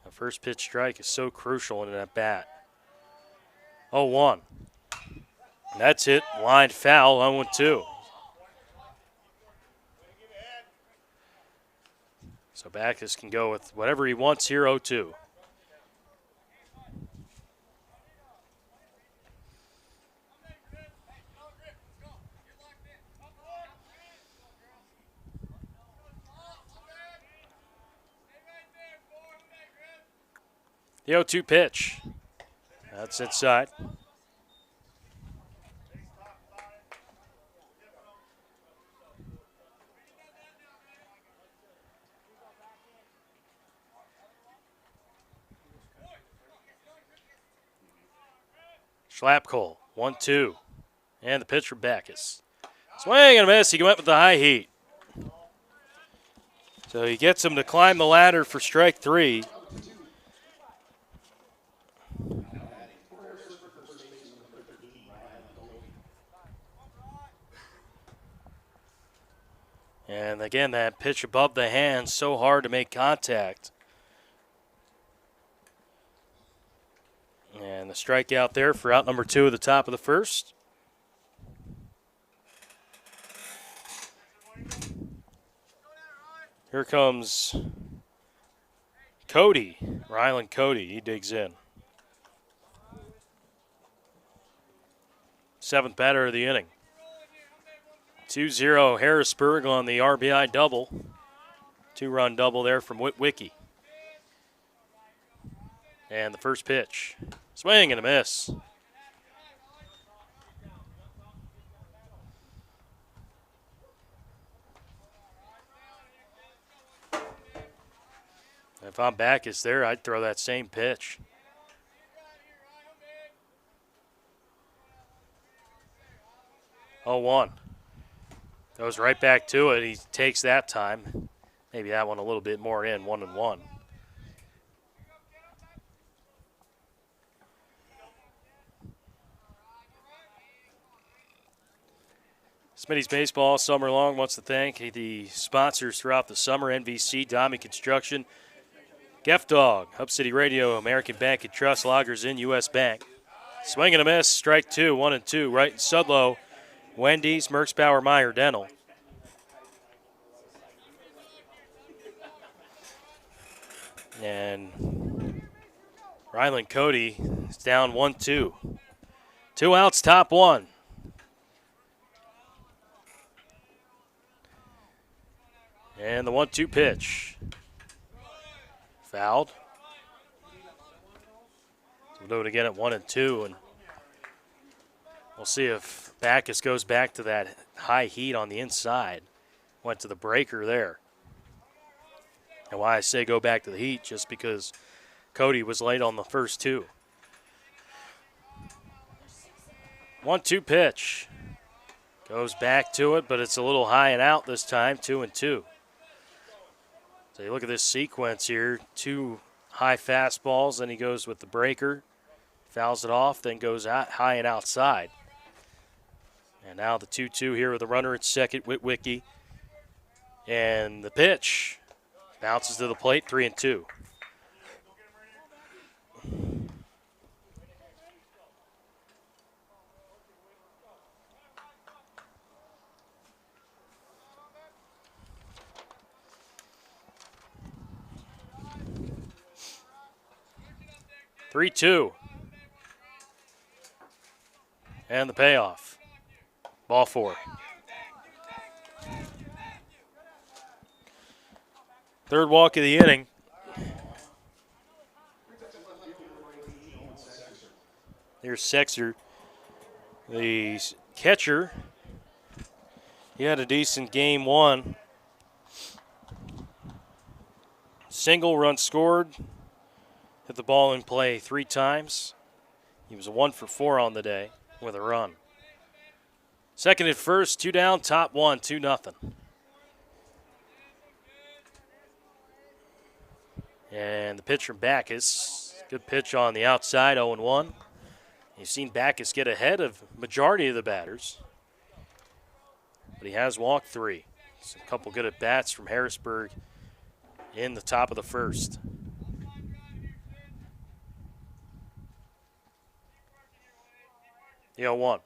A first pitch strike is so crucial in that bat. 0-1. That's it. Line foul, 0-2. So Backus can go with whatever he wants here, 0-2. The 0-2 pitch. That's inside. Schlappcole, 1-2. And the pitch for Backus. Swing and a miss. He went with the high heat. So he gets him to climb the ladder for strike 3. And again, that pitch above the hand, so hard to make contact. And the strikeout there for out number 2 at the top of the first. Here comes Cody, Rylan Cody. He digs in. 7th batter of the inning. 2-0 Harrisburg on the RBI double. 2-run double there from Witwicky. And the first pitch. Swing and a miss. If I'm Backus there, I'd throw that same pitch. Oh, 1. Goes right back to it. He takes that time. Maybe that one a little bit more in, 1-1. Smittys Baseball all summer long wants to thank the sponsors throughout the summer: NVC, Dami Construction, Gef Dog, Hub City Radio, American Bank and Trust, Loggers Inn, U.S. Bank. Swing and a miss, strike 2, 1-2. Right in Sudlow, Wendy's, Merck's Bauer Meyer Dental. And Rylan Cody is down 1-2. 2 outs, top 1. And the 1-2 pitch. Fouled. So we'll do it again at 1-2, and we'll see if Backus goes back to that high heat on the inside. Went to the breaker there. And why I say go back to the heat, just because Cody was late on the first 2. 1-2 pitch. Goes back to it, but it's a little high and out this time, 2-2. So you look at this sequence here, 2 high fastballs, then he goes with the breaker, fouls it off, then goes out high and outside. And now the 2-2 here with the runner at second, Witwicky. And the pitch bounces to the plate, 3-2. And the payoff. Ball 4. Third walk of the inning. Here's Sexer, the catcher. He had a decent game 1. Single run scored. Hit the ball in play 3 times. He was a 1 for 4 on the day with a run. Second at first, 2 down, top 1, 2-0. And the pitch from Backus. Good pitch on the outside, 0-1. You've seen Backus get ahead of majority of the batters, but he has walked 3. So a couple good at-bats from Harrisburg in the top of the first. The 0-1.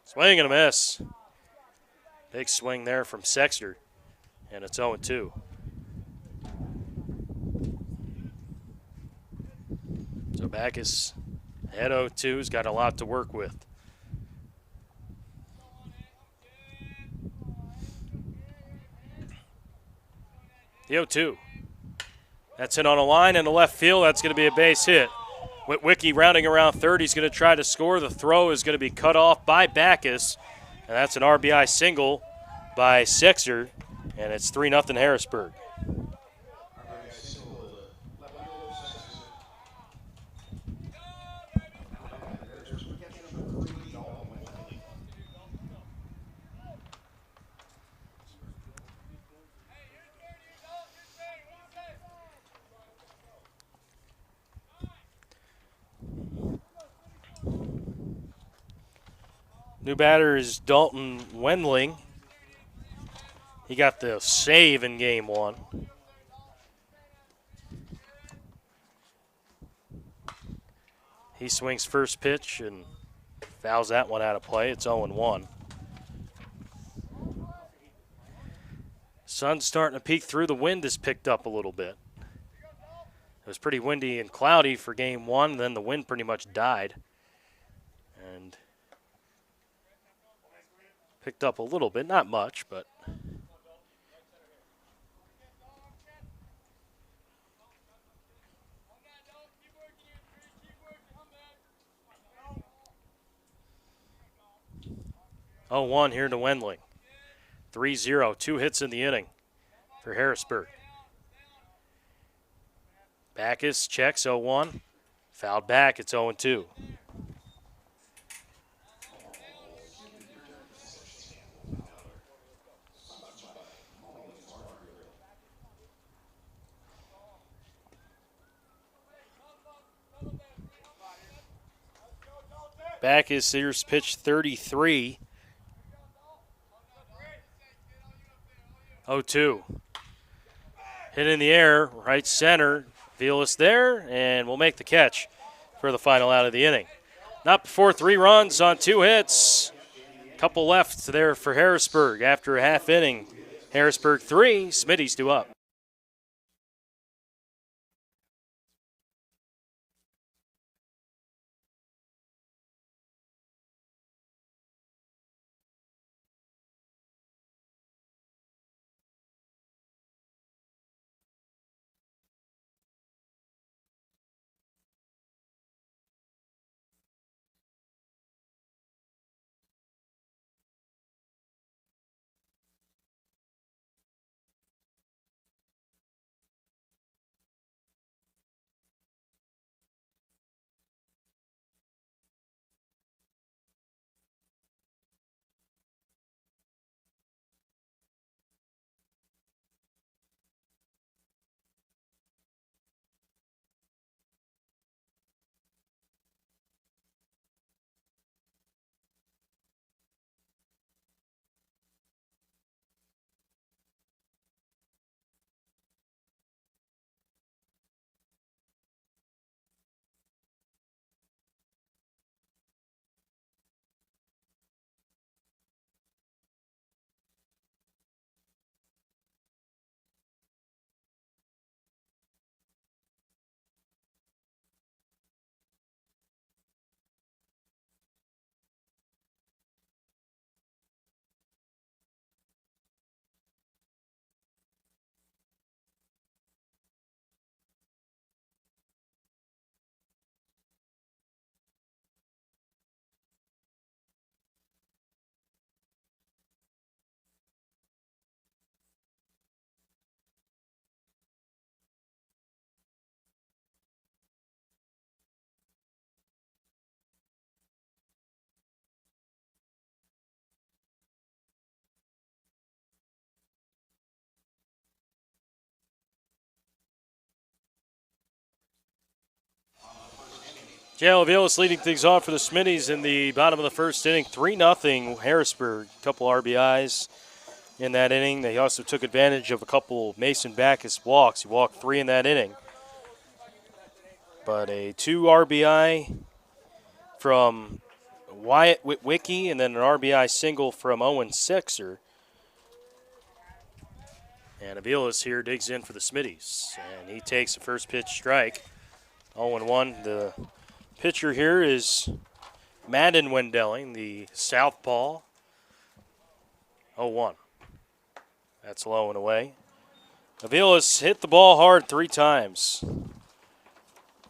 Swing and a miss. Big swing there from Sexter, and it's 0-2. So Backus at 0-2's got a lot to work with. The 0-2. That's hit on a line in the left field. That's going to be a base hit. Witwicky rounding around third. He's going to try to score. The throw is going to be cut off by Backus, and that's an RBI single by Sexer, and it's 3-0 Harrisburg. New batter is Dalton Wendling. He got the save in game 1. He swings first pitch and fouls that one out of play. It's 0-1. Sun's starting to peek through. The wind has picked up a little bit. It was pretty windy and cloudy for game 1. Then the wind pretty much died. And picked up a little bit, not much, but Oh, 1 here to Wendling. 3-0, 2 hits in the inning for Harrisburg. Backus checks 0-1, fouled back. It's 0-2. Backus, here's pitch 33. 0-2. Hit in the air, right center. Velas there, and we'll make the catch for the final out of the inning. Not before 3 runs on 2 hits. Couple left there for Harrisburg after a half inning. Harrisburg 3, Smittys 2 up. Jalen Aviles leading things off for the Smittys in the bottom of the first inning. 3-0 Harrisburg. A couple RBIs in that inning. They also took advantage of a couple Mason Backus walks. He walked 3 in that inning. But a 2 RBI from Wyatt Witwicky and then an RBI single from Owen Sexer. And Aviles here digs in for the Smittys. And he takes the first pitch strike. 0-1. The pitcher here is Madden Wendelling, the southpaw. 0-1. That's low and away. Aviles hit the ball hard 3 times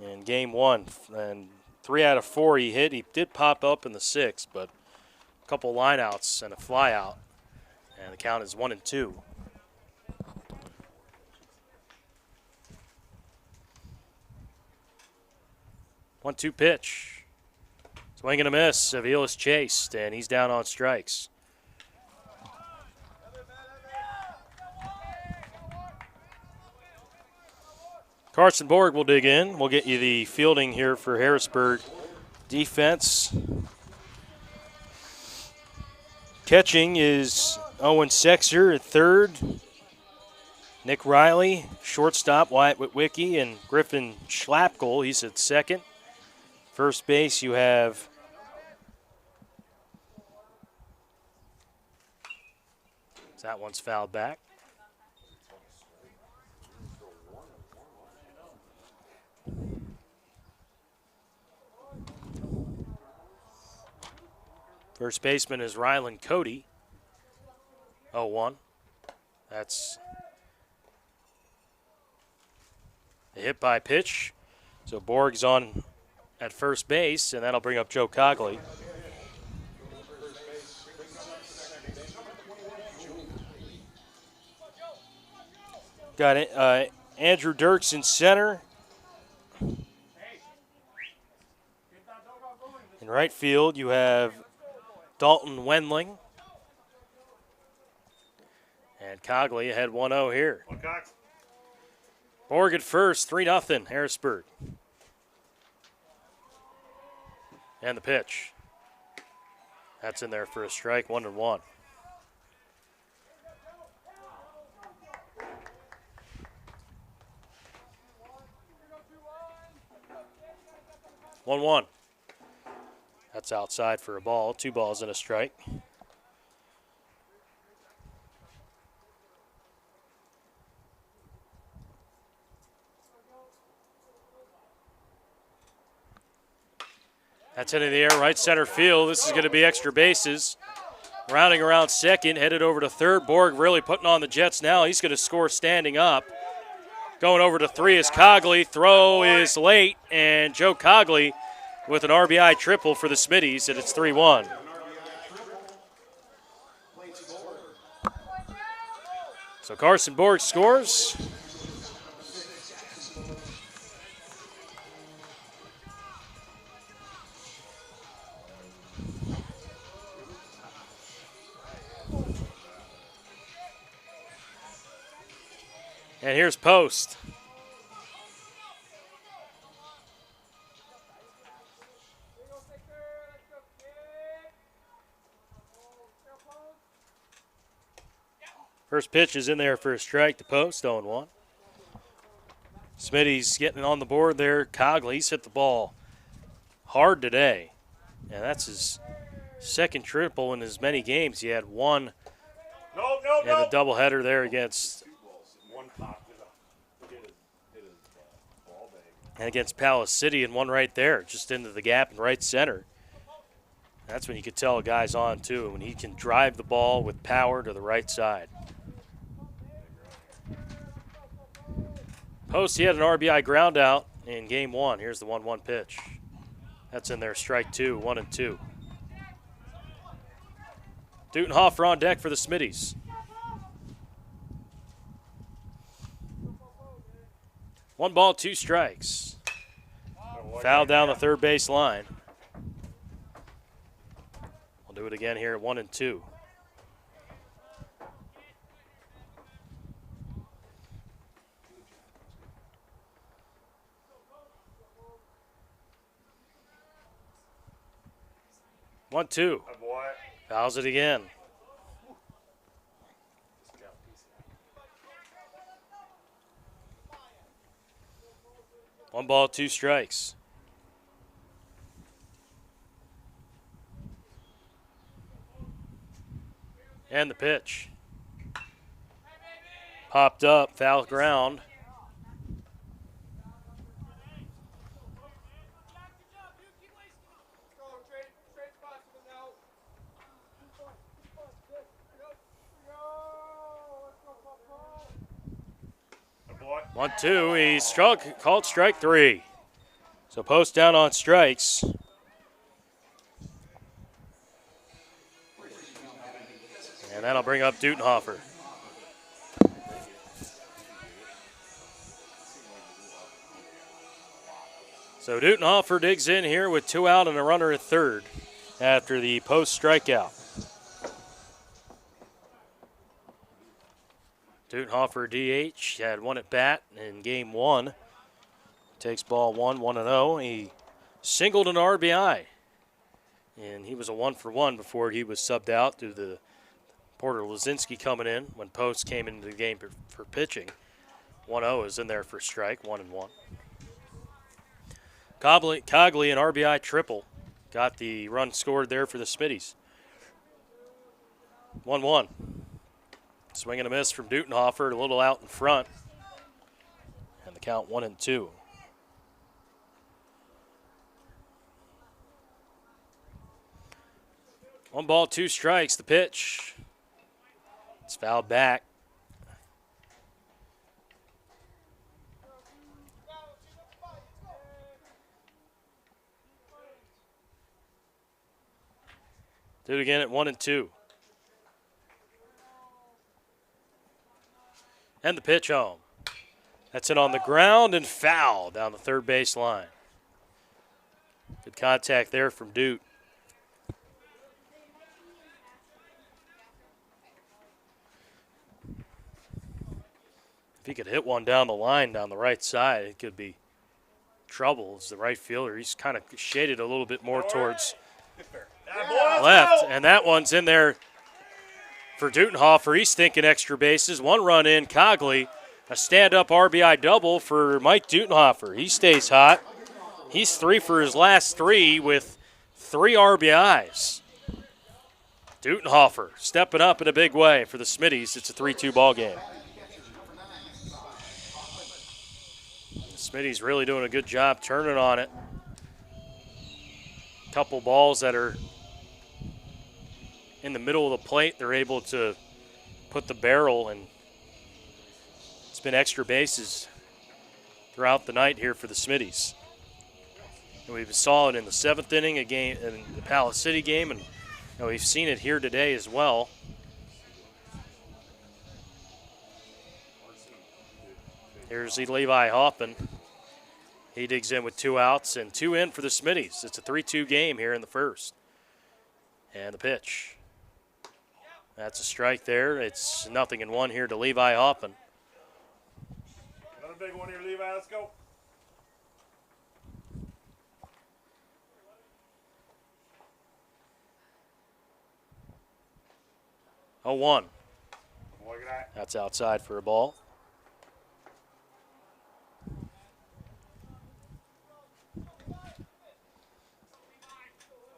in game 1. And 3 out of 4 he hit. He did pop up in the 6th, but a couple lineouts and a fly out. And the count is 1-2. 1-2 pitch. Swing and a miss. Aviles chased, and he's down on strikes. Carson Borg will dig in. We'll get you the fielding here for Harrisburg defense. Catching is Owen Sexer at third. Nick Riley, shortstop, Wyatt Witwicky, and Griffin Schlapkel, he's at second. First base, you have that one's fouled back. First baseman is Rylan Cody. 0-1. That's a hit by pitch. So Borg's on at first base, and that'll bring up Joe Cogley. Got it. Andrew Dirks in center. In right field, you have Dalton Wendling. And Cogley ahead 1-0 here. Borg at first, 3-0, Harrisburg. And the pitch. That's in there for a strike, 1-1. One. That's outside for a ball. 2 balls and a strike. That's into the air, right center field. This is going to be extra bases. Rounding around second, headed over to third. Borg really putting on the Jets now. He's going to score standing up. Going over to 3 is Cogley. Throw is late, and Joe Cogley with an RBI triple for the Smittys, and it's 3-1. So Carson Borg scores. And here's Post. First pitch is in there for a strike to Post, 0-1. Smitty's getting on the board there. Cogley's hit the ball hard today. And that's his second triple in as many games. He had one in the doubleheader there against Palace City, and one right there, just into the gap in right center. That's when you could tell a guy's on, too, when he can drive the ball with power to the right side. Post, he had an RBI ground out in game 1. Here's the 1-1 pitch. That's in there, strike 2, 1-2. Dutenhofer on deck for the Smitties. 1 ball, 2 strikes. Foul down the third base line. We'll do it again here at 1-2. 1-2. Good boy. Fouls it again. 1 ball, 2 strikes. And the pitch. Popped up, foul ground. Good boy. 1-2. He struck, called strike 3. So post down on strikes. And that'll bring up Dutenhofer. So Dutenhofer digs in here with 2 out and a runner at third after the post strikeout. Dutenhofer DH had 1 at bat in game 1. Takes ball 1-1-0. He singled an RBI. And he was a 1-for-1 before he was subbed out due to the Porter Lazinski coming in when Post came into the game for pitching. 1-0 is in there for strike, 1-1. Cogley, an RBI triple, got the run scored there for the Smittys. 1-1. Swing and a miss from Dutenhofer, a little out in front. And the count 1-2. One ball, 2 strikes, the pitch. It's fouled back. Do it again at 1-2. And the pitch home. That's it on the ground and foul down the third base line. Good contact there from Dute. If he could hit one down the line down the right side, it could be trouble as the right fielder. He's kind of shaded a little bit more towards left, and that one's in there for Dutenhofer. He's thinking extra bases. 1 run in, Cogley. A stand-up RBI double for Mike Dutenhofer. He stays hot. He's 3 for his last 3 with 3 RBIs. Dutenhofer stepping up in a big way for the Smittys. It's a 3-2 ball game. Smitty's really doing a good job turning on it. Couple balls that are in the middle of the plate, they're able to put the barrel, and it's been extra bases throughout the night here for the Smitties. And we saw it in the 7th inning again in the Palace City game, and we've seen it here today as well. Here's Levi Hoffman. He digs in with 2 outs and 2 in for the Smitties. It's a 3-2 game here in the first. And the pitch. That's a strike there. It's 0-1 here to Levi Hoffman. Another big one here, Levi. Let's go. Oh, 1. Boy, good eye. That's outside for a ball.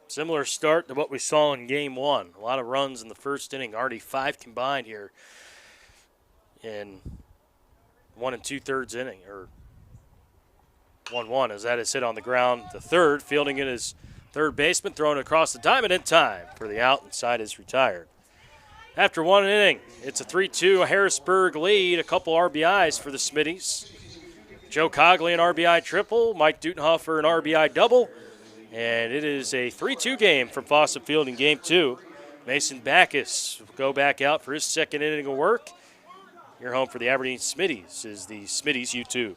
Similar start to what we saw in game 1. A lot of runs in the first inning. Already 5 combined here in 1 2/3 inning, or 1-1, as that is hit on the ground. The third, fielding it is third baseman, throwing it across the diamond in time for the out, and side is retired. After 1 inning, it's a 3-2 Harrisburg lead. A couple RBIs for the Smitties. Joe Cogley an RBI triple, Mike Dutenhofer an RBI double. And it is a 3-2 game from Fawcett Field in game 2. Mason Backus will go back out for his 2nd inning of work. Your home for the Aberdeen Smitties is the Smitties U2.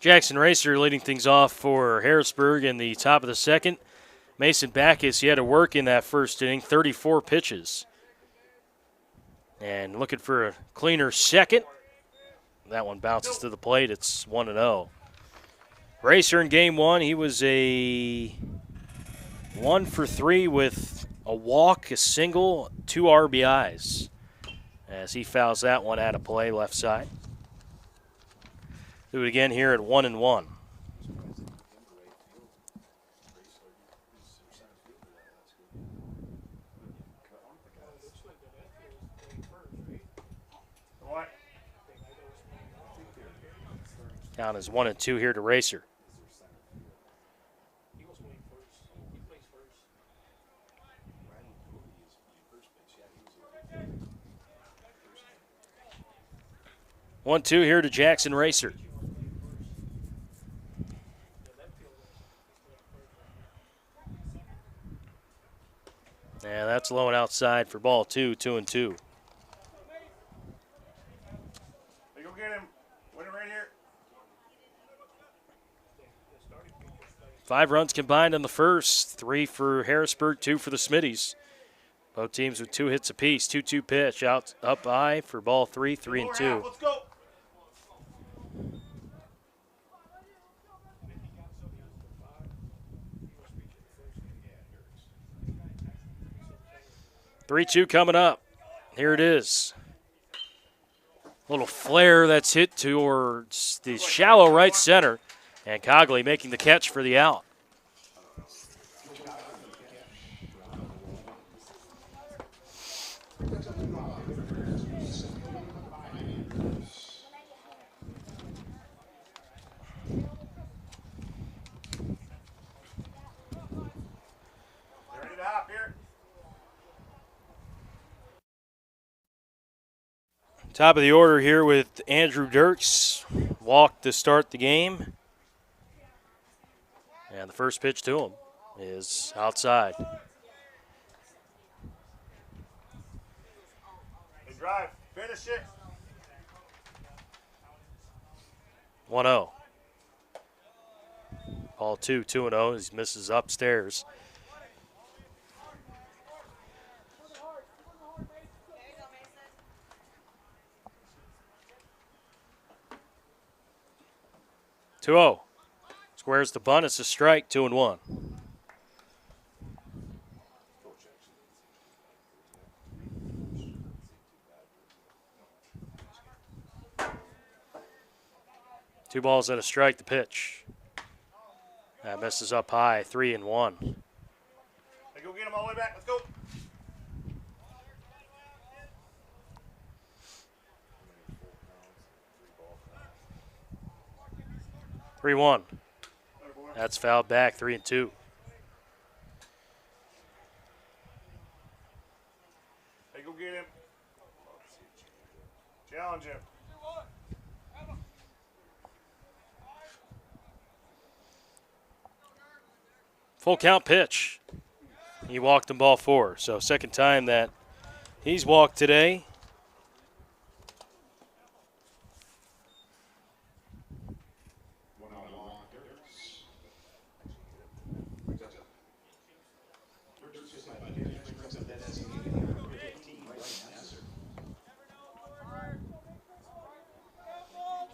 Jackson Racer leading things off for Harrisburg in the top of the second. Mason Backus, he had to work in that first inning, 34 pitches. And looking for a cleaner second. That one bounces to the plate. It's 1-0. Racer in game one, he was a 1 for 3 with a walk, a single, 2 RBIs. As he fouls that one out of play, left side. Do it again here at 1-1. Count is 1-2 here to Racer. One, two here to Jackson Racer. Yeah, that's low and outside for ball 2, 2-2. Hey, go get him. Win it right here. 5 runs combined in the first. 3 for Harrisburg, 2 for the Smittys. Both teams with 2 hits apiece. 2-2 pitch out up high for ball 3, 3-2. Let's go. Three-two coming up. Here it is. Little flare that's hit towards the shallow right center. And Cogley making the catch for the out. Ready to hop here. Top of the order here with Andrew Dirks. Walked to start the game. And the first pitch to him is outside. Hey, drive. Finish it. 1-0. Ball 2, 2-0 as he misses upstairs. Two-0. Squares the bunt. It's a strike, 2-1. Two balls and a strike, the pitch. That misses up high, 3-1. Hey, go get him all the way back. Let's go. Three one. That's fouled back, 3-2. Hey, go get him. Challenge him. Full count pitch. He walked in ball 4. So second time that he's walked today.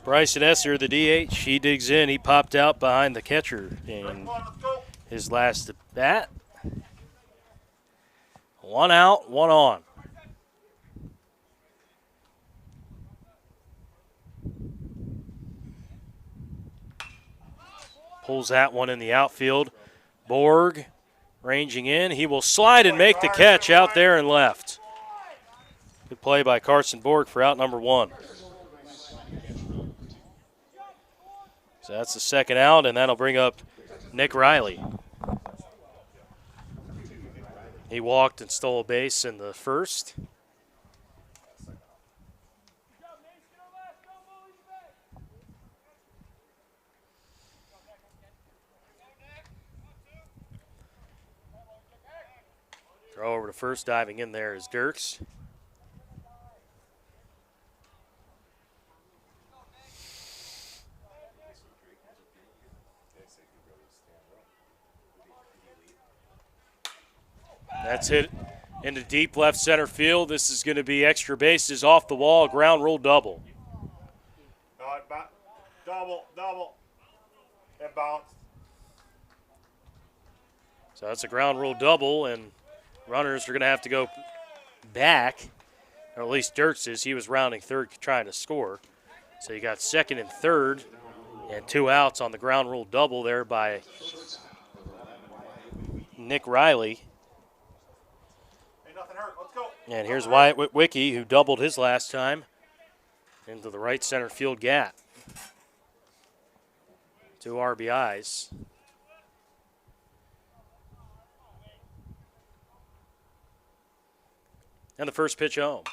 Bryson Esser, the DH, he digs in. He popped out behind the catcher in his last at bat. 1 out, 1 on. Pulls that one in the outfield. Borg ranging in. He will slide and make the catch out there and left. Good play by Carson Borg for out number 1. So that's the second out, and that'll bring up Nick Riley. He walked and stole a base in the first. Throw over to first, diving in there is Dirks. That's hit into deep left center field. This is going to be extra bases off the wall, ground rule double. Double. It bounced. So that's a ground rule double, and runners are going to have to go back, or at least Dirks is. He was rounding third trying to score. So you got second and third, and 2 outs on the ground rule double there by Nick Riley. Ain't nothing hurt. Let's go. And here's Wyatt Witwicky, who doubled his last time, into the right center field gap. 2 RBIs. And the first pitch home.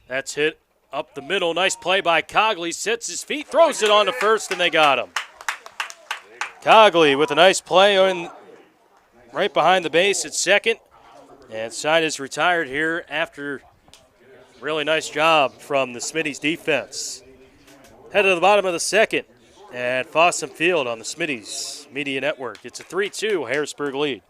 That's hit up the middle. Nice play by Cogley. Sets his feet, throws it on to first, and they got him. Cogley with a nice play right behind the base at second. And side is retired here after really nice job from the Smittys defense. Head to the bottom of the second at Fossum Field on the Smittys Media Network. It's a 3-2 Harrisburg lead.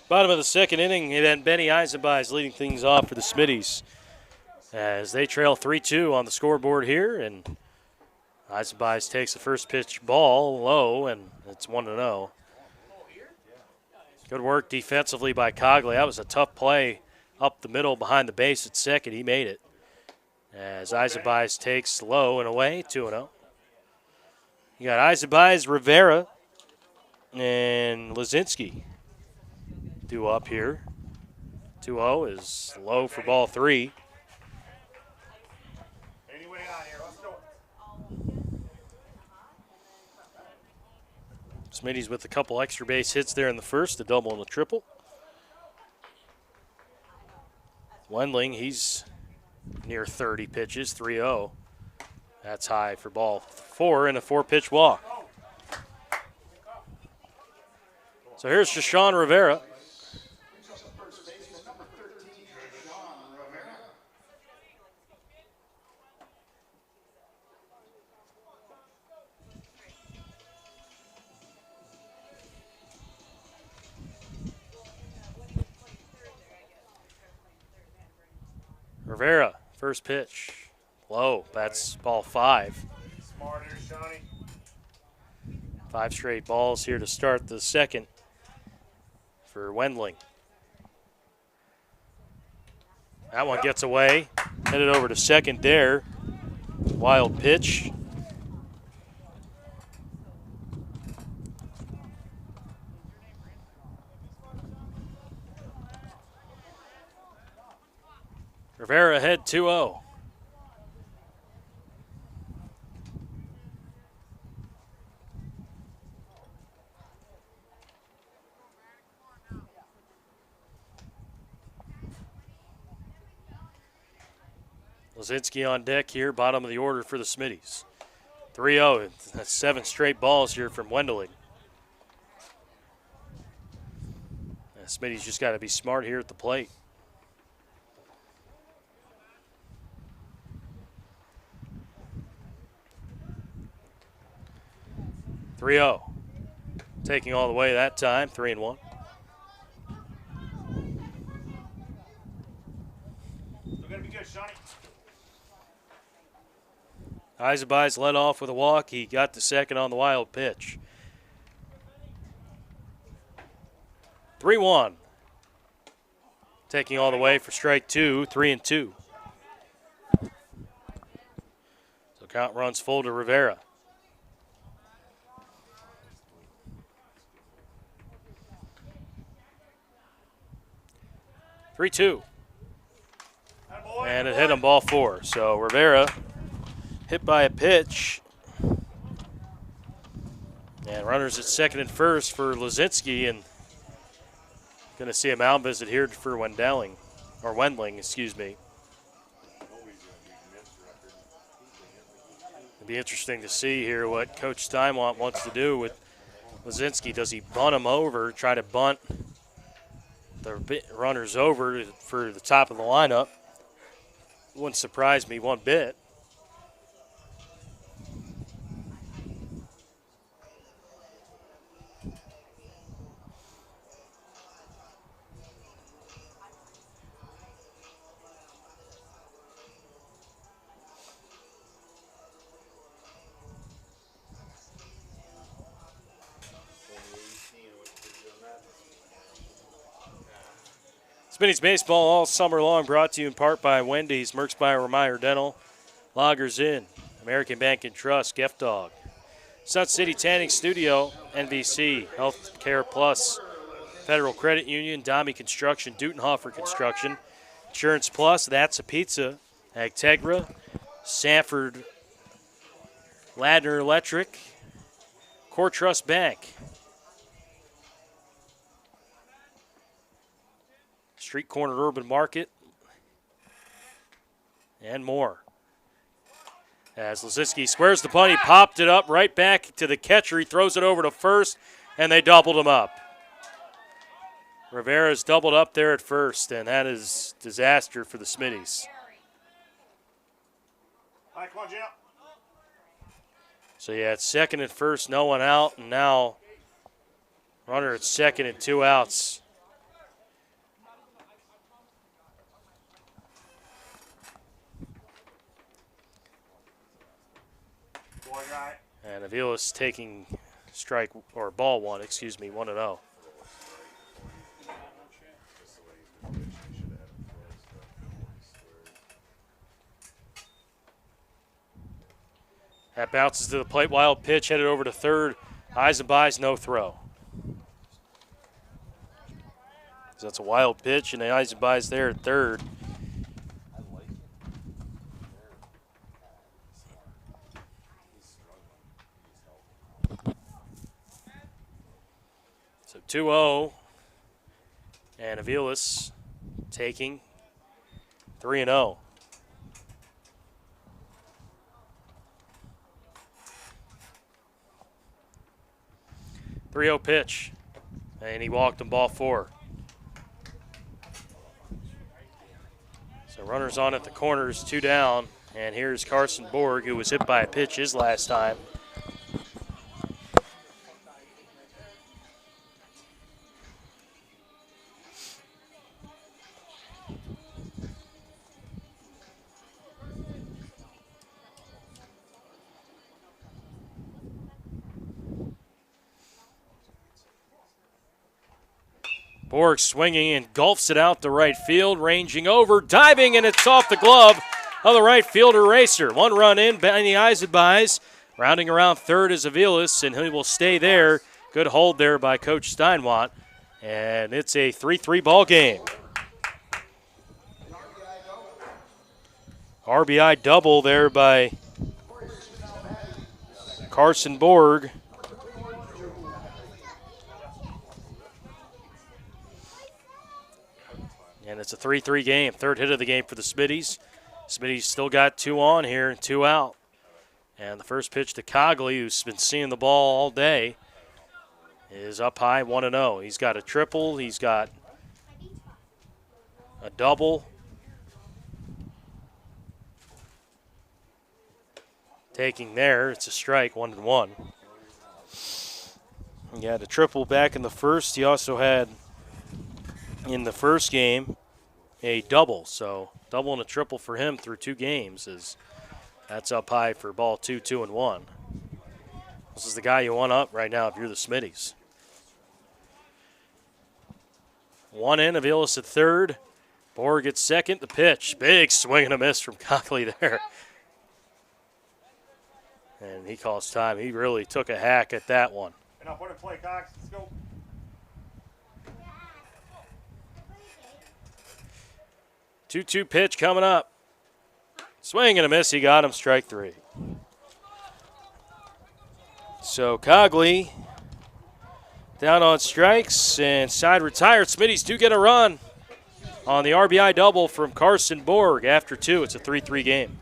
Bottom of the second inning, and then Benny Eisenby is leading things off for the Smittys as they trail 3-2 on the scoreboard here, and Eisenby takes the first pitch ball low, and it's 1-0. Good work defensively by Cogley. That was a tough play up the middle behind the base at second. He made it. As Eisenby takes low and away, 2-0. You got Eisenby, Rivera, and Lazinski due up here. 2-0 is low for ball 3. Anyway, out here. Let's go. Smitty's with a couple extra base hits there in the first, a double and a triple. Wendling, he's near 30 pitches, 3-0. That's high for ball 4 and a 4-pitch walk. So here's Shashawn Rivera. Rivera, first pitch, low. That's ball 5. Smarter, Shawnee. 5 straight balls here to start the second for Wendling. That one gets away, headed over to second there. Wild pitch. Rivera ahead 2-0. Lazinski on deck here, bottom of the order for the Smittys. 3-0. That's 7 straight balls here from Wendling. Smitty's just got to be smart here at the plate. 3-0. Taking all the way that time, 3-1. Still gotta be good, Shawnee. Eisenbys led off with a walk. He got the second on the wild pitch. 3-1. Taking all the way for strike two, 3-2. So count runs full to Rivera. Three-two. And it hit him ball four. So Rivera hit by a pitch. And runners at second and first for Lazinski, and going to see a mound visit here for Wendling, excuse me. It'll be interesting to see here what Coach Steinwant wants to do with Lazinski. Does he bunt him over, try to bunt the runners over for the top of the lineup? Wouldn't surprise me one bit. Smittys Baseball all summer long, brought to you in part by Wendy's, Merck's by Remeyer Dental, Loggers Inn, American Bank and Trust, Gift Dog, Sun City Tanning Studio, NBC, Healthcare Plus, Federal Credit Union, Dami Construction, Dutenhofer Construction, Insurance Plus, That's a Pizza, Agtegra, Sanford Ladner Electric, Core Trust Bank, Street Corner Urban Market, and more. As Lazinski squares the punt, he popped it up right back to the catcher. He throws it over to first, and they doubled him up. Rivera's doubled up there at first, and that is disaster for the Smittys. All right, come on, Jim. So yeah, it's second and first, no one out, and now runner at second and 2 outs. And Avila's taking strike, or ball one, 1-0. That bounces to the plate, wild pitch, headed over to third. Eisenbys, no throw. So that's a wild pitch, and Eisenbys there at third. So 2-0, and Avilas taking 3-0. Pitch, and he walked him ball four. So runners on at the corners, 2 down, and here's Carson Borg, who was hit by a pitch his last time. Borg swinging and gulfs it out to right field, ranging over, diving, and it's off the glove of the right fielder Racer. 1 run in, Benny Eisenbys. Rounding around third is Avilas, and he will stay there. Good hold there by Coach Steinwant, and it's a 3-3 ball game. RBI double there by Carson Borg. And it's a 3-3 game. Third hit of the game for the Smittys. Smittys still got 2 on here and 2 out. And the first pitch to Cogley, who's been seeing the ball all day, is up high, 1-0. He's got a triple. He's got a double. Taking there, it's a strike, 1-1. He had a triple back in the first. He also had, in the first game, a double. So double and a triple for him through 2 games. That's up high for ball 2, 2, and 1. This is the guy you want up right now if you're the Smitties. 1 in, Aviles at third. Borg at second. The pitch. Big swing and a miss from Cockley there. And he calls time. He really took a hack at that one. And I'll put in play, Cox. Let's go. 2-2 pitch coming up. Swing and a miss. He got him. Strike 3. So Cogley down on strikes and side retired. Smitties do get a run on the RBI double from Carson Borg after 2. It's a 3-3 game.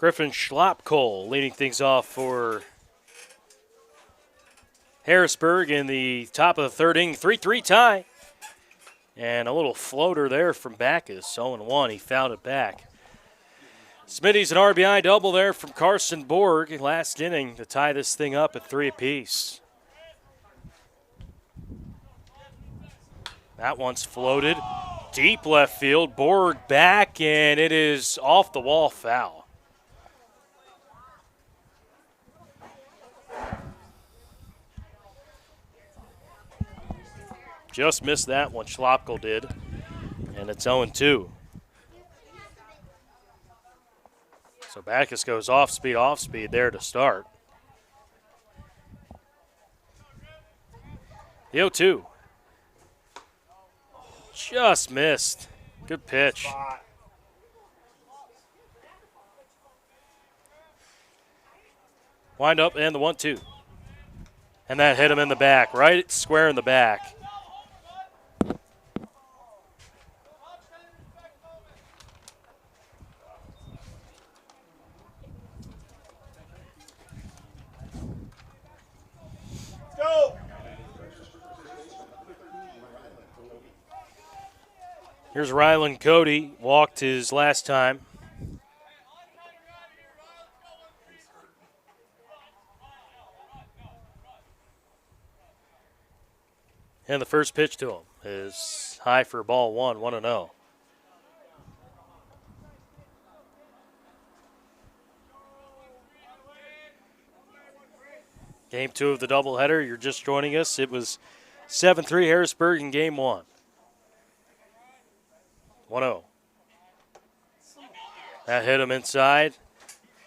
Griffin Schlopkohl leading things off for Harrisburg in the top of the third inning. 3-3 tie. And a little floater there from Backus. 0-1. He fouled it back. Smitty's an RBI double there from Carson Borg last inning to tie this thing up at 3 apiece. That one's floated. Deep left field. Borg back, and it is off the wall foul. Just missed that one, Schlopkohl did. And it's 0-2. So Backus goes off speed there to start. The 0-2. Just missed. Good pitch. Wind up and the 1-2. And that hit him in the back, right square in the back. Here's Rylan Cody, walked his last time. And the first pitch to him is high for ball 1, 1-0. Game 2 of the doubleheader. You're just joining us. It was 7-3 Harrisburg in game 1. 1-0. That hit him inside,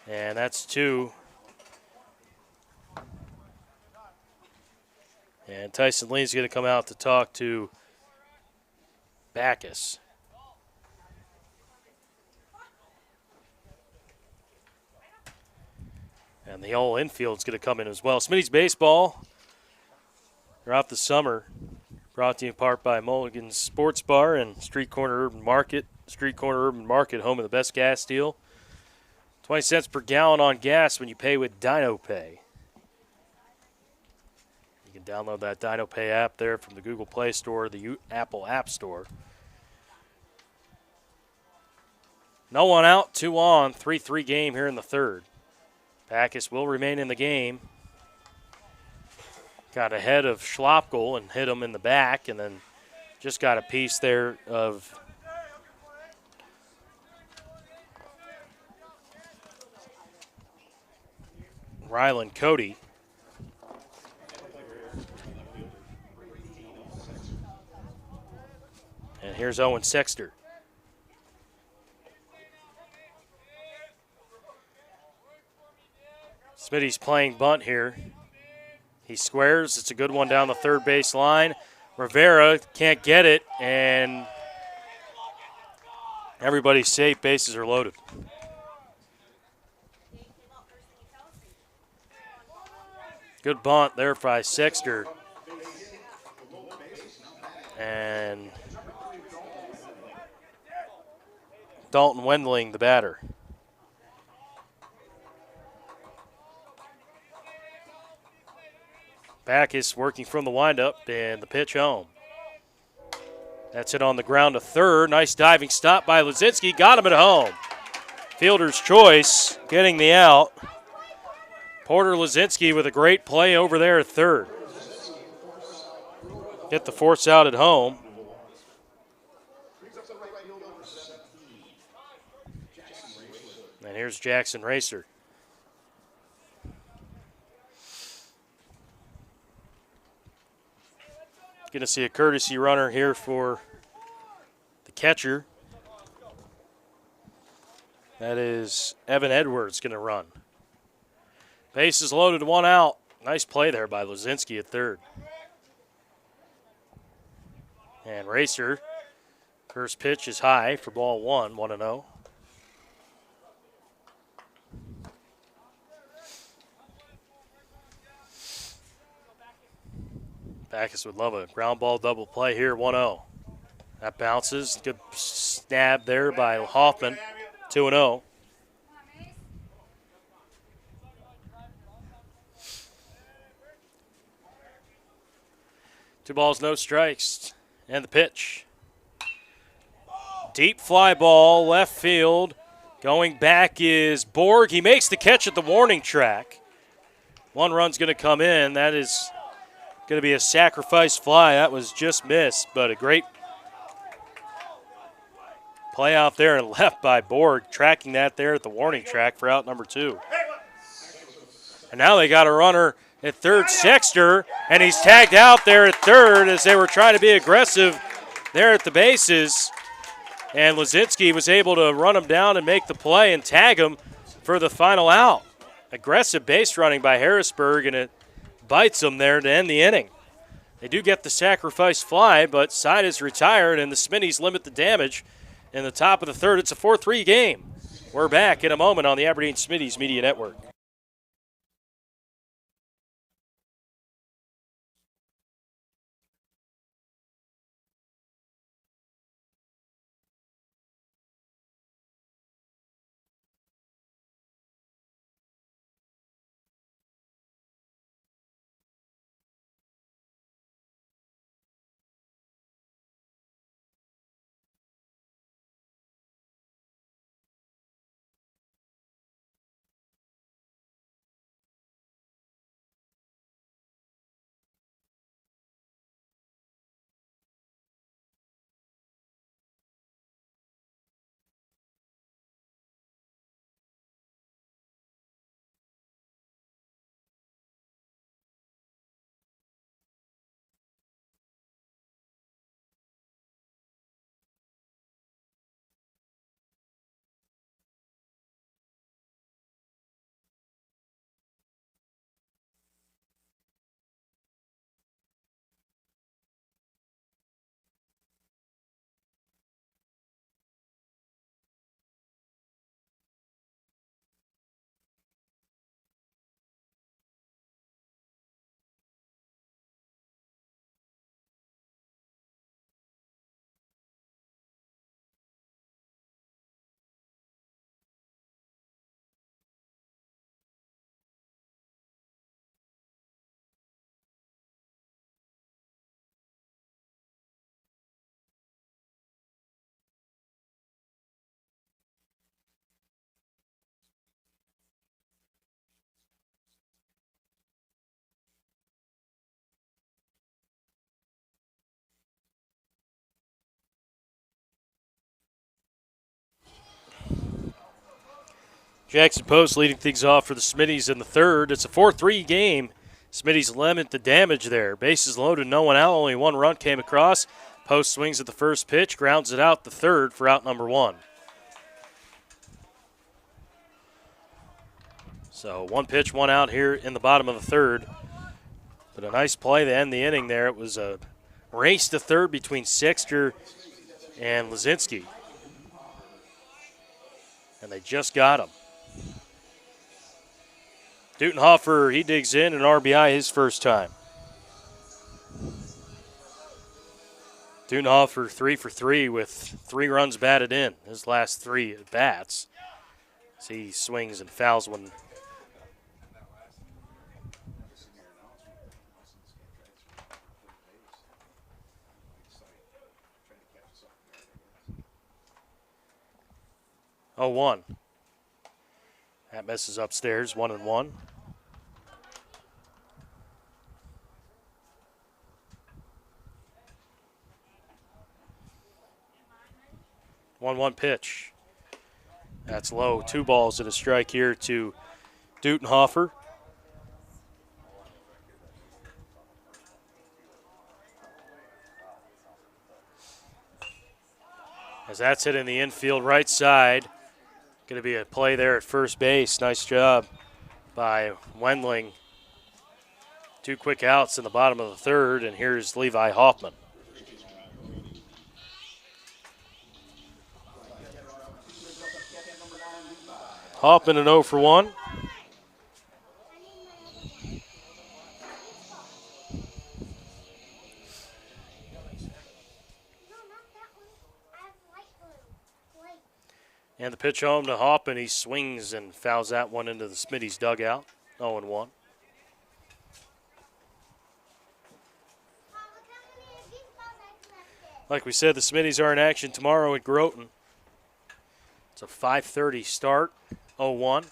and that's 2. And Tyson Lee's going to come out to talk to Backus. And the whole infield's going to come in as well. Smitty's baseball throughout the summer, brought to you in part by Mulligan's Sports Bar and Street Corner Urban Market. Street Corner Urban Market, home of the best gas deal. 20 cents per gallon on gas when you pay with Dino Pay. You can download that Dino Pay app there from the Google Play Store, the Apple App Store. No one out, 2 on, 3-3 game here in the third. Backus will remain in the game. Got ahead of Schlopkel and hit him in the back, and then just got a piece there of Rylan Cody. And here's Owen Sexter. Smitty's playing bunt here. He squares. It's a good one down the third base line. Rivera can't get it, and everybody's safe. Bases are loaded. Good bunt there by Sexter. And Dalton Wendling, the batter. Backus working from the windup, and the pitch home. That's it on the ground to third. Nice diving stop by Lazinski. Got him at home. Fielder's choice, getting the out. Porter Lazinski with a great play over there at third. Get the force out at home. And here's Jackson Racer. Going to see a courtesy runner here for the catcher. That is Evan Edwards going to run. Bases loaded, 1 out. Nice play there by Lazinski at third. And Racer, first pitch is high for ball 1, 1-0. Backus would love a ground ball double play here, 1-0. That bounces. Good snap there by Hoffman, 2-0. Two balls, no strikes. And the pitch. Deep fly ball, left field. Going back is Borg. He makes the catch at the warning track. 1 run's going to come in. That is going to be a sacrifice fly. That was just missed, but a great play out there and left by Borg, tracking that there at the warning track for out number 2. And now they got a runner at third, Sexter, and he's tagged out there at third as they were trying to be aggressive there at the bases. And Lazinski was able to run him down and make the play and tag him for the final out. Aggressive base running by Harrisburg, and it bites them there to end the inning. They do get the sacrifice fly, but side is retired, and the Smittys limit the damage in the top of the third. It's a 4-3 game. We're back in a moment on the Aberdeen Smittys Media Network. Jackson Post leading things off for the Smittys in the third. It's a 4-3 game. Smittys limit the damage there. Bases loaded, no one out. Only one run came across. Post swings at the first pitch, grounds it out the third for out number one. So one pitch, one out here in the bottom of the third. But a nice play to end the inning there. It was a race to third between Sexter and Lazinski. And they just got him. Dutenhofer, he digs in, an RBI his first time. Dutenhofer 3 for 3 with 3 runs batted in his last 3 at bats. So he swings and fouls one. Oh, 1. That misses upstairs, 1-1. One pitch. That's low. 2 balls and a strike here to Dutenhofer. As that's hit in the infield right side. Going to be a play there at first base. Nice job by Wendling. 2 quick outs in the bottom of the third, and here's Levi Hoffman. Hoffman an 0 for 1. And the pitch home to Hoffman. He swings and fouls that one into the Smitty's dugout. 0-1. Like we said, the Smitty's are in action tomorrow at Groton. It's a 5:30 start. 0-1.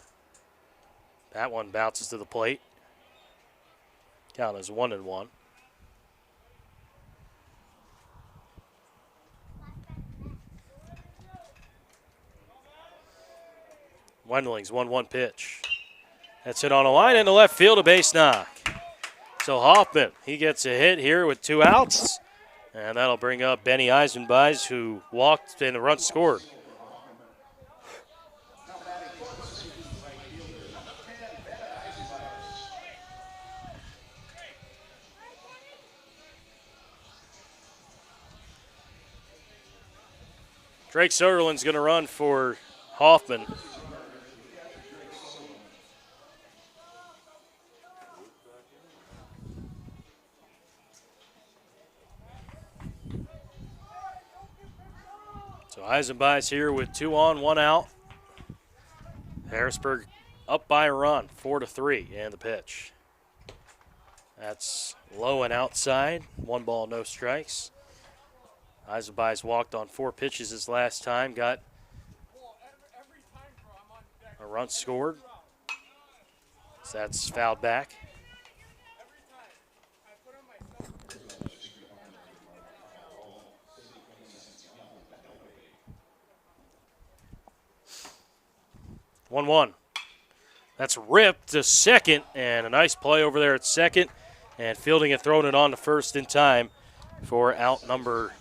That one bounces to the plate. Count is 1-1. Wendling's 1-1 pitch. That's hit on a line into left field, a base knock. So Hoffman, he gets a hit here with 2 outs. And that'll bring up Benny Eisenbeis, who walked and the run scored. Drake Soderlund's going to run for Hoffman. So Eisenbeis here with 2 on, 1 out. Harrisburg up by a run, 4-3, and the pitch. That's low and outside. 1 ball, no strikes. Eisenbeis walked on 4 pitches his last time, got a run scored. So that's fouled back. One. That's ripped to second, and a nice play over there at second. And fielding it, throwing it on to first in time for out number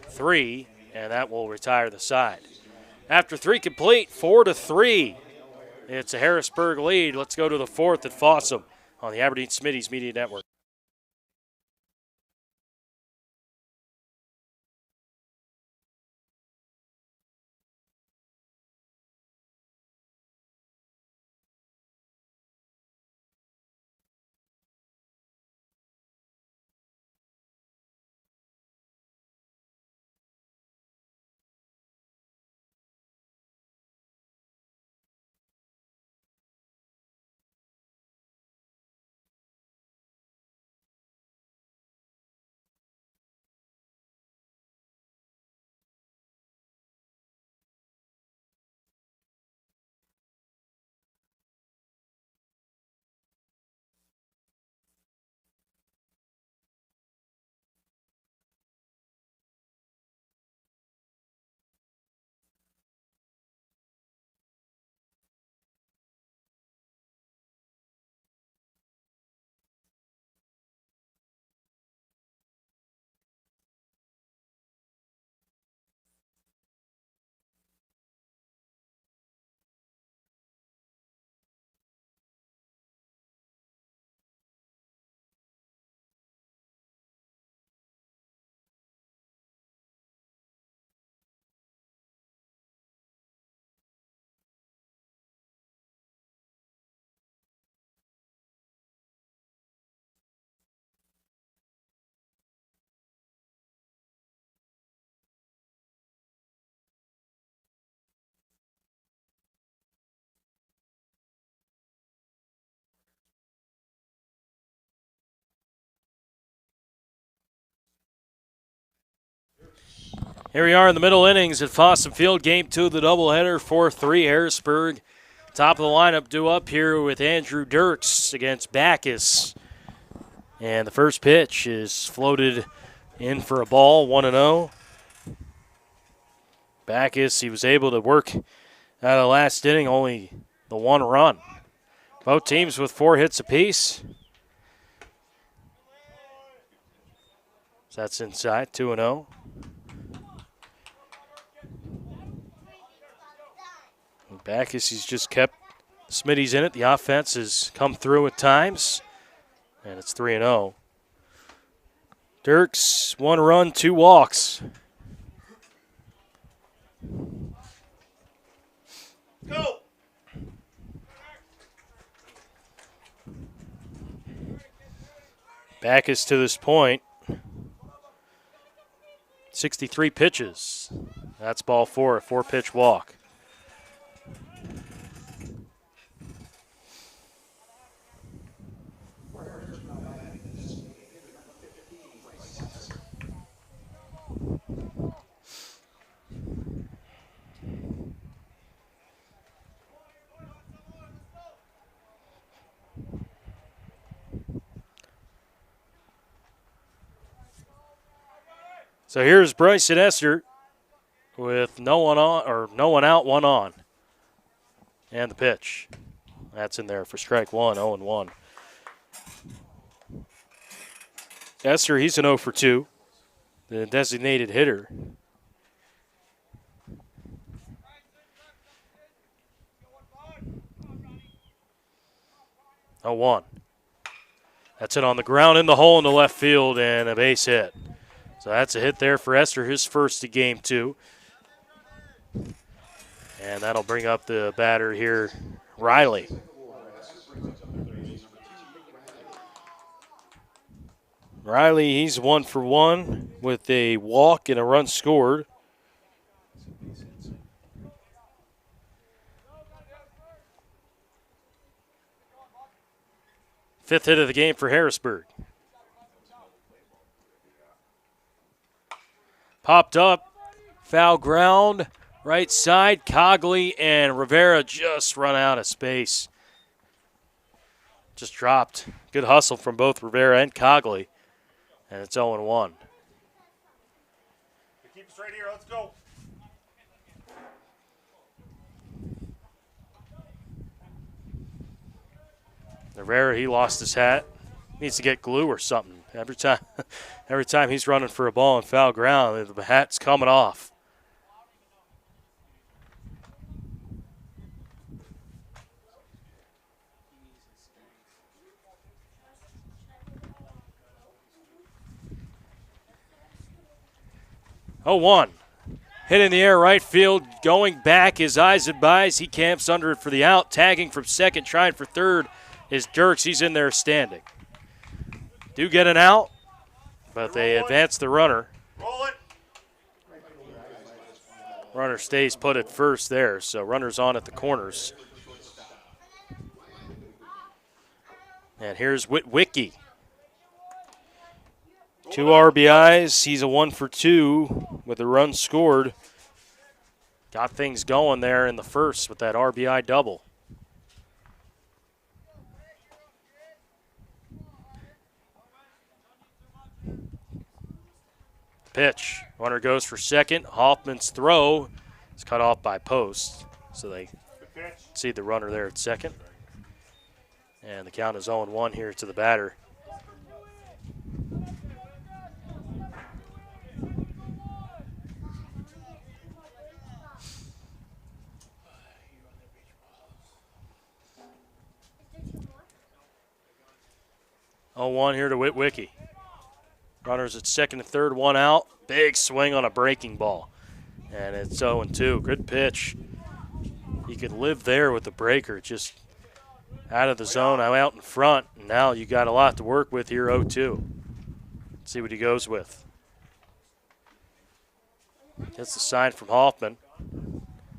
3, and that will retire the side. After 3 complete, 4-3. It's a Harrisburg lead. Let's go to the 4th at Fossum on the Aberdeen Smitty's Media Network. Here we are in the middle innings at Fossum Field, game 2 of the doubleheader, 4-3 Harrisburg. Top of the lineup due up here with Andrew Dirks against Bacchus. And the first pitch is floated in for a ball, 1-0. Bacchus, he was able to work out of the last inning, only the 1 run. Both teams with 4 hits apiece. So that's inside, 2-0. Bacchus, he's just kept Smittys in it. The offense has come through at times, and it's 3-0. Dirks, 1 run, 2 walks. Go! Bacchus to this point, 63 pitches. That's ball 4, a 4-pitch walk. So here's Bryson Esser with no one out, 1 on. And the pitch. That's in there for strike 1, 0-1. Esser, he's an 0 for 2, the designated hitter. Oh, 1. That's it on the ground in the hole in the left field and a base hit. So that's a hit there for Esser, his first of game 2. And that'll bring up the batter here, Riley. Riley, he's 1 for 1 with a walk and a run scored. Fifth hit of the game for Harrisburg. Popped up, foul ground, right side. Cogley and Rivera just run out of space. Just dropped. Good hustle from both Rivera and Cogley. And it's 0-1. Keep it straight here. Let's go. Rivera, he lost his hat. Needs to get glue or something. Every time he's running for a ball in foul ground, the hat's coming off. Oh, 1. Hit in the air, right field, going back. His eyes advise. He camps under it for the out. Tagging from second, trying for third is Dirks. He's in there standing. Do get an out, but they advance the runner. Roll it. Runner stays put at first there, so runner's on at the corners. And here's Witwicky. 2 RBIs. He's a 1 for 2 with a run scored. Got things going there in the first with that RBI double. Pitch. Runner goes for second. Hoffman's throw is cut off by Post. So they see the runner there at second. And the count is 0-1 here to the batter. Oh, 1 here to Witwicky. Runners at second and third, 1 out. Big swing on a breaking ball. And it's 0-2. Good pitch. You could live there with the breaker, just out of the zone, out in front. And now you got a lot to work with here, 0-2. See what he goes with. Gets the sign from Hoffman.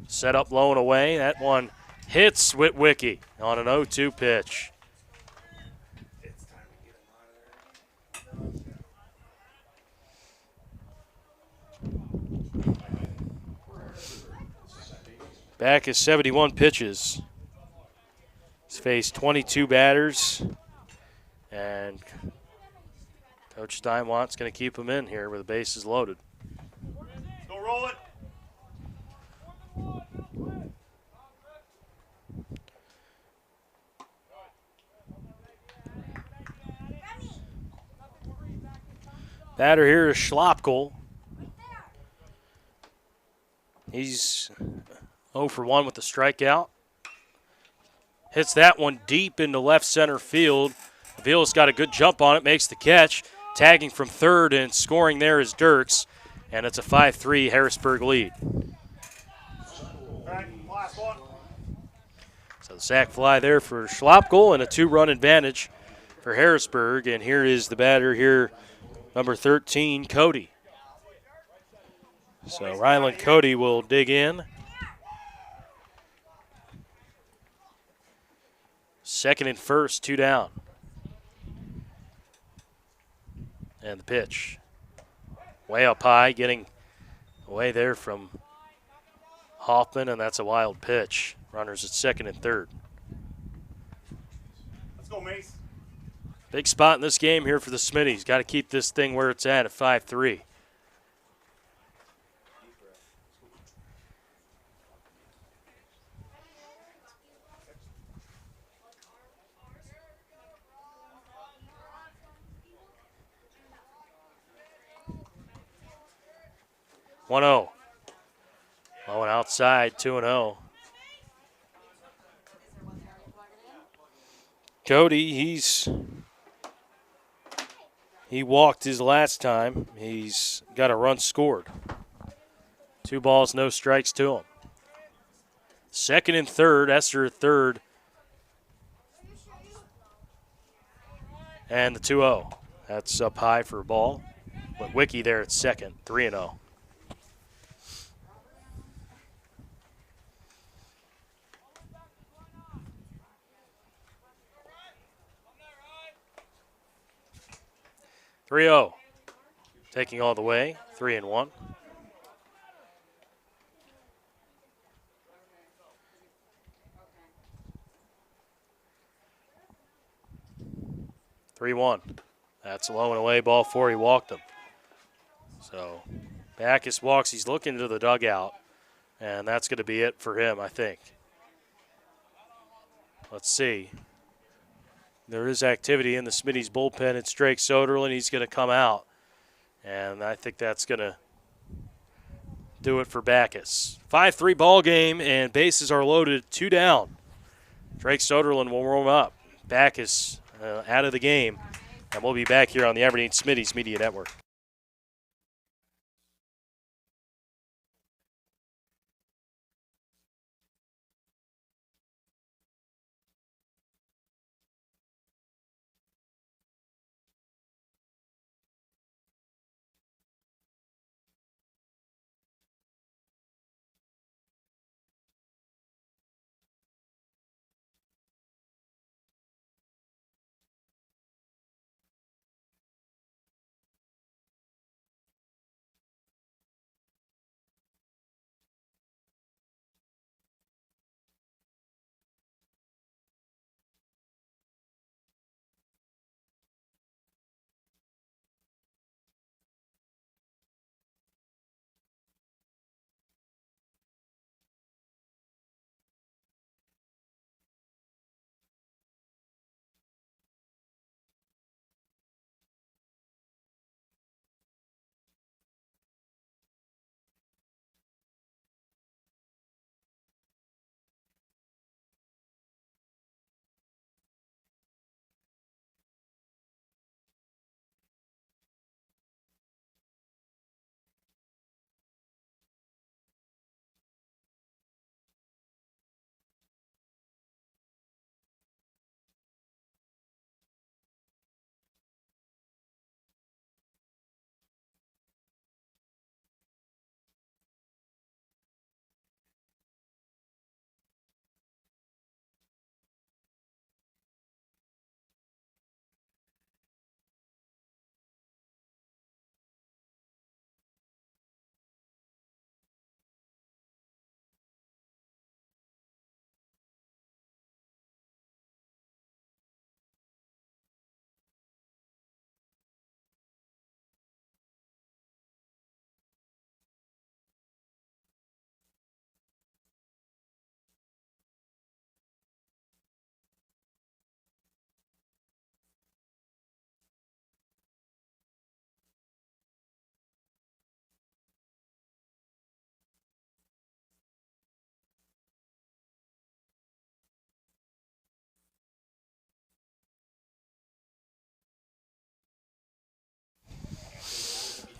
Set up low and away. That one hits Witwicky on an 0-2 pitch. Back is 71 pitches. He's faced 22 batters, and Coach Steinwatt's going to keep him in here with the bases loaded. Go roll it. Batter here is Schlopkel. He's 0 for 1 with the strikeout. Hits that one deep into left center field. Avila's got a good jump on it, makes the catch. Tagging from third and scoring there is Dirks. And it's a 5-3 Harrisburg lead. So the sac fly there for Schlopkel and a 2-run advantage for Harrisburg. And here is the batter here, number 13, Cody. So Ryland Cody will dig in. Second and first, 2 down. And the pitch. Way up high, getting away there from Hoffman, and that's a wild pitch. Runners at second and third. Let's go, Mace. Big spot in this game here for the Smittys. Got to keep this thing where it's at 5-3. One 0. Oh, and outside, 2-0. Cody, he walked his last time. He's got a run scored. 2 balls, no strikes to him. Second and third, Esther at third. And the 2-0. That's up high for a ball. But Wiki there at second, 3-0. Taking all the way, 3-1. That's a low and away ball 4. He walked him. So Backus walks. He's looking to the dugout, and that's going to be it for him, I think. Let's see. There is activity in the Smitty's bullpen. It's Drake Soderlin. He's going to come out. And I think that's going to do it for Backus. 5-3 ball game, and bases are loaded, 2 down. Drake Soderlin will warm up. Backus out of the game. And we'll be back here on the Aberdeen Smitty's Media Network.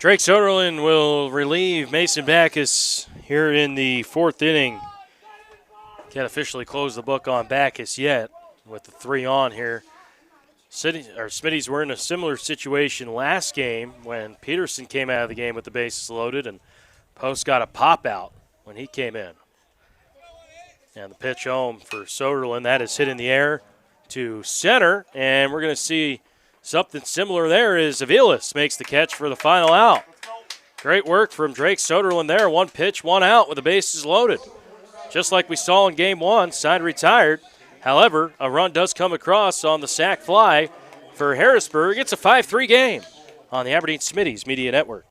Drake Soderlin will relieve Mason Backus here in the fourth inning. Can't officially close the book on Backus yet with the 3 on here. Smittys were in a similar situation last game when Peterson came out of the game with the bases loaded, and Post got a pop out when he came in. And the pitch home for Soderlin, that is hit in the air to center, and we're going to see something similar there as Aviles makes the catch for the final out. Great work from Drake Soderlin there. 1 pitch, 1 out with the bases loaded. Just like we saw in game 1, side retired. However, a run does come across on the sac fly for Harrisburg. It's a 5-3 game on the Aberdeen Smittys Media Network.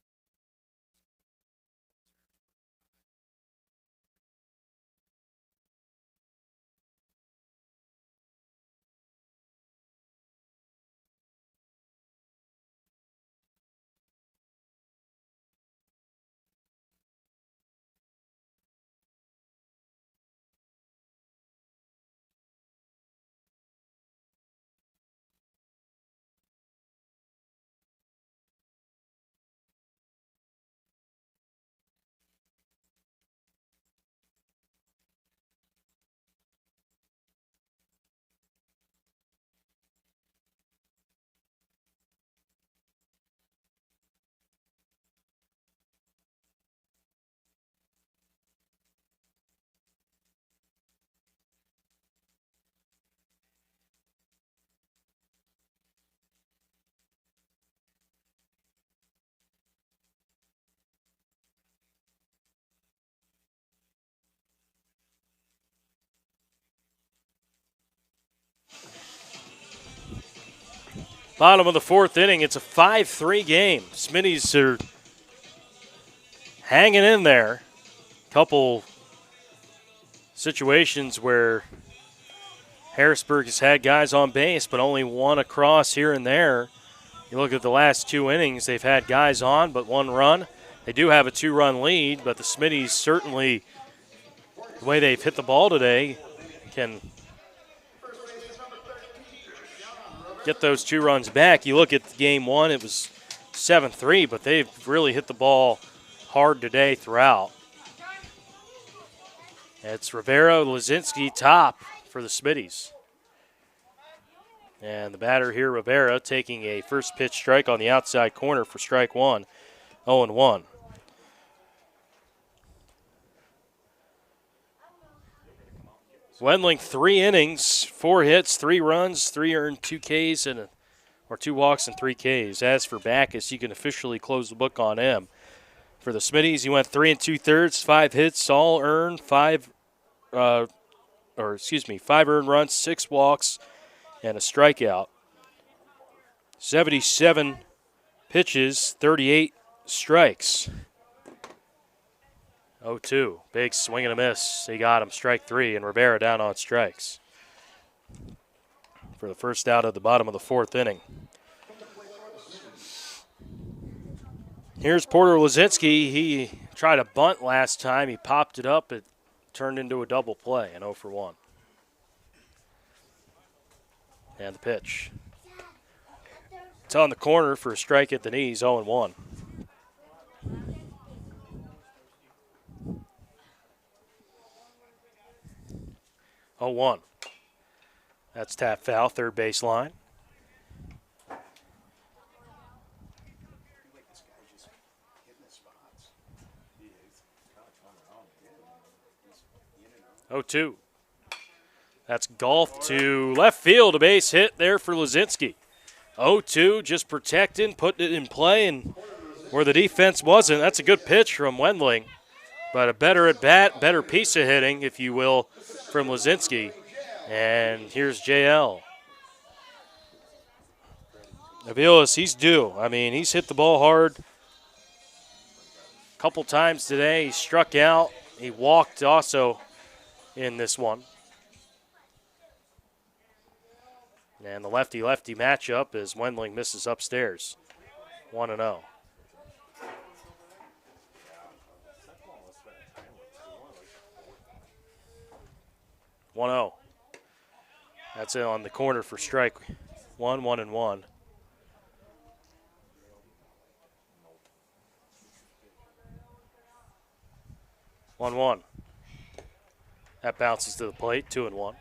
Bottom of the fourth inning, it's a 5-3 game. Smittys are hanging in there. Couple situations where Harrisburg has had guys on base, but only 1 across here and there. You look at the last 2 innings, they've had guys on, but 1 run. They do have a 2-run lead, but the Smittys certainly, the way they've hit the ball today, can get those 2 runs back. You look at game 1, it was 7-3, but they've really hit the ball hard today throughout. It's Rivera, Lazinski top for the Smittys. And the batter here, Rivera, taking a first pitch strike on the outside corner for strike 1, 0-1. Wendling, 3 innings, 4 hits, 3 runs, 3 earned, 2 Ks, or 2 walks and 3 Ks. As for Backus, you can officially close the book on him. For the Smittys, he went 3 2/3, 5 hits, all earned, 5 earned runs, 6 walks, and a strikeout. 77 pitches, 38 strikes. 0-2. Big swing and a miss. He got him, strike 3, and Rivera down on strikes for the first out of the bottom of the fourth inning. Here's Porter Lazinski. He tried a bunt last time. He popped it up. It turned into a double play, an 0-for-1. And the pitch. It's on the corner for a strike at the knees, 0-1. That's tap foul, third base line. Oh, 2. That's golf to left field, a base hit there for Lazinski. 0-2, just protecting, putting it in play, and where the defense wasn't. That's a good pitch from Wendling, but a better at bat, better piece of hitting, if you will, from Lazinski. And here's JL. Aviles, he's due. I mean, he's hit the ball hard a couple times today. He struck out. He walked also in this one. And the lefty-lefty matchup as Wendling misses upstairs. 1-0. 1-0. That's it on the corner for strike 1, 1-1. 1-1. That bounces to the plate, 2-1.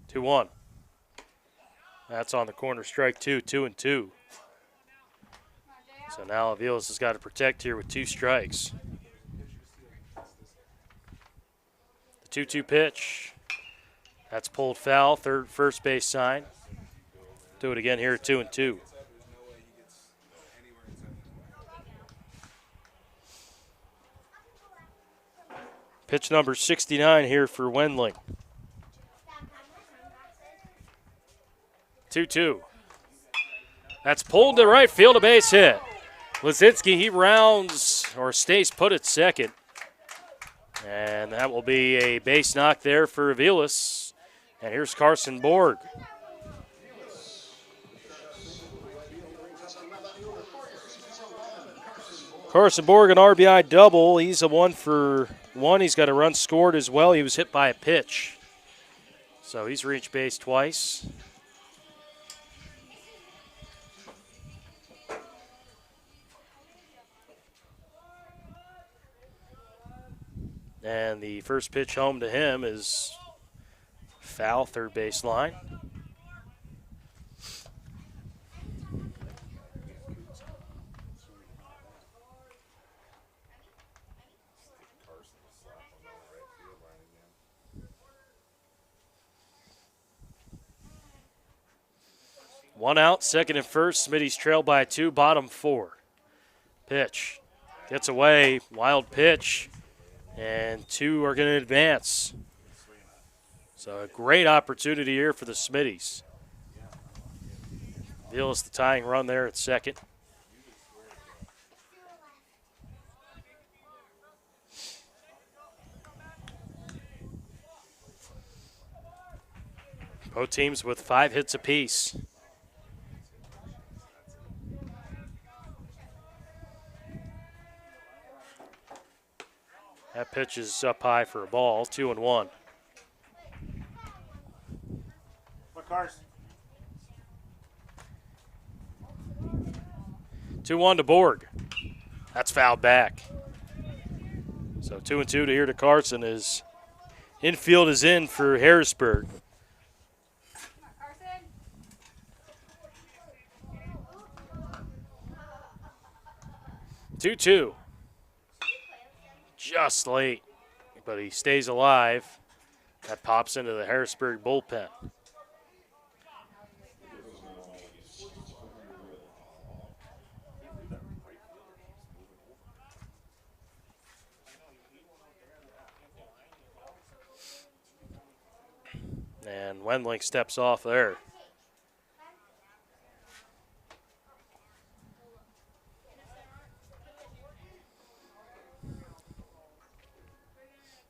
Two one. That's on the corner, strike two, 2-2. So now Aviles has got to protect here with 2 strikes. The 2-2 pitch. That's pulled foul, first base sign. Do it again here at 2-2. Pitch number 69 here for Wendling. 2-2. That's pulled to right field, a base hit. Lazinski, he rounds or stays put at second. And that will be a base knock there for Aviles. And here's Carson Borg. Carson Borg, an RBI double. He's a 1-for-1. He's got a run scored as well. He was hit by a pitch. So he's reached base twice. And the first pitch home to him is foul, third base line. One out, second and first. Smittys trail by 2, bottom 4. Pitch. Gets away, wild pitch. And 2 are going to advance. So a great opportunity here for the Smittys. Aviles the tying run there at second. Both teams with 5 hits apiece. That pitch is up high for a ball, 2-1. What cars? 2-1 to Borg. That's fouled back. So 2-2 to here to Carson. His infield is in for Harrisburg. Two-two. Just late, but he stays alive. That pops into the Harrisburg bullpen. And Wendling steps off there.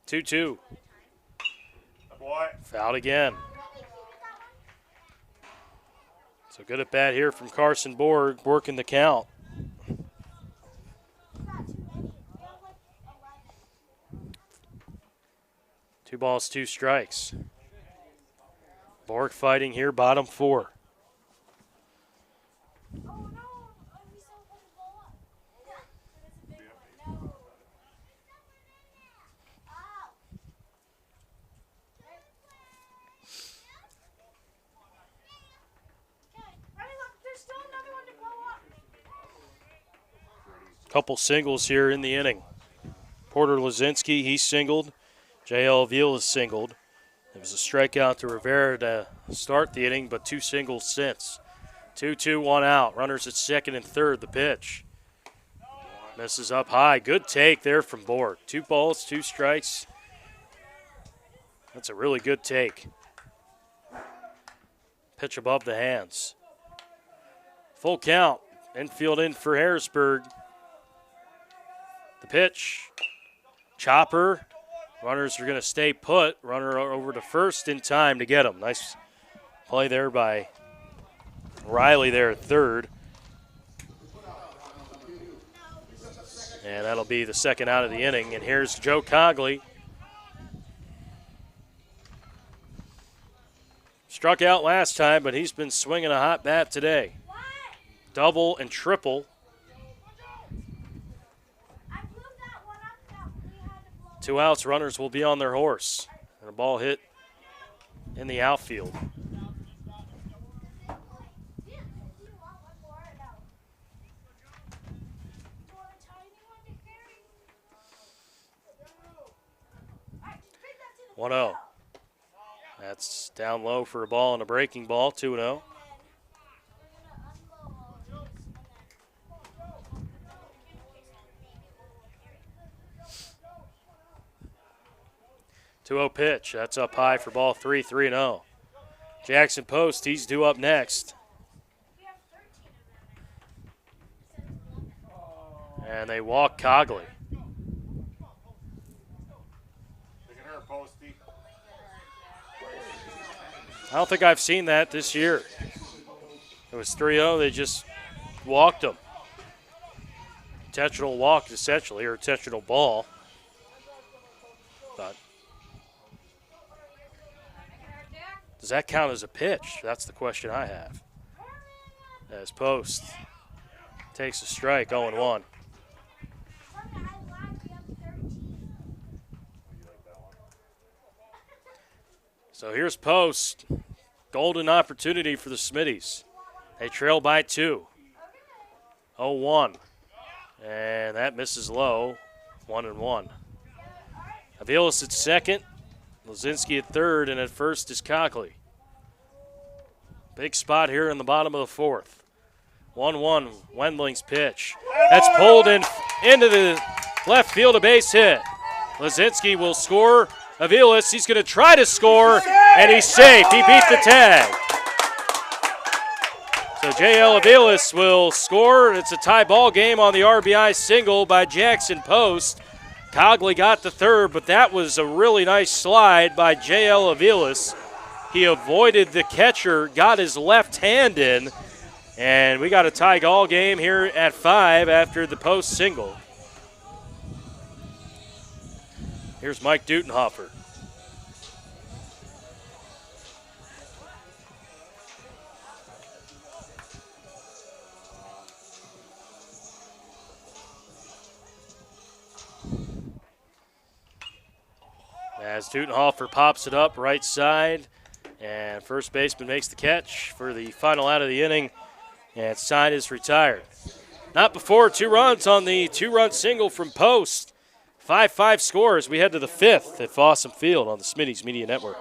Two-two. Fouled again. So good at bat here from Carson Borg, working the count. Two balls, 2 strikes. Borg fighting here, bottom 4. Couple singles here in the inning. Porter Lazinski, he singled. J.L. Veal is singled. It was a strikeout to Rivera to start the inning, but 2 singles since. 2-2, 1 out. Runners at second and third. The pitch. Misses up high. Good take there from Borg. 2 balls, 2 strikes. That's a really good take. Pitch above the hands. Full count. Infield in for Harrisburg. The pitch. Chopper. Runners are going to stay put. Runner over to first in time to get him. Nice play there by Riley there at third. And that'll be the second out of the inning. And here's Joe Cogley. Struck out last time, but he's been swinging a hot bat today. Double and triple. Two outs, runners will be on their horse. And a ball hit in the outfield. One 0. That's down low for a ball and a breaking ball. 2-0. Pitch. That's up high for ball 3, 3-0. Jackson Post, he's due up next. And they walk Cogley. I don't think I've seen that this year. It was 3-0. They just walked him. Intentional walk, essentially, or intentional ball. But does that count as a pitch? That's the question I have. As Post takes a strike, 0-1. So here's Post. Golden opportunity for the Smittys. They trail by 2. 0-1. And that misses low. 1-1. Aviles at second. Lazinski at third. And at first is Cogley. Big spot here in the bottom of the fourth. 1-1. Wendling's pitch. That's pulled into the left field, a base hit. Lazinski will score. Aviles, he's going to try to score, and he's safe. He beat the tag. So J.L. Aviles will score. It's a tie ball game on the RBI single by Jackson Post. Cogley got the third, but that was a really nice slide by J.L. Aviles. He avoided the catcher, got his left hand in, and we got a tie ball game here at 5 after the Post single. Here's Mike Dutenhofer. As Dutenhofer pops it up right side, and first baseman makes the catch for the final out of the inning, and side is retired. Not before 2 runs on the 2-run single from Post. 5-5 scores. We head to the 5th at Fossum Field on the Smittys Media Network.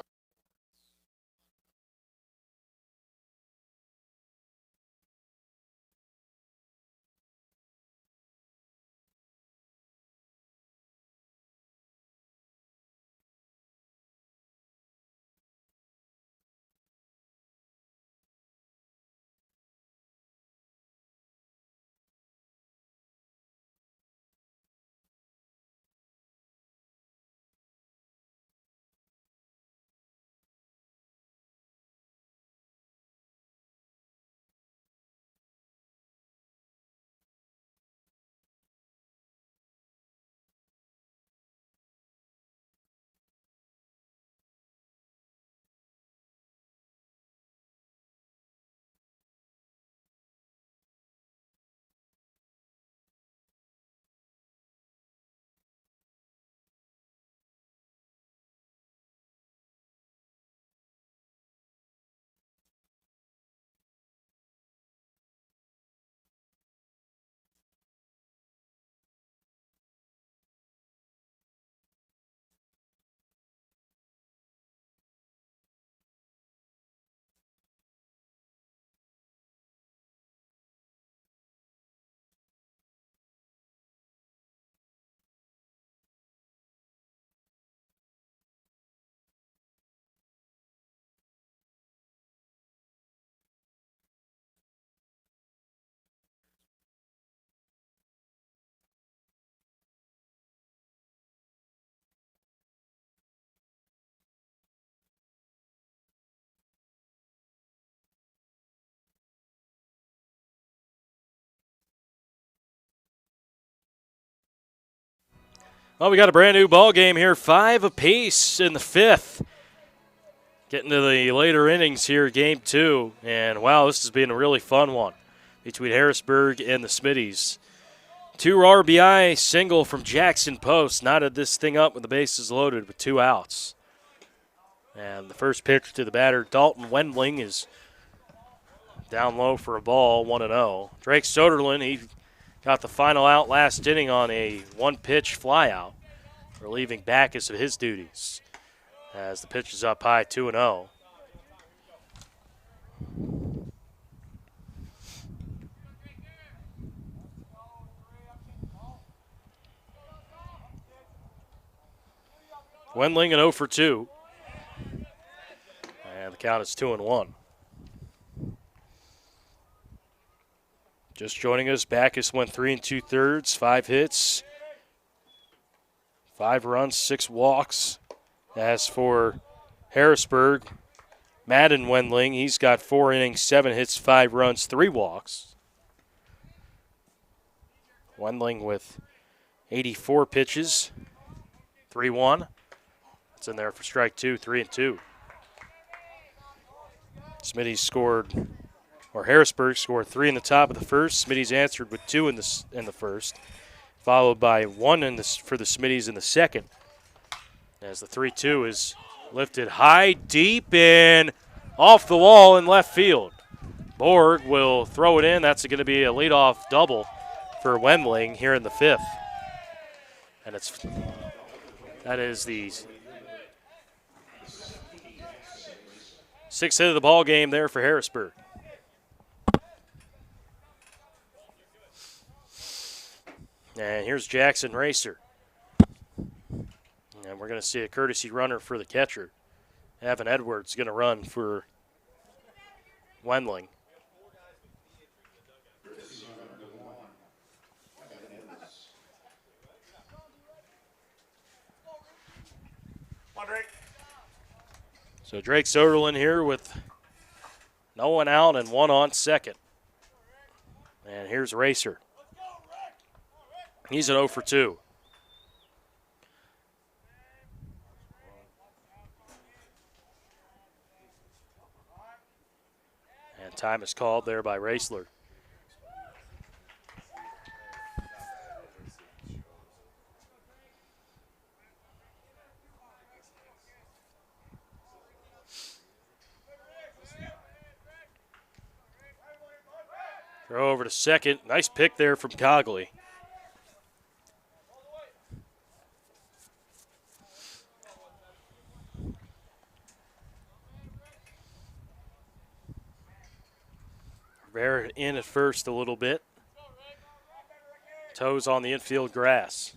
Well, we got a brand new ball game here, 5 apiece in the 5th. Getting to the later innings here, game 2. And, wow, this has been a really fun one between Harrisburg and the Smittys. 2 RBI single from Jackson Post knotted this thing up with the bases loaded with 2 outs. And the first pitch to the batter, Dalton Wendling, is down low for a ball, 1-0. Drake Soderlin, he got the final out last inning on a 1-pitch flyout, relieving Backus of his duties as the pitch is up high, 2-0. Wendling an 0 for 2. And the count is 2-1. Just joining us, Backus went 3 2/3, 5 hits, 5 runs, 6 walks. As for Harrisburg, Madden Wendling, he's got 4 innings, 7 hits, 5 runs, 3 walks. Wendling with 84 pitches, 3-1. It's in there for strike 2, 3-2. Smitty's scored, or Harrisburg scored 3 in the top of the first. Smitty's answered with 2 in the first, followed by 1 for the Smitty's in the second. As the 3-2 is lifted high, deep, and off the wall in left field. Borg will throw it in. That's going to be a leadoff double for Wendling here in the 5th. And that is the 6th hit of the ball game there for Harrisburg. And here's Jackson Racer. And we're going to see a courtesy runner for the catcher. Evan Edwards going to run for Wendling. So Drake Soderlin here with no one out and 1 on second. And here's Racer. He's an 0 for 2. And time is called there by Raisler. Throw over to second. Nice pick there from Cogley. Rivera in at first a little bit. Toes on the infield grass.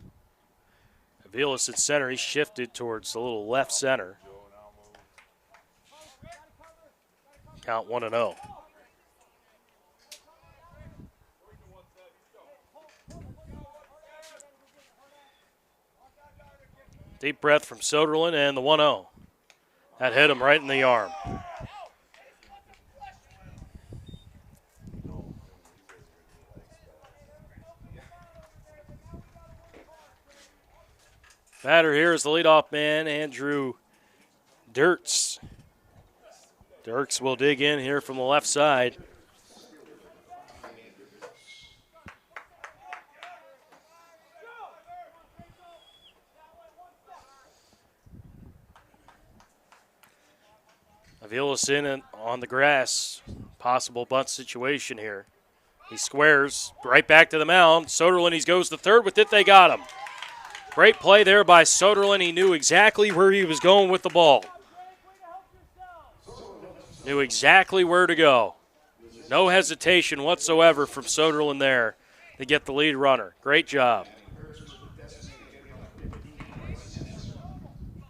Aviles at center. He shifted towards the little left center. Count 1-0. Deep breath from Soderlin and the 1-0. That hit him right in the arm. Batter here is the leadoff man, Andrew Dirks. Dirks will dig in here from the left side. Aviles in and on the grass. Possible bunt situation here. He squares right back to the mound. Soderlin, he goes to third. With it, they got him. Great play there by Soderlin. He knew exactly where he was going with the ball. Knew exactly where to go. No hesitation whatsoever from Soderlin there to get the lead runner. Great job.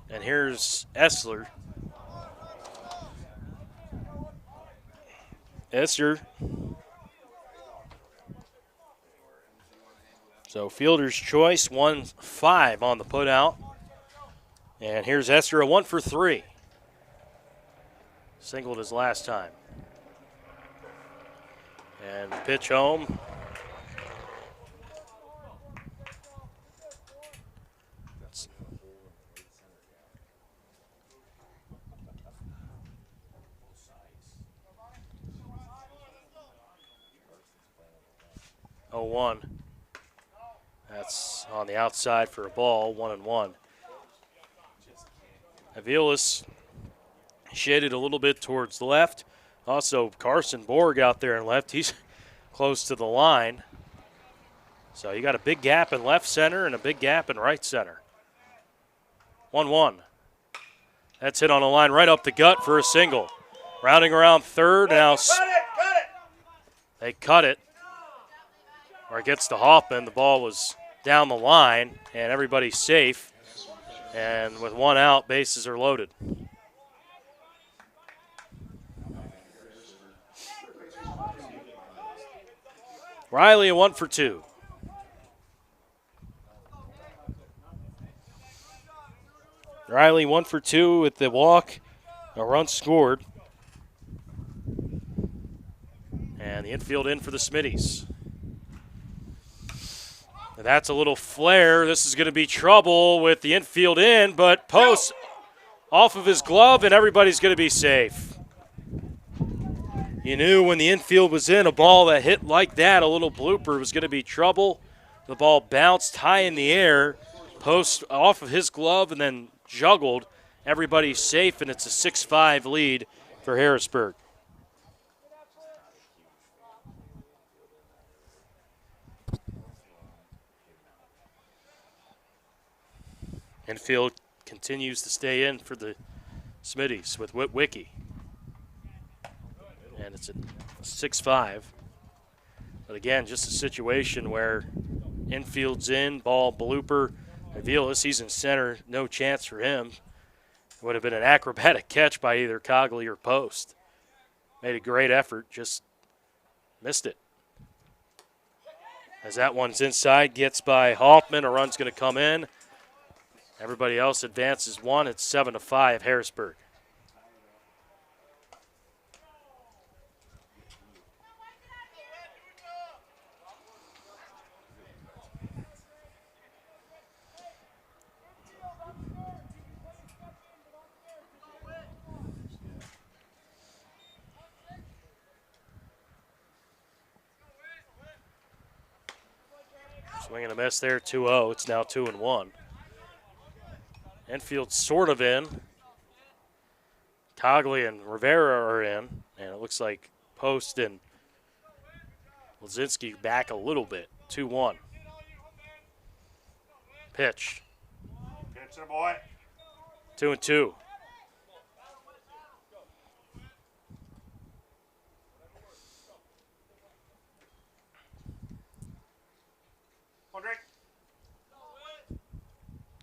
And here's Essler. So fielder's choice, 1-5 on the putout. And here's Esther, a 1 for 3. Singled his last time. And pitch home. 0-1. That's on the outside for a ball, 1-1. Aviles shaded a little bit towards the left. Also, Carson Borg out there in left. He's close to the line. So you got a big gap in left center and a big gap in right center. 1-1. That's hit on the line right up the gut for a single. Rounding around third now. They cut it. Or it gets to Hoffman. The ball was down the line, and everybody's safe. And with one out, bases are loaded. Riley, a 1 for 2. Riley 1 for 2 with the walk, a run scored. And the infield in for the Smittys. And that's a little flare. This is going to be trouble with the infield in, but Post off of his glove, and everybody's going to be safe. You knew when the infield was in, a ball that hit like that, a little blooper, was going to be trouble. The ball bounced high in the air. Post off of his glove and then juggled. Everybody's safe, and it's a 6-5 lead for Harrisburg. Infield continues to stay in for the Smittys with Witwicky. And it's a 6-5. But again, just a situation where infield's in, ball blooper. Aviles, he's in center, no chance for him. It would have been an acrobatic catch by either Cogley or Post. Made a great effort, just missed it. As that one's inside, gets by Hoffman, a run's going to come in. Everybody else advances one. It's 7-5, Harrisburg. Swing and a miss there, 2-0. It's now 2-1. Infield sort of in. Cogley and Rivera are in. And it looks like Post and Lazinski back a little bit. 2-1. Pitch. Pitcher boy. 2-2.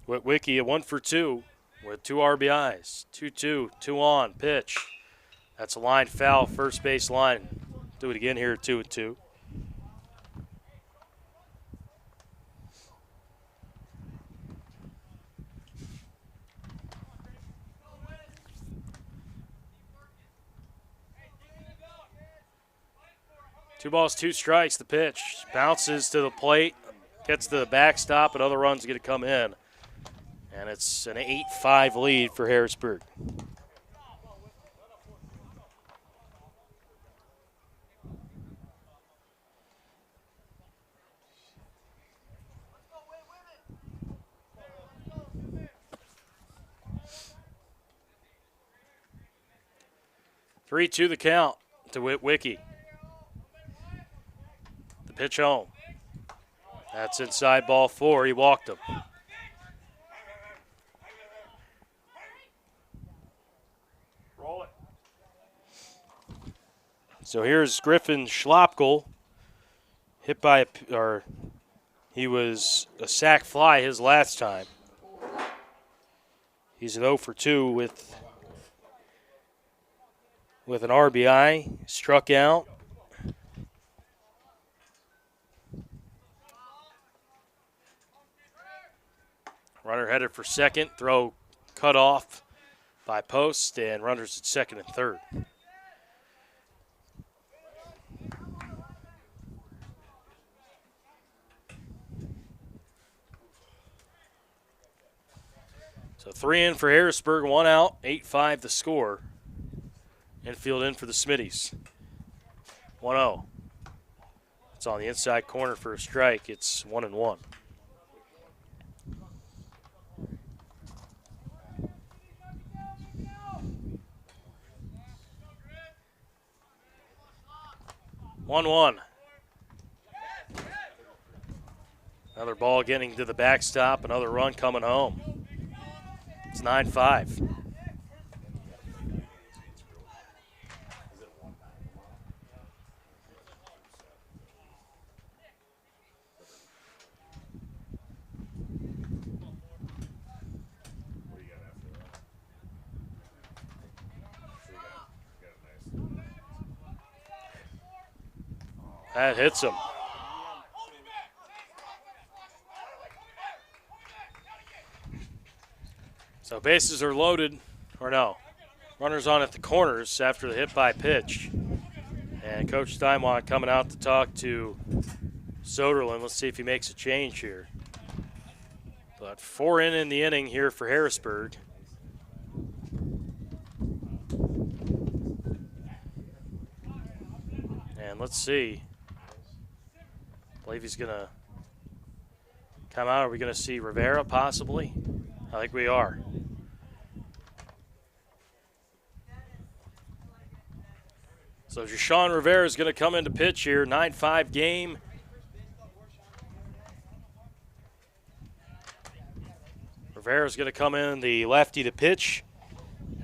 Witwicky, a 1 for 2 with 2 RBIs. 2-2, 2 on, pitch. That's a line foul, first base line. Do it again here, 2-2. Two balls, 2 strikes, the pitch. Bounces to the plate, gets to the backstop, and other runs are going to come in. And it's an 8-5 lead for Harrisburg. Three, 2 the count to Witwicky. The pitch home. That's inside ball 4. He walked him. So here's Griffin Schlopkel, hit by he was a sac fly his last time. He's an 0 for 2 with an RBI, struck out. Runner headed for second, throw cut off by Post, and runners at second and third. So 3 in for Harrisburg, 1 out, 8-5 the score. Infield in for the Smittys. 1-0. It's on the inside corner for a strike. It's 1-1. Another ball getting to the backstop. Another run coming home. It's 9-5. That hits him. So bases are loaded, or no, runners on at the corners after the hit by pitch. And Coach Steinwand coming out to talk to Soderlund. Let's see if he makes a change here. But 4 in the inning here for Harrisburg. And let's see. I believe he's going to come out. Are we going to see Rivera possibly? I think we are. So Jashawn Rivera is going to come into pitch here. 9-5 game. Rivera is going to come in the lefty to pitch.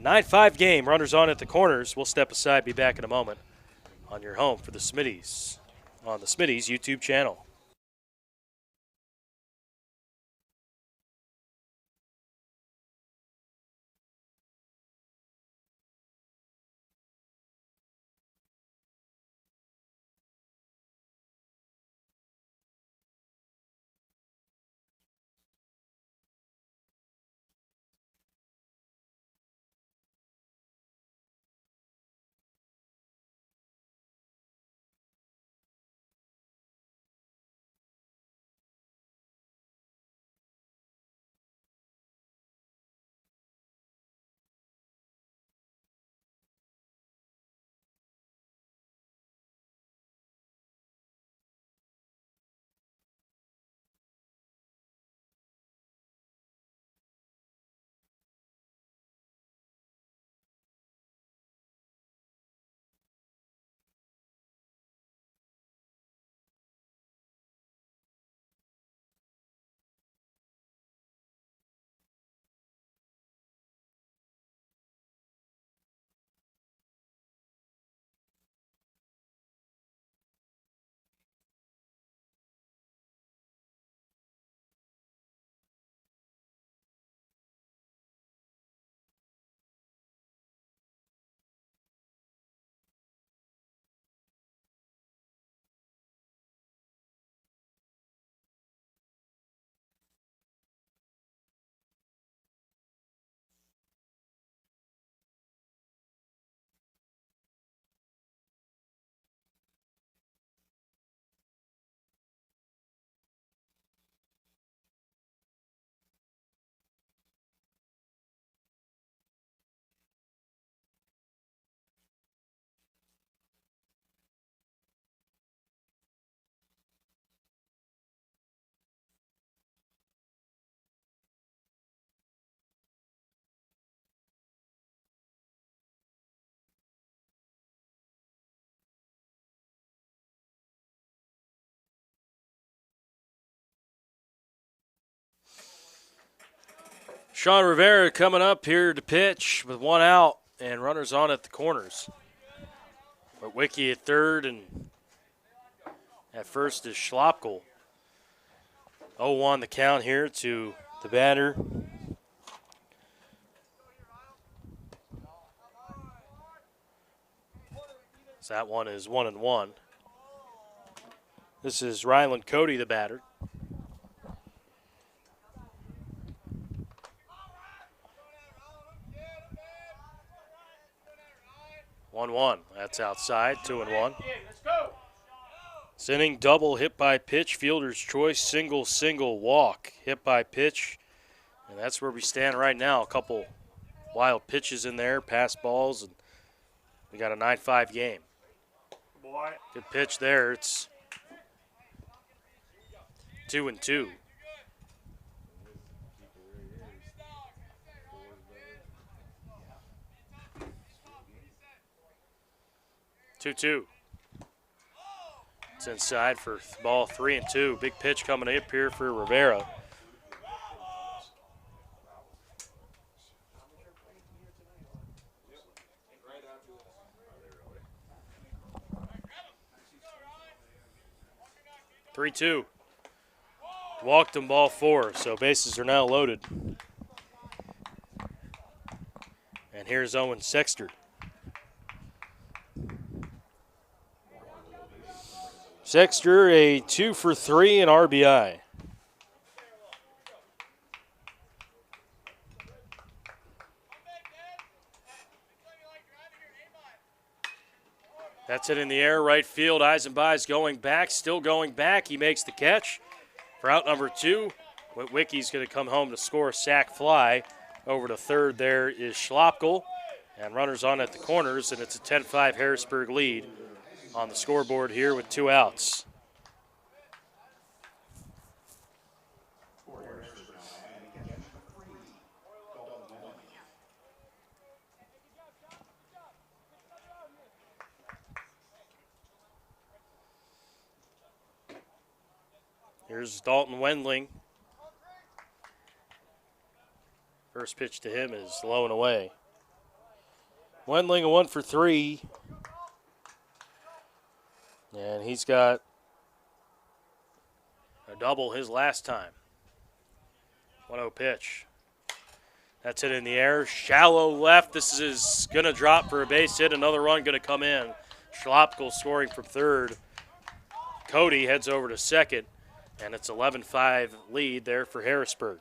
9-5 game. Runners on at the corners. We'll step aside. Be back in a moment on your home for the Smittys on the Smittys YouTube channel. Sean Rivera coming up here to pitch with 1 out and runners on at the corners. But Wiki at third and at first is Schlopkel. 0-1 the count here to the batter. So that one is 1-1. This is Ryland Cody, the batter. One. That's outside. 2-1. This inning double hit by pitch, fielder's choice, single walk, hit by pitch, and that's where we stand right now. A couple wild pitches in there, pass balls, and we got a 9-5 game. Good pitch there. It's 2-2. 2-2. It's inside for ball 3-2. Big pitch coming up here for Rivera. Three-two. Walked him, ball 4, so bases are now loaded. And here's Owen Sexter. Sexter, a 2 for 3 in RBI. That's it in the air, right field. Eisenbach's going back, still going back. He makes the catch for out number 2. Wicky's going to come home to score a sac fly. Over to third there is Schlopkel. And runners on at the corners, and it's a 10-5 Harrisburg lead on the scoreboard here with 2 outs. Here's Dalton Wendling. First pitch to him is low and away. Wendling a 1 for 3. And he's got a double his last time. 1-0 pitch. That's it in the air. Shallow left. This is going to drop for a base hit. Another run going to come in. Schlopkel scoring from third. Cody heads over to second. And it's 11-5 lead there for Harrisburg.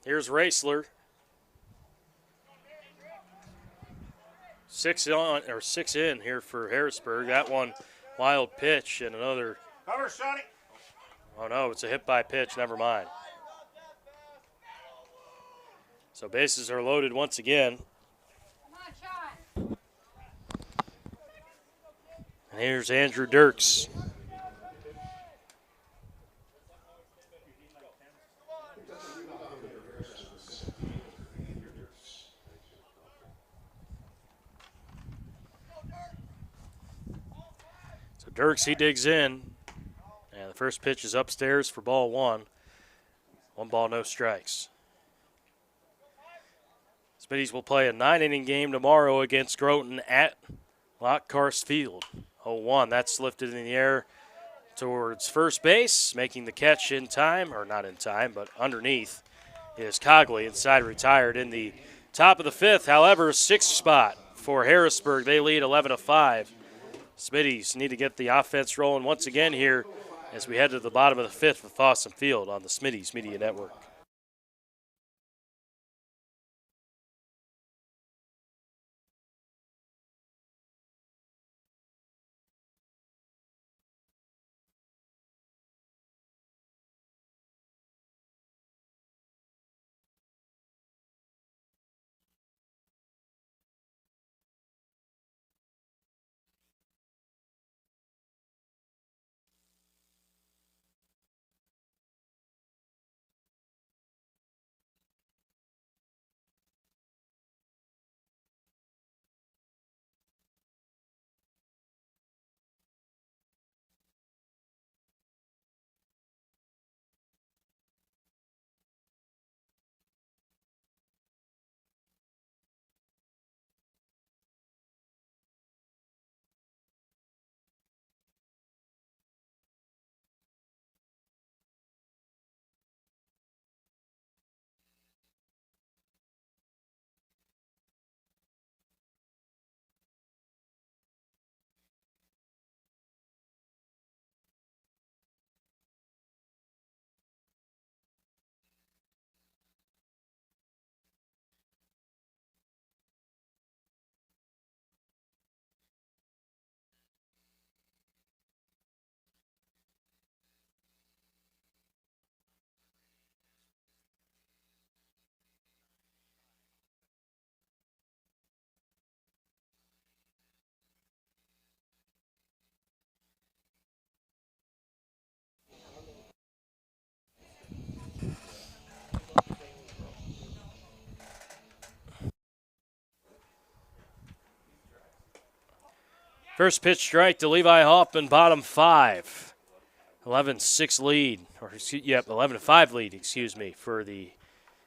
Here's Raisler. 6 in here for Harrisburg. That one wild pitch and another. Cover, Sonny. Oh no, it's a hit by pitch. Never mind. So bases are loaded once again. Come on, Sean. And here's Andrew Dirks. Dirks, he digs in, and the first pitch is upstairs for ball 1. 1 ball, no strikes. Smittys will play a 9-inning game tomorrow against Groton at Lockkarst Field. 0-1, that's lifted in the air towards first base, making the catch in time, or not in time, but underneath is Cogley. Inside retired in the top of the 5th. However, 6th spot for Harrisburg. They lead 11-5. Smittys need to get the offense rolling once again here as we head to the bottom of the 5th with Fossum Field on the Smittys Media Network. First pitch strike to Levi Hoffman, bottom 5. 11-6 lead, or 11-5 lead, excuse me, for the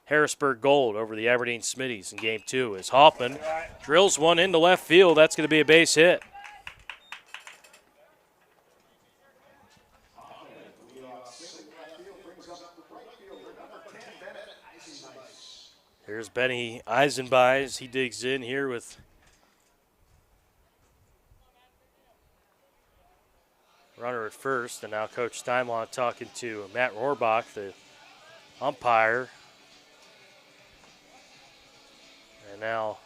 Harrisburg Gold over the Aberdeen Smitties in game 2 as Hoffman drills one into left field. That's going to be a base hit. Here's Benny Eisenbeis. He digs in here with runner at first, and now Coach Steinlaw talking to Matt Rohrbach, the umpire. And now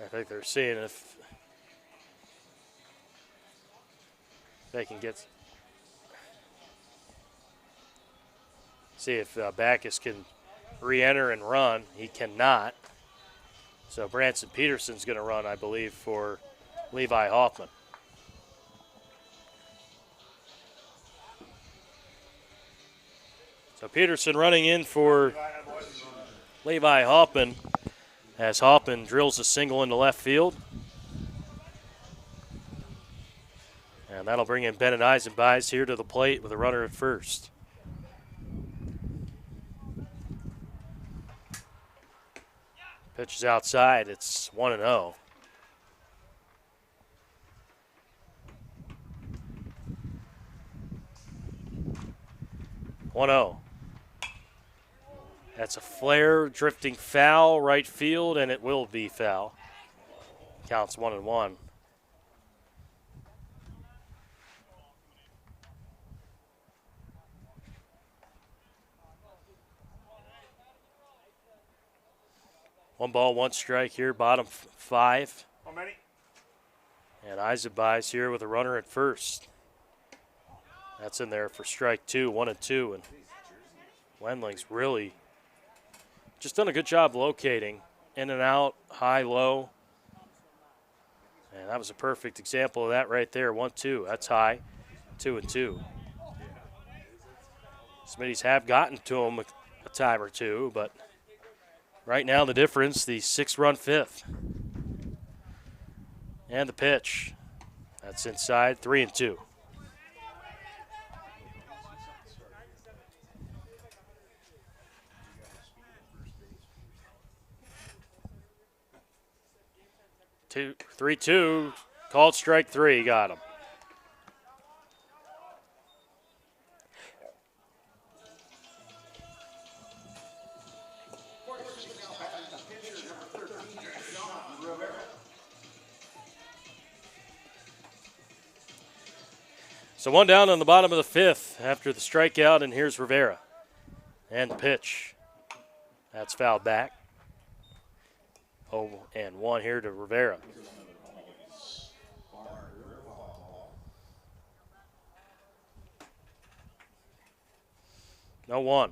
I think they're seeing if they can see if Backus can re-enter and run. He cannot. So Branson Peterson's going to run, I believe, for Levi Hoffman. So Peterson running in for Levi Hoffman as Hoffman drills a single into left field. And that'll bring in Bennett Eisenbeis here to the plate with a runner at first. Pitch is outside. It's 1-0. That's a flare, drifting foul, right field, and it will be foul. Counts 1-1. One ball, one strike here, bottom 5. How many? And Eisenbeis here with a runner at first. That's in there for strike 2, 1-2. And Wendling's really just done a good job locating in and out, high, low. And that was a perfect example of that right there. 1-2. That's high. 2-2. Smitties have gotten to him a time or two, but right now the difference, the 6-run 5th. And the pitch. That's inside, 3-2. Two, 3-2, called strike 3, got him. So one down on the bottom of the 5th after the strikeout, and here's Rivera. And the pitch. That's fouled back. 0-1 here to Rivera. No 1.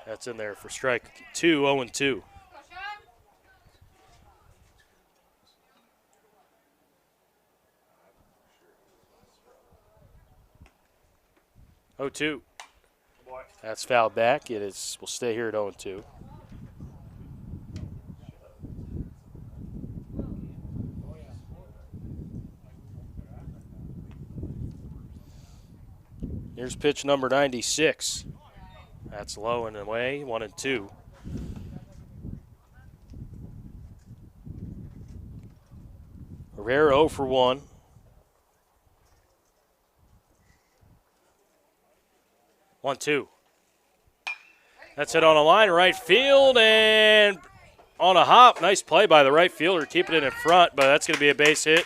That's in there for strike 2, 0-2. 0-2. That's fouled back. It is. We'll stay here at 0-2. Here's pitch number 96. That's low and away, 1-2. Rivera 0 for 1. One, 2. That's it on a line, right field, and on a hop. Nice play by the right fielder, keeping it in front, but that's going to be a base hit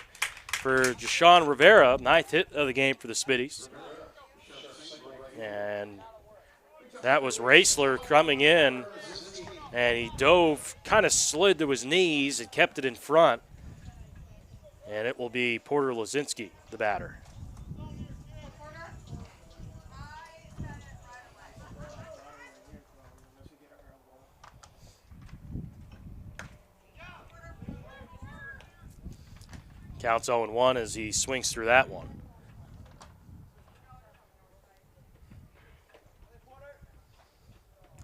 for Jashawn Rivera, 9th hit of the game for the Smitties. And that was Raisler coming in, and he dove, kind of slid to his knees and kept it in front. And it will be Porter Lazinski, the batter. Counts 0-1 as he swings through that one.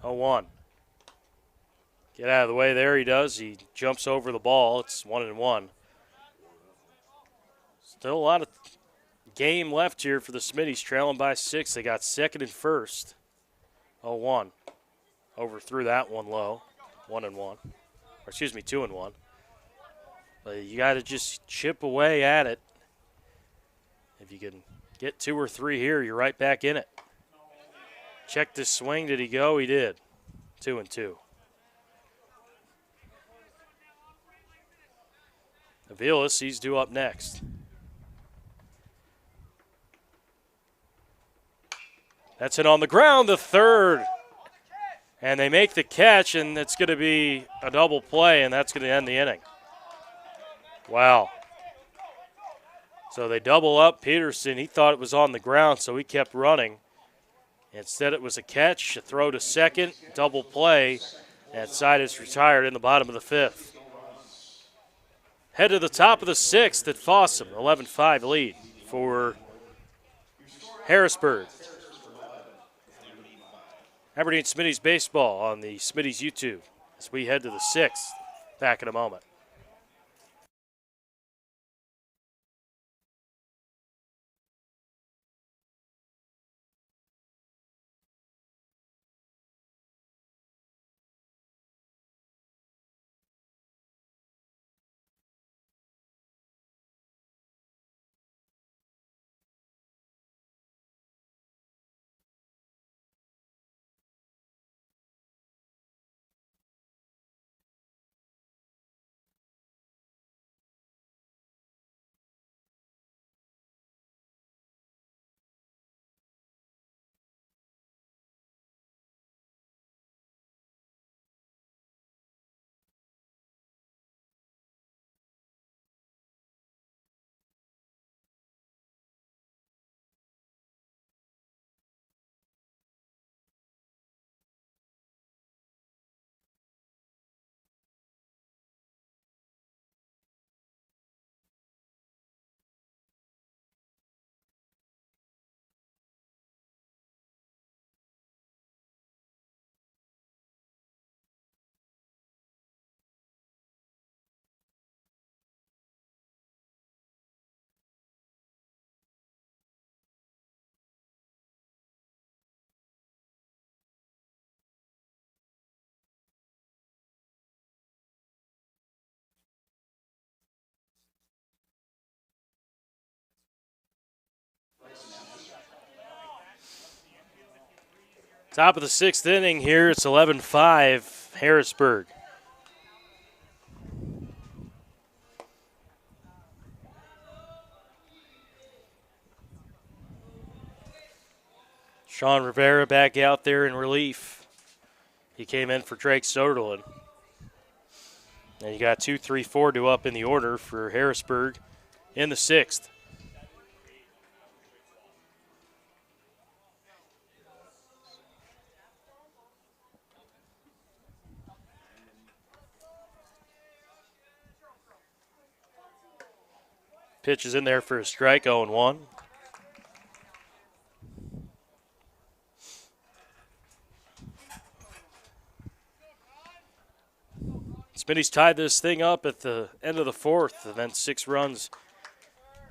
0-1. Get out of the way there, he does. He jumps over the ball. It's 1-1. Still a lot of game left here for the Smittys, trailing by 6. They got second and first. 0-1. Overthrew that one low. 1-1. Or excuse me, 2-1. But you got to just chip away at it. If you can get 2 or 3 here, you're right back in it. Check this swing. Did he go? He did. 2-2. Aviles, he's due up next. That's it on the ground, the third. And they make the catch, and it's going to be a double play, and that's going to end the inning. Wow. So they double up Peterson. He thought it was on the ground, so he kept running. Instead, it was a catch, a throw to second, double play, and side is retired in the bottom of the 5th. Head to the top of the 6th at Fossum, 11-5 lead for Harrisburg. Aberdeen Smittys baseball on the Smittys YouTube as we head to the 6th. Back in a moment. Top of the 6th inning here. It's 11-5 Harrisburg. Sean Rivera back out there in relief. He came in for Drake Soderlin. And you got 2, 3, 4 to up in the order for Harrisburg in the 6th. Pitch is in there for a strike, 0-1. Smitty's tied this thing up at the end of the 4th, and then 6 runs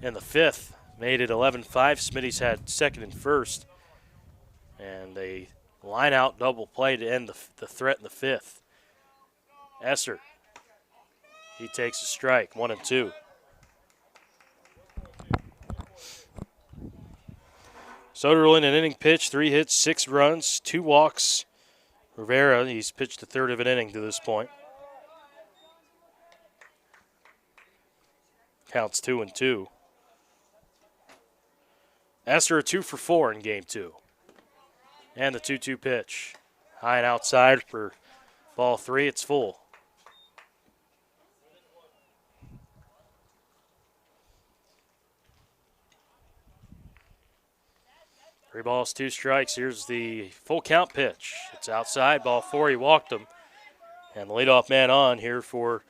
in the 5th. Made it 11-5. Smitty's had second and first. And a line-out double play to end the threat in the 5th. Esser, he takes a strike, 1-2. Soderlin, an inning pitch, 3 hits, 6 runs, 2 walks. Rivera, he's pitched a third of an inning to this point. Counts 2-2. Esser, 2 for 4 in game 2. And the 2-2 pitch. High and outside for ball 3. It's full. Three balls, 2 strikes. Here's the full count pitch. It's outside, ball 4. He walked him. And the leadoff man on here for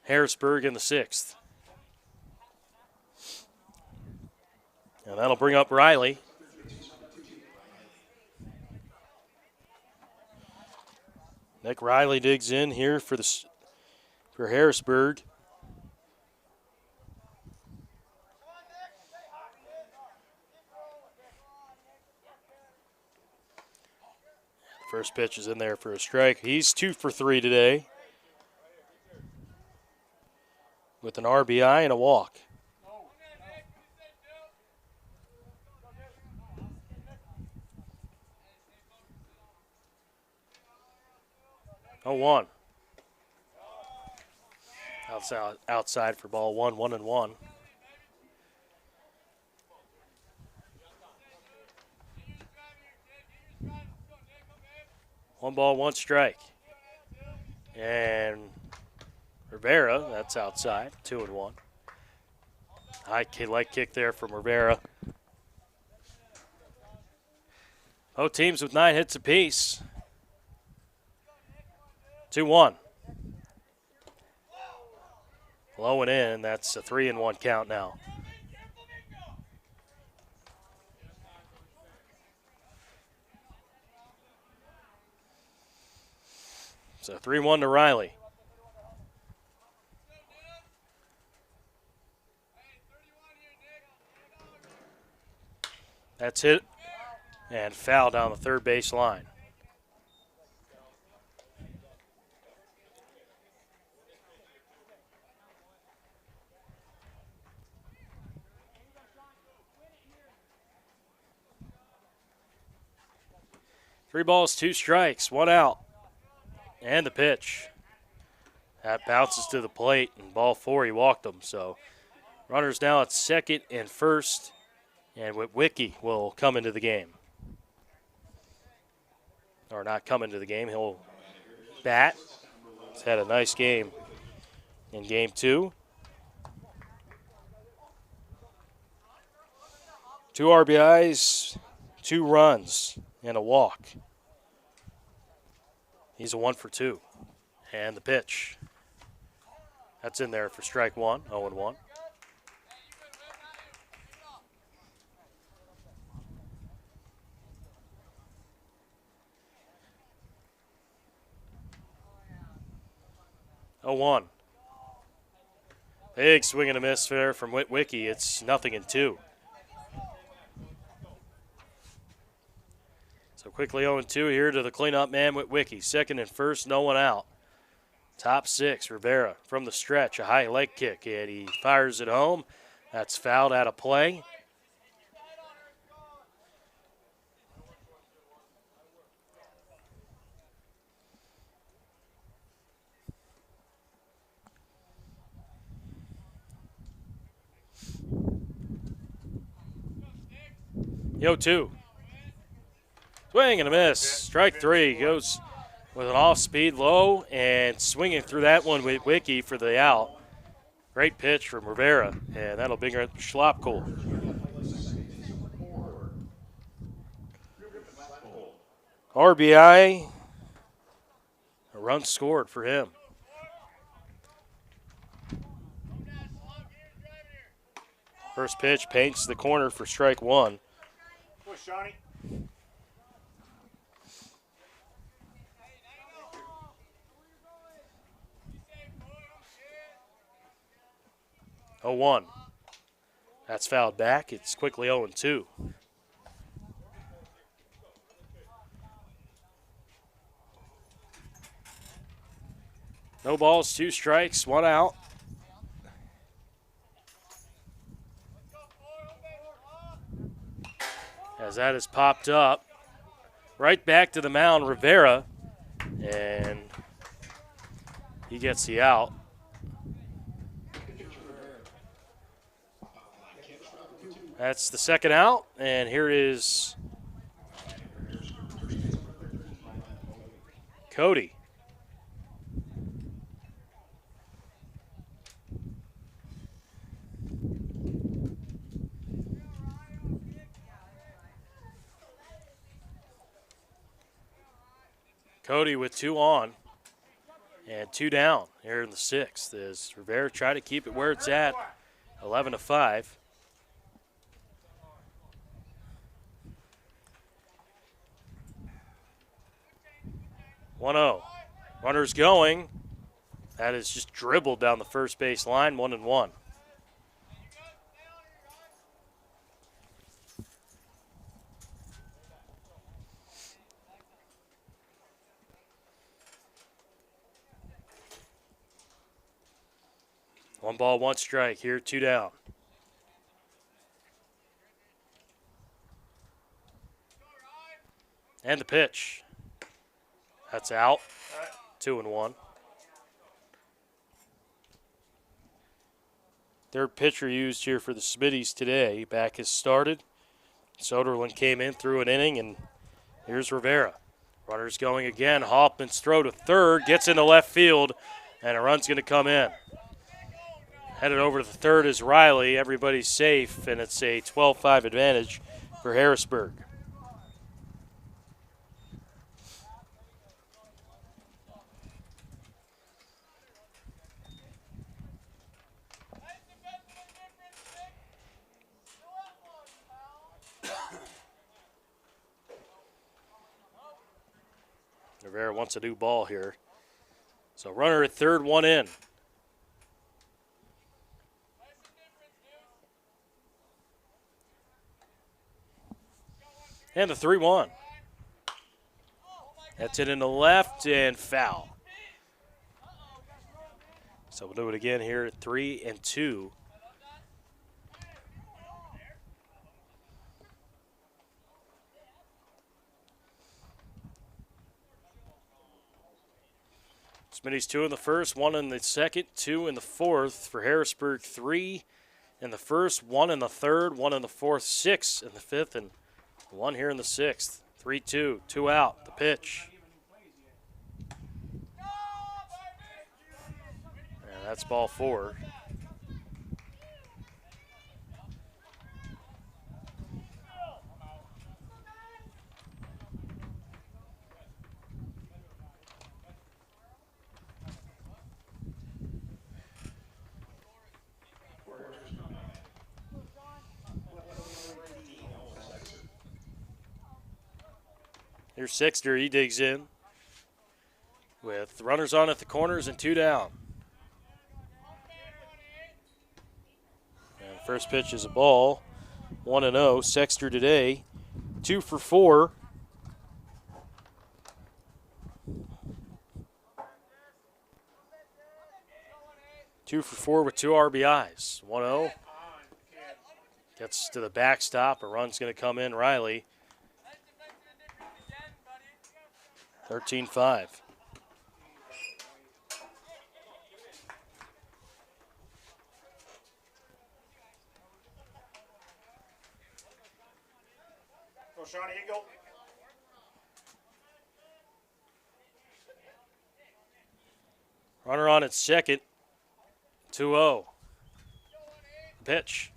Harrisburg in the 6th. And that'll bring up Riley. Nick Riley digs in here for Harrisburg. First pitch is in there for a strike. He's 2 for 3 today with an RBI and a walk. Oh, 1. Outside for ball 1, 1-1. One ball, one strike. And Rivera, that's outside, 2-1. High leg kick there from Rivera. Both teams with 9 hits apiece. 2-1. Low and in, that's a 3-1 count now. So 3-1 to Riley. That's hit and foul down the third base line. Three balls, 2 strikes, 1 out. And the pitch. That bounces to the plate, and ball 4, he walked him. So runners now at second and first, and Witwicky will come into the game. Or not come into the game, he'll bat. He's had a nice game in game 2. 2 RBIs, 2 runs, and a walk. He's a 1 for 2. And the pitch. That's in there for strike 1, 0-1. Oh, 1. Big swing and a miss there from Witwicky. It's 0-2. So quickly 0-2 here to the cleanup man, Witwicky. Second and first, no one out. Top 6, Rivera from the stretch, a high leg kick, and he fires it home. That's fouled out of play. Yo, 2. Swing and a miss. Strike 3 goes with an off-speed low and swinging through that one with Witwicky for the out. Great pitch from Rivera, and that'll bring her Schlopkohl. RBI, a run scored for him. First pitch paints the corner for strike 1. Push, Johnny. 0-1. That's fouled back. It's quickly 0-2. No balls, 2 strikes, 1 out. As that is popped up. Right back to the mound, Rivera. And he gets the out. That's the second out, and here is Cody. Cody with 2 on and 2 down here in the 6th as Rivera try to keep it where it's at, 11-5. 1-0. Runners going. That is just dribbled down the first base line, 1-1. One ball, one strike here, 2 down. And the pitch. That's out. 2-1. Third pitcher used here for the Smittys today. Back has started. Soderlund came in through an inning, and here's Rivera. Runners going again. Hoffman's throw to third, gets into left field, and a run's going to come in. Headed over to the third is Riley. Everybody's safe, and it's a 12-5 advantage for Harrisburg. Rivera wants a new ball here. So runner at third, one in. And the 3-1. That's it in the left and foul. So we'll do it again here at 3-2. Smitty's 2 in the first, 1 in the second, 2 in the fourth. For Harrisburg, 3 in the first, 1 in the third, 1 in the fourth, 6 in the fifth, and 1 here in the sixth. 3-2, 2 out, the pitch. And that's ball 4. Here's Sexter, he digs in with runners on at the corners and 2 down. And first pitch is a ball, 1-0. Sexter today, 2 for 4. Two for 4 with 2 RBIs. 1-0. Gets to the backstop. A run's going to come in. Riley. 13-5. Go, Shawnee, you go. Runner on at second. 2-0. Pitch.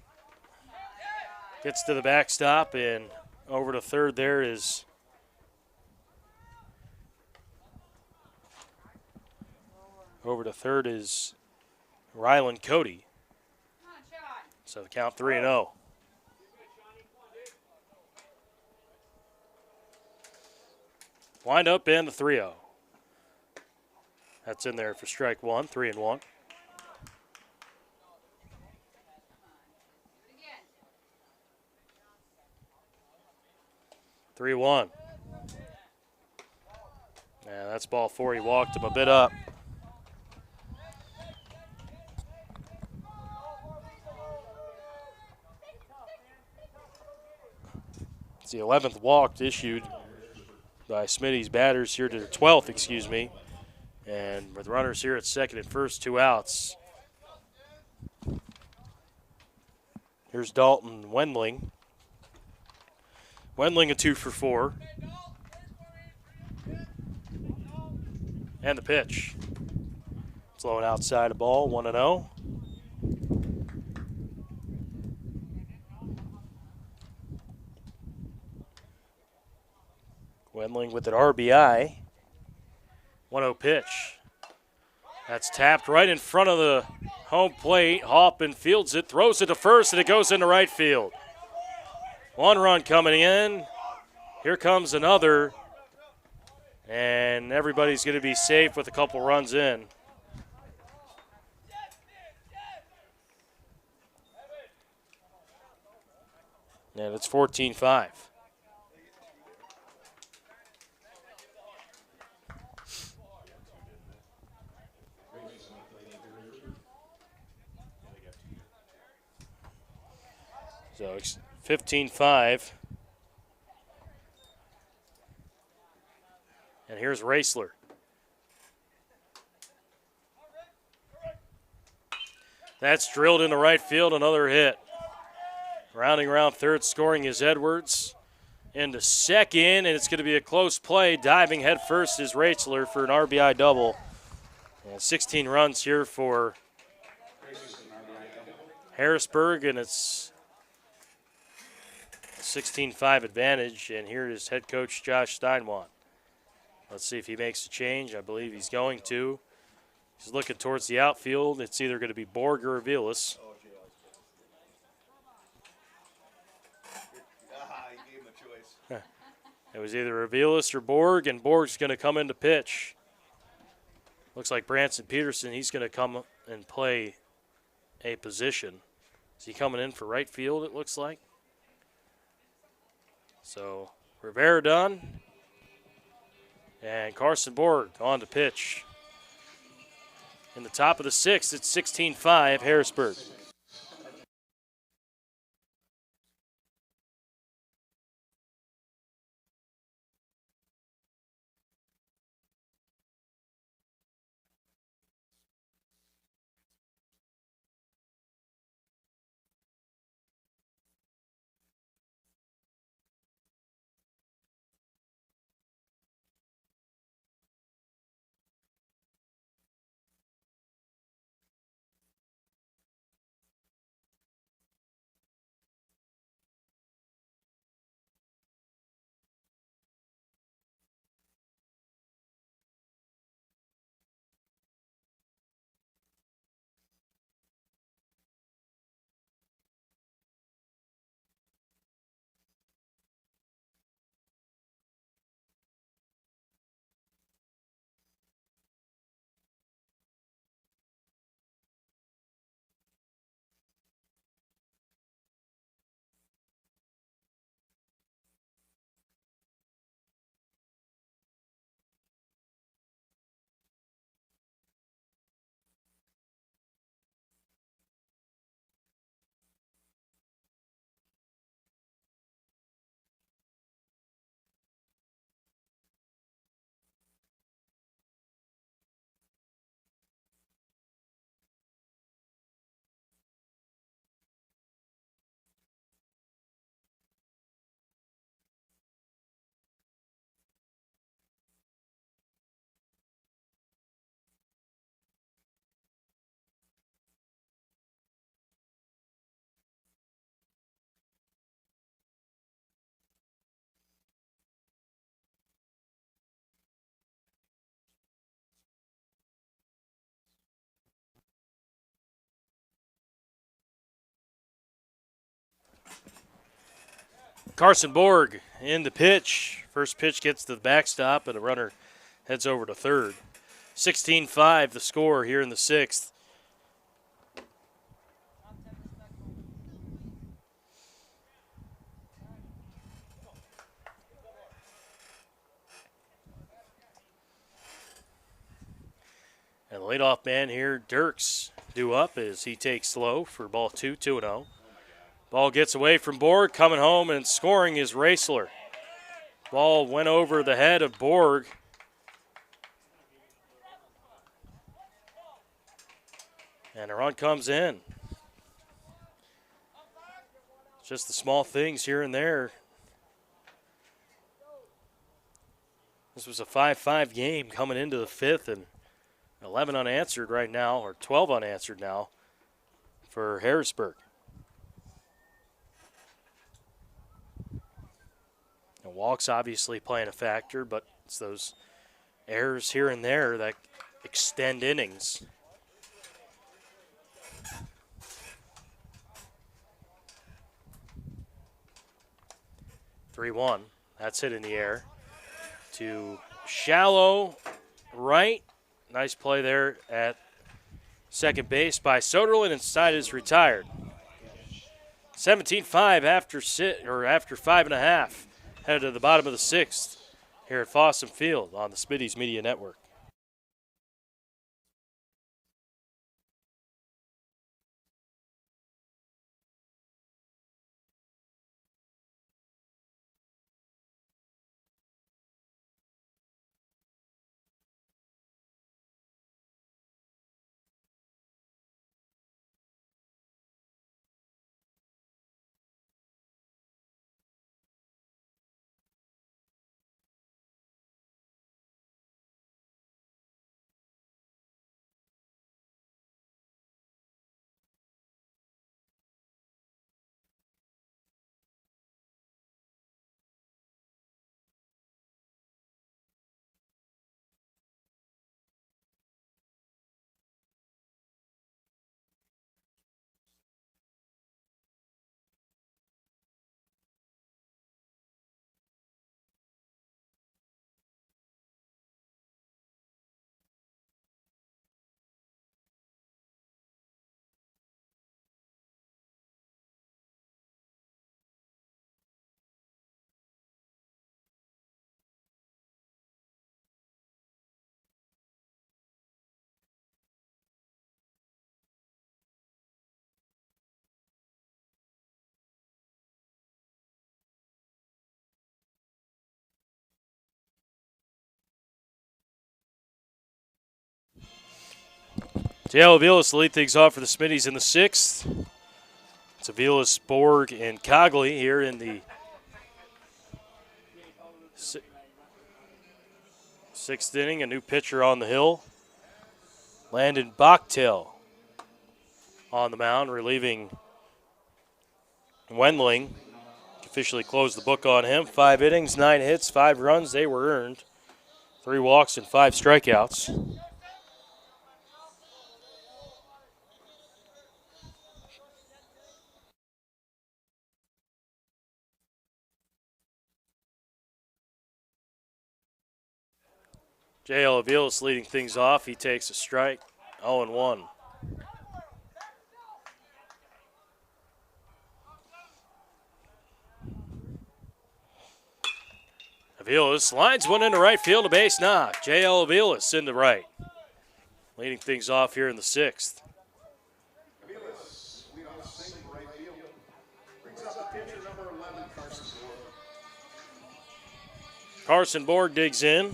Gets to the backstop and over to third there is Rylan Cody. So the count 3-0. Wind up and the 3-0. That's in there for strike 1, 3-1. Three-one. Yeah, that's ball 4. He walked him a bit up. It's the 11th walk issued by Smitty's batters here to the 12th, excuse me. And with runners here at second and first, 2 outs. Here's Dalton Wendling. Wendling a 2 for 4. And the pitch. It's low and outside a ball, 1-0. Wendling with an RBI. 1-0 pitch. That's tapped right in front of the home plate. Hoffman fields it, throws it to first, and it goes into right field. 1 run coming in. Here comes another. And everybody's going to be safe with a couple runs in. And it's 14-5. So it's 15-5. And here's Raisler. That's drilled into right field, another hit. Rounding around third, scoring is Edwards. Into second, and it's going to be a close play. Diving head first is Raisler for an RBI double. And 16 runs here for Harrisburg, and it's a 16-5 advantage. And here is head coach Josh Steinwand. Let's see if he makes a change. I believe he's going to. He's looking towards the outfield. It's either going to be Borg or Aviles. He gave him a choice. It was either Aviles or Borg, and Borg's going to come in to pitch. Looks like Branson Peterson, he's going to come and play a position. Is he coming in for right field, it looks like? So Rivera done. And Carson Borg on to pitch. In the top of the sixth, it's 16-5 Harrisburg. Carson Borg in the pitch. First pitch gets to the backstop, and a runner heads over to third. 16-5 the score here in the sixth. And the leadoff man here, Dirks, due up as he takes slow for ball 2-0. Ball gets away from Borg, coming home and scoring is Raisler. Ball went over the head of Borg. And a run comes in. Just the small things here and there. This was a 5-5 game coming into the fifth, and 11 unanswered right now, or 12 unanswered now for Harrisburg. And walks obviously playing a factor, but it's those errors here and there that extend innings. Three-one. That's hit in the air to shallow right. Nice play there at second base by Soderlin, and side is retired. 17-5 after 5.5. Headed to the bottom of the sixth here at Fossum Field on the Smittys Media Network. J.L. Aviles lead things off for the Smitties in the sixth. It's Aviles, Borg, and Cogley here in the sixth inning. A new pitcher on the hill. Landon Bachtel on the mound, relieving Wendling. Officially closed the book on him. 5 innings, 9 hits, 5 runs. They were earned. 3 walks and 5 strikeouts. J.L. Aviles leading things off. He takes a strike. 0-1. Aviles lines one into right field, a base knock. J.L. Aviles into right. Leading things off here in the sixth. Aviles, lead off single right field. Brings up the pitcher number 11, Carson Borg. Carson Borg digs in.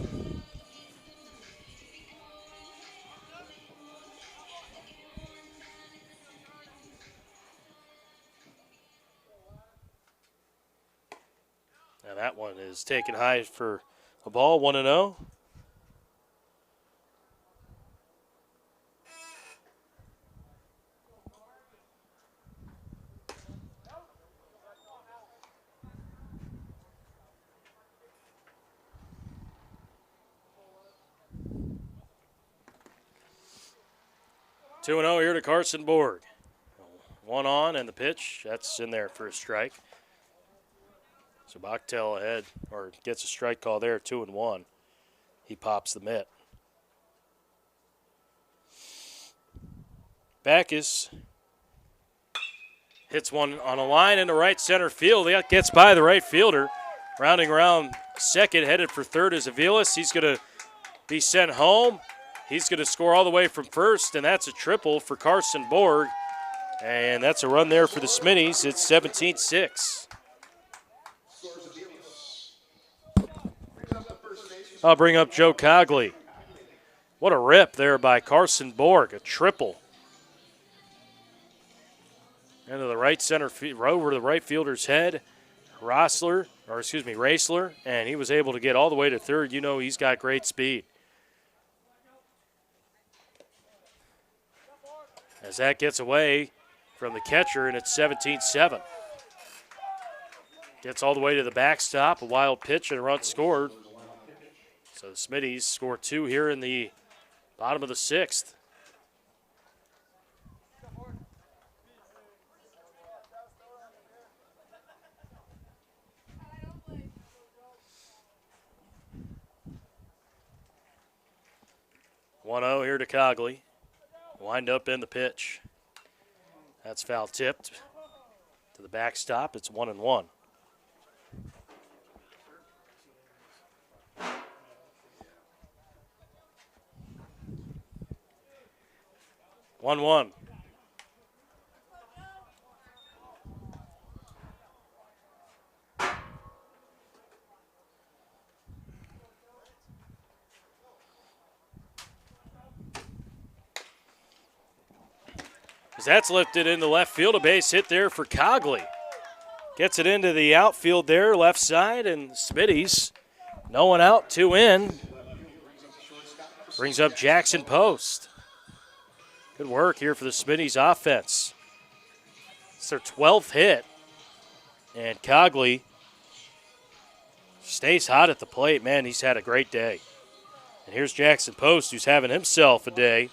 Now that one is taken high for a ball, 1-0. Two and 0 here to Carson Borg. 1 on and the pitch. That's in there for a strike. So Bachtel ahead, or gets a strike call there, 2-1. He pops the mitt. Backus hits one on a line into right center field. That gets by the right fielder. Rounding around second, headed for third is Aviles. He's going to be sent home. He's going to score all the way from first, and that's a triple for Carson Borg. And that's a run there for the Smitties. It's 17-6. I'll bring up Joe Cogley. What a rip there by Carson Borg, a triple. Into the right center field, over the right fielder's head. Racler, and he was able to get all the way to third. You know he's got great speed. As that gets away from the catcher, and it's 17-7. Gets all the way to the backstop, a wild pitch, and a run scored. So the Smitties score 2 here in the bottom of the sixth. 1-0 here to Cogley. Wind up in the pitch. That's foul tipped to the backstop. It's 1-1. One. As that's lifted in the left field, a base hit there for Cogley. Gets it into the outfield there, left side, and Smittys, no one out, 2 in. Brings up Jackson Post. Good work here for the Smittys offense. It's their 12th hit. And Cogley stays hot at the plate. Man, he's had a great day. And here's Jackson Post, who's having himself a day.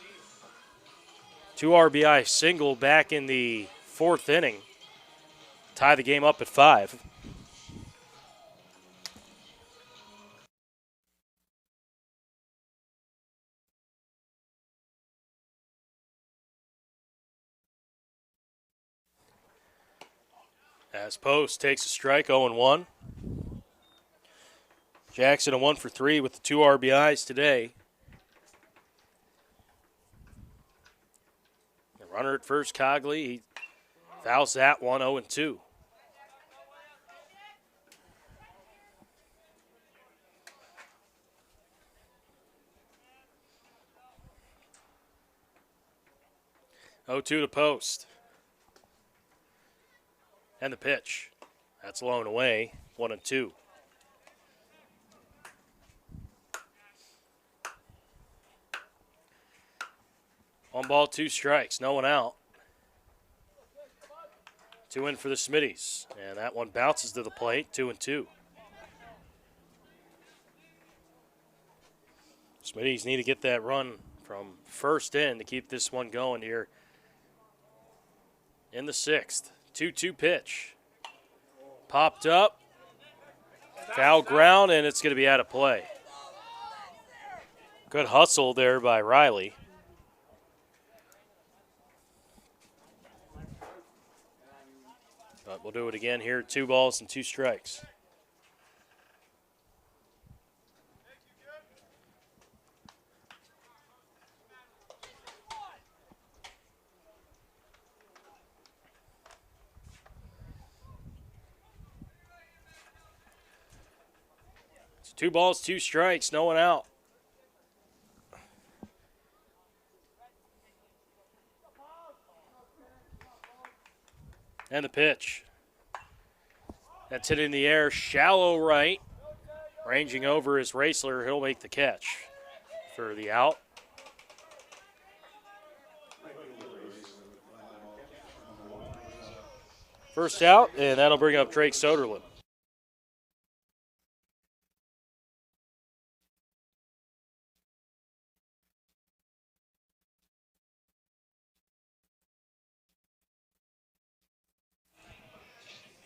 2 RBI single back in the 4th inning. Tie the game up at 5. As Post takes a strike, 0-1. Jackson a 1 for 3 with the 2 RBIs today. The runner at first, Cogley, he fouls that one, 0-2. To Post. And the pitch. That's blown away, 1-2. One ball, 2 strikes, no one out. 2 in for the Smittys. And that one bounces to the plate, 2-2. Smittys need to get that run from first in to keep this one going here in the 6th. 2-2 pitch. Popped up. Foul ground, and it's going to be out of play. Good hustle there by Riley. But we'll do it again here. 2 balls and 2 strikes. It's 2 balls, 2 strikes, no one out. And the pitch. That's hit in the air, shallow right. Ranging over is Raisler. He'll make the catch for the out. First out, and that'll bring up Drake Soderlin.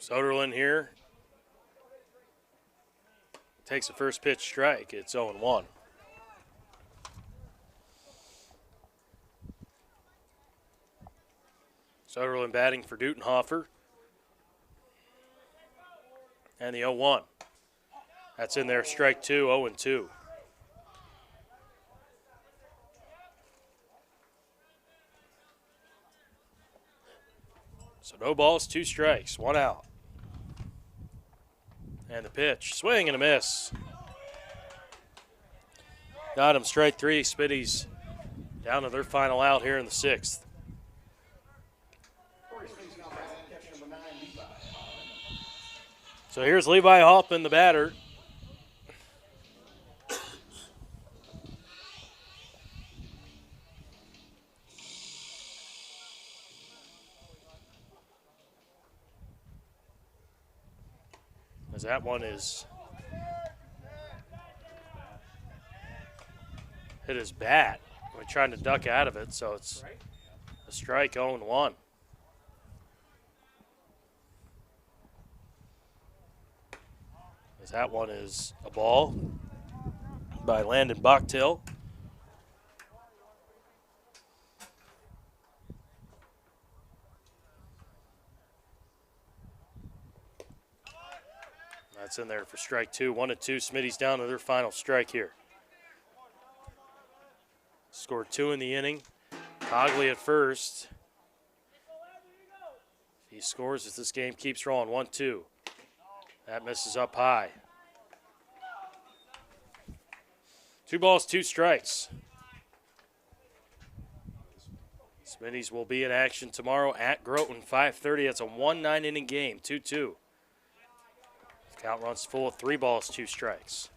Soderlin here takes the first pitch strike. It's 0-1. Soderlin batting for Dutenhofer. And the 0-1. That's in there, strike 2, 0-2. So no balls, 2 strikes, 1 out. And the pitch, swing and a miss. Got him, strike 3. Smittys down to their final out here in the 6th. So here's Levi Hoffman, the batter. As that one is hit his bat. We're trying to duck out of it, so it's a strike, 0-1. As that one is a ball by Landon Bucktill. That's in there for strike two. 1-2. Smittys down to their final strike here. Scored 2 in the inning. Cogley at first. If he scores as this game keeps rolling. 1-2. That misses up high. 2 balls, 2 strikes. Smittys will be in action tomorrow at Groton, 5:30. That's a 1-9 inning game, 2-2. Count runs full of 3 balls, 2 strikes.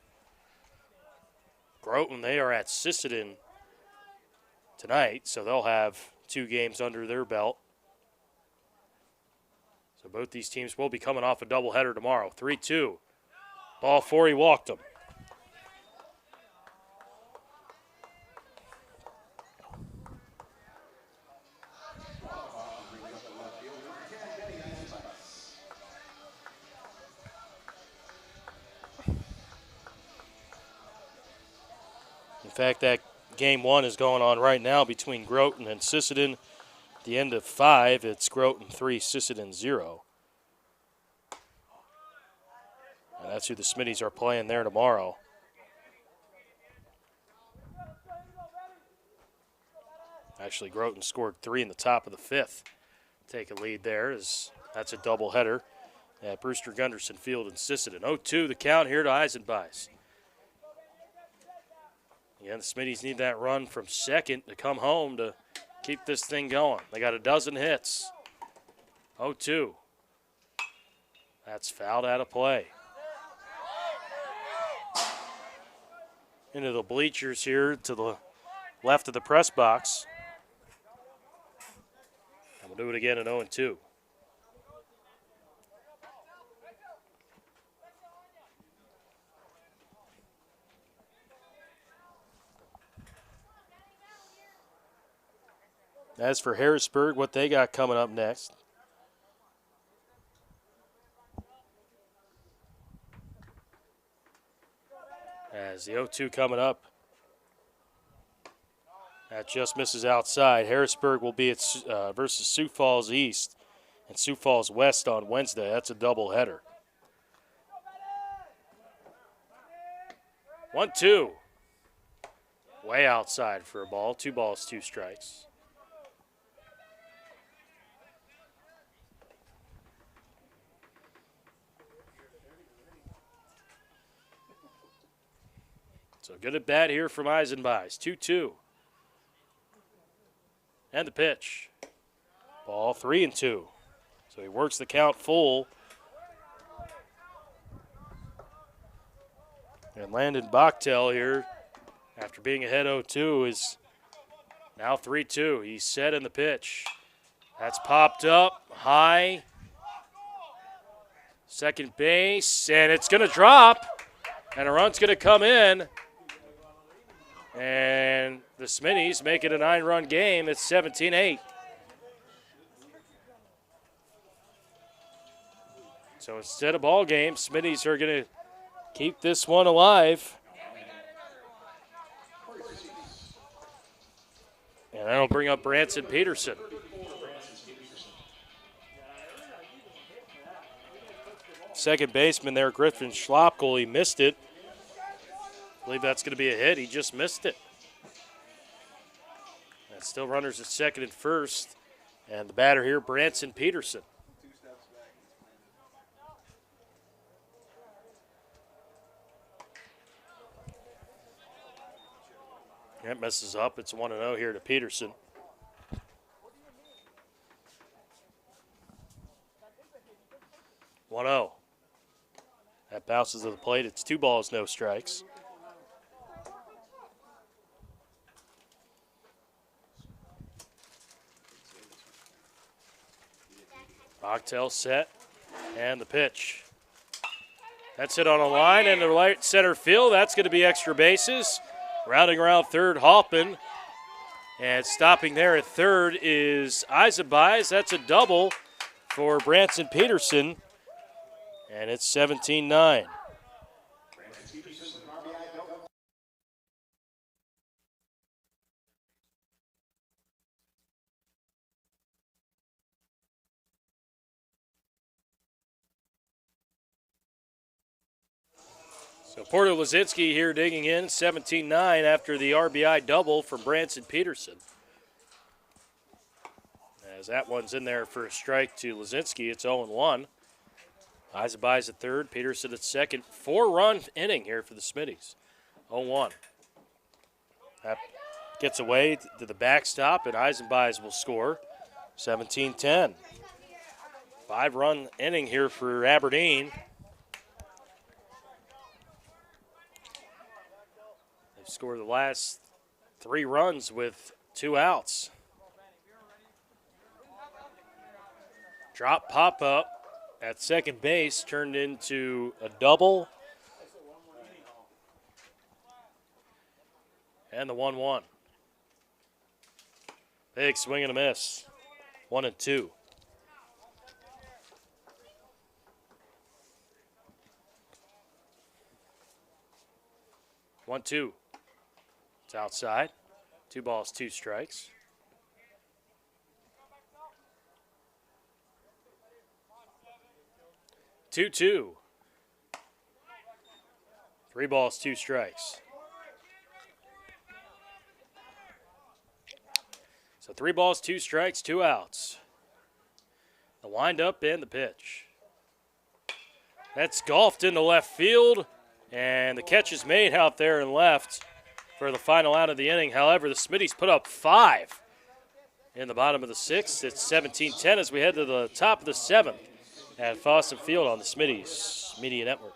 Groton, they are at Sisseton tonight, so they'll have 2 games under their belt. So both these teams will be coming off a doubleheader tomorrow. 3-2. Ball 4, he walked him. In fact, that game 1 is going on right now between Groton and Sisseton. At the end of 5, it's Groton 3, Sisseton 0. And that's who the Smitties are playing there tomorrow. Actually, Groton scored 3 in the top of the 5th. Take a lead there as that's a doubleheader at Brewster Gunderson Field in Sisseton. 0-2 the count here to Eisenbeis. Yeah, the Smitties need that run from second to come home to keep this thing going. They got a dozen hits. 0-2. That's fouled out of play. Into the bleachers here to the left of the press box. And we'll do it again at 0-2. As for Harrisburg, what they got coming up next. As the 0-2 coming up. That just misses outside. Harrisburg will be at versus Sioux Falls East and Sioux Falls West on Wednesday. That's a doubleheader. 1-2. Way outside for a ball. 2 balls, 2 strikes. So good at bat here from Eisenbeis. 2-2. And the pitch. Ball 3-2. So he works the count full. And Landon Bachtel here, after being ahead 0-2, is now 3-2. He's set in the pitch. That's popped up high. Second base, and it's going to drop. And a run's going to come in. And the Smitties make it a 9-run game. It's 17-8. So instead of ball game, Smitties are going to keep this one alive. And that'll bring up Branson Peterson. Second baseman there, Griffin Schlopkel, he missed it. I believe that's going to be a hit. He just missed it. And still runners at second and first. And the batter here, Branson Peterson. That messes up. It's 1-0 here to Peterson. That bounces to the plate. It's 2 balls, no strikes. Bachtel set, and the pitch. That's hit on a line in the right center field. That's going to be extra bases. Rounding around third, Hoffman. And stopping there at third is Eisenbeis. That's a double for Branson Peterson. And it's 17-9. So Porter Lazinski here digging in, 17-9 after the RBI double from Branson Peterson. As that one's in there for a strike to Lazinski, it's 0-1. Eisenbei's at third, Peterson at second. 4-run inning here for the Smitties. 0-1. That gets away to the backstop, and Eisenbei's will score. 17-10. 5-run inning here for Aberdeen. They've scored the last 3 runs with 2 outs. Drop pop-up at second base turned into a double. And the 1-1. Big swing and a miss. 1-2. One, two. It's outside. 2 balls, 2 strikes. Two. 3 balls, 2 strikes. So 3 balls, 2 strikes, 2 outs. The windup and the pitch. That's golfed into left field, and the catch is made out there in left for the final out of the inning. However, the Smitties put up 5 in the bottom of the 6th. It's 17-10 as we head to the top of the 7th at Fossum Field on the Smitties Media Network.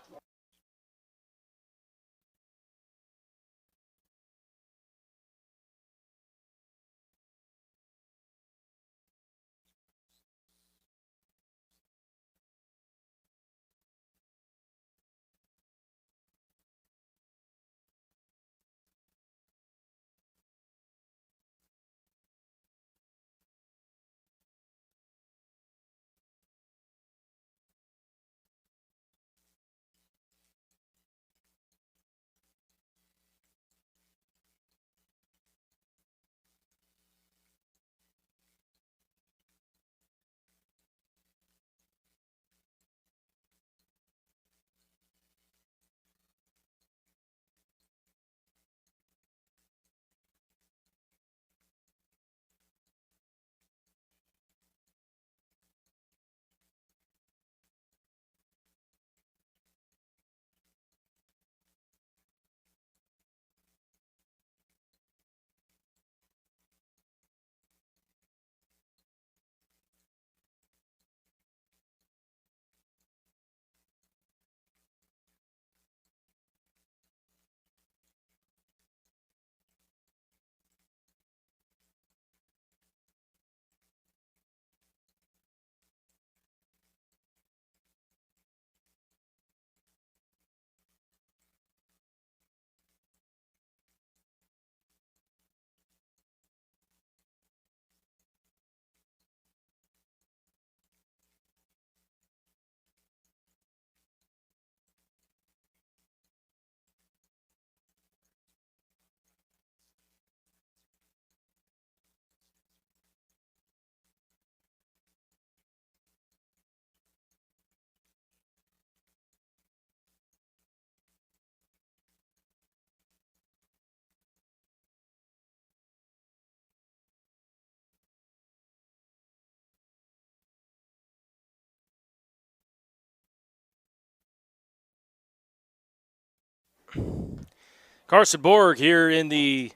Carson Borg here in the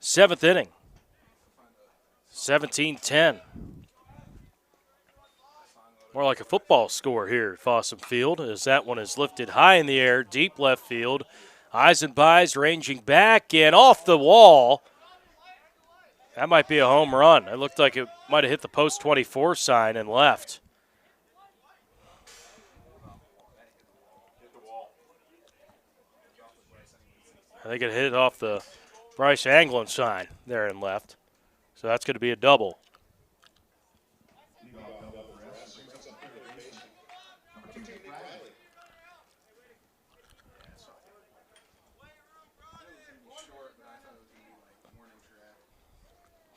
7th inning. 17-10. More like a football score here at Fossum Field as that one is lifted high in the air, deep left field. Eisenbei's ranging back and off the wall. That might be a home run. It looked like it might have hit the post 24 sign and left. I think it hit off the Bryce Anglin sign there and left. So that's going to be a double.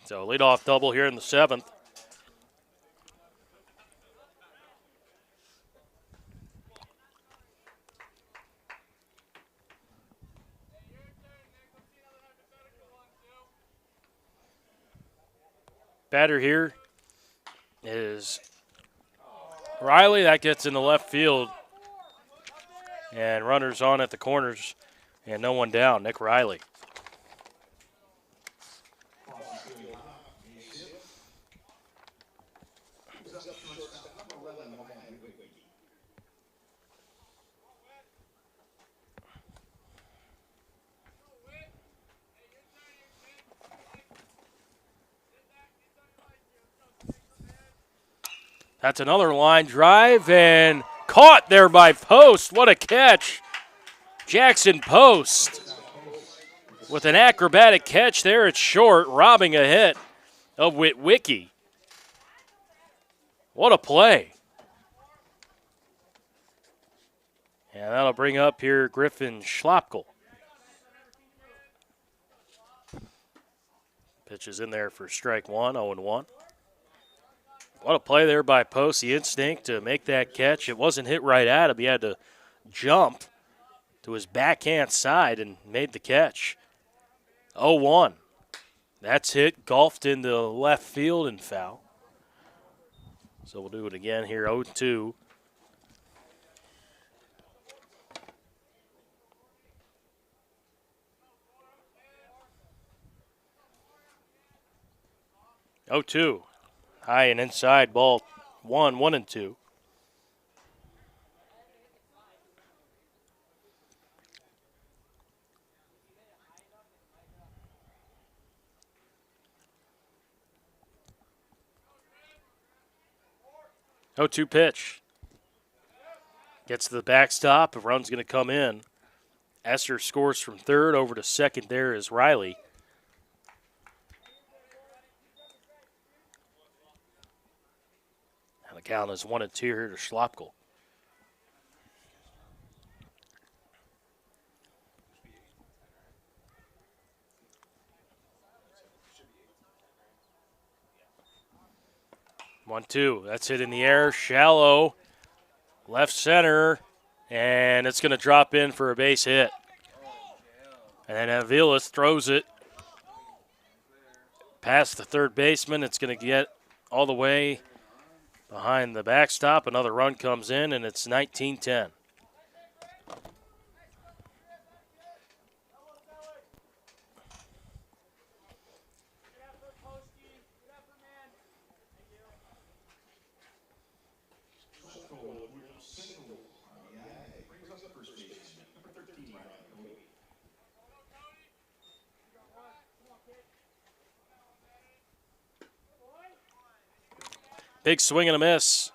So leadoff double here in the 7th. Batter here is Riley. That gets in the left field. And runners on at the corners and no one down. Nick Riley. That's another line drive and caught there by Post. What a catch. Jackson Post with an acrobatic catch there at short, robbing a hit of Witwicky. What a play. And that'll bring up here Griffin Schlopkel. Pitch is in there for strike one, 0-1. What a play there by Post. The instinct to make that catch. It wasn't hit right at him. He had to jump to his backhand side and made the catch. 0-1. That's hit, golfed into left field and foul. So we'll do it again here, 0-2. Oh, 2. High and inside, ball 1-2. Oh, 2 pitch. Gets to the backstop. A run's going to come in. Esser scores from third. Over to second there is Riley. And the count is 1-2 here to Schlopkel. One, two. That's hit in the air. Shallow. Left center. And it's going to drop in for a base hit. And then Aviles throws it past the third baseman. It's going to get all the way behind the backstop. Another run comes in, and it's 19-10. Big swing and a miss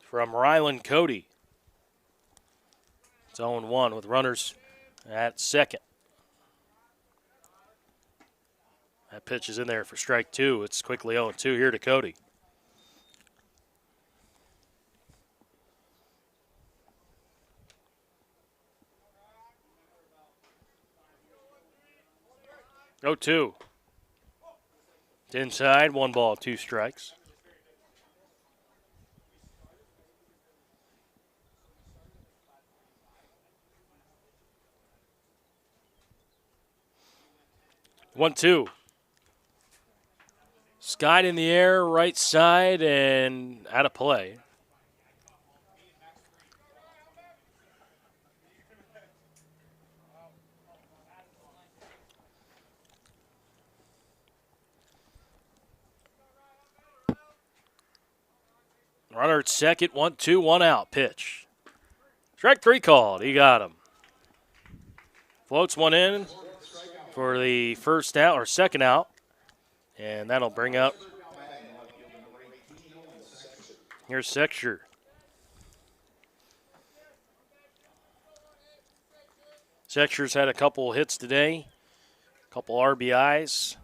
from Rylan Cody. It's 0-1 with runners at second. That pitch is in there for strike two. It's quickly 0-2 here to Cody. Oh, 2. It's inside, 1 ball, 2 strikes. One, two. Skied in the air, right side, and out of play. Runner at second, 1-2, 1 out. Pitch. Strike 3 called. He got him. Floats one in for the first out or second out. And that'll bring up. Here's Sexture. Sexture's had a couple hits today, a couple RBIs.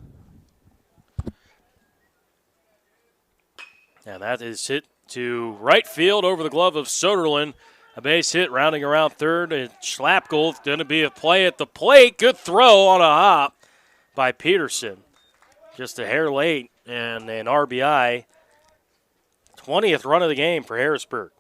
And that is hit to right field over the glove of Soderlin. A base hit rounding around third. And Schlapkel going to be a play at the plate. Good throw on a hop by Peterson. Just a hair late and an RBI. 20th run of the game for Harrisburg.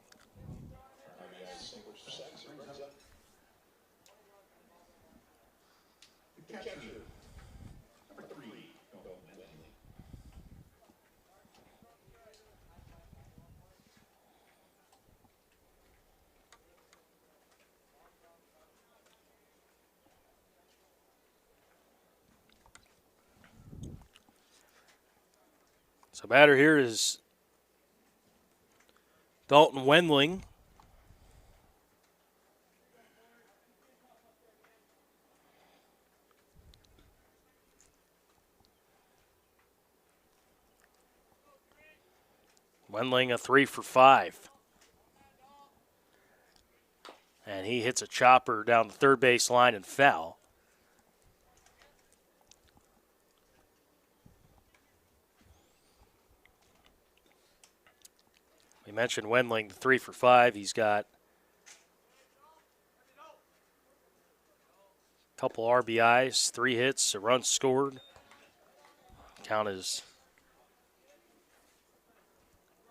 So batter here is Dalton Wendling. Wendling a 3 for 5. And he hits a chopper down the third base line and foul. We mentioned Wendling, 3 for 5. He's got a couple RBIs, 3 hits, a run scored. Count is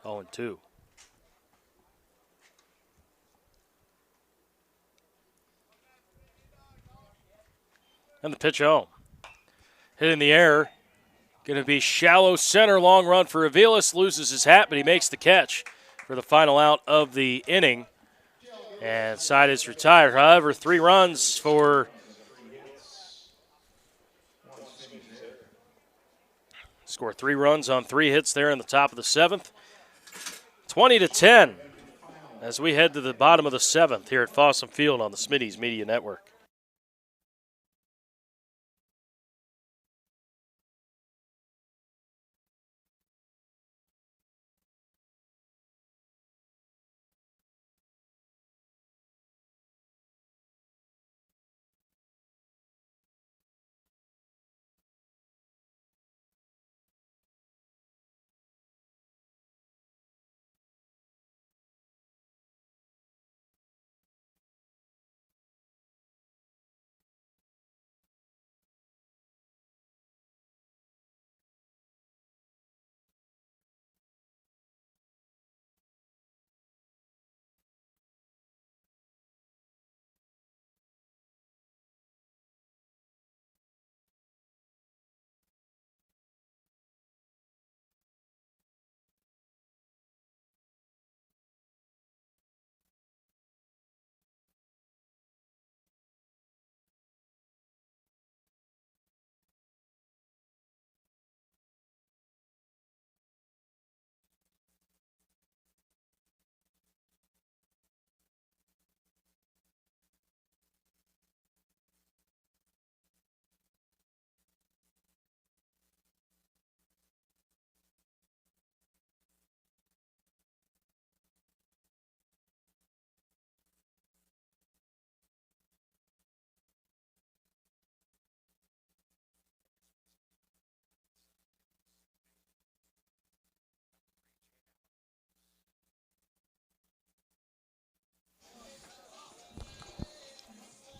0-2. And the pitch home. Hit in the air. Going to be shallow center, long run for Aviles. Loses his hat, but he makes the catch for the final out of the inning. And side is retired. However, 3 runs for score 3 runs on 3 hits there in the top of the 7th. 20-10 as we head to the bottom of the 7th here at Fossum Field on the Smittys Media Network.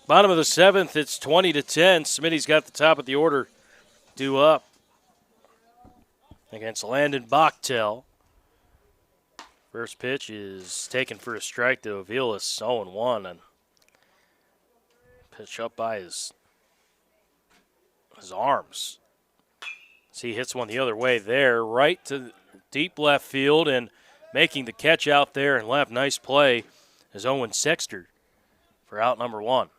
Bottom of the 7th, it's 20-10. Smitty's got the top of the order due up against Landon Bachtel. First pitch is taken for a strike to Aviles, 0-1, and pitch up by his arms. So he hits one the other way there, right to deep left field, and making the catch out there and left. Nice play is Owen Sexter for out number 1.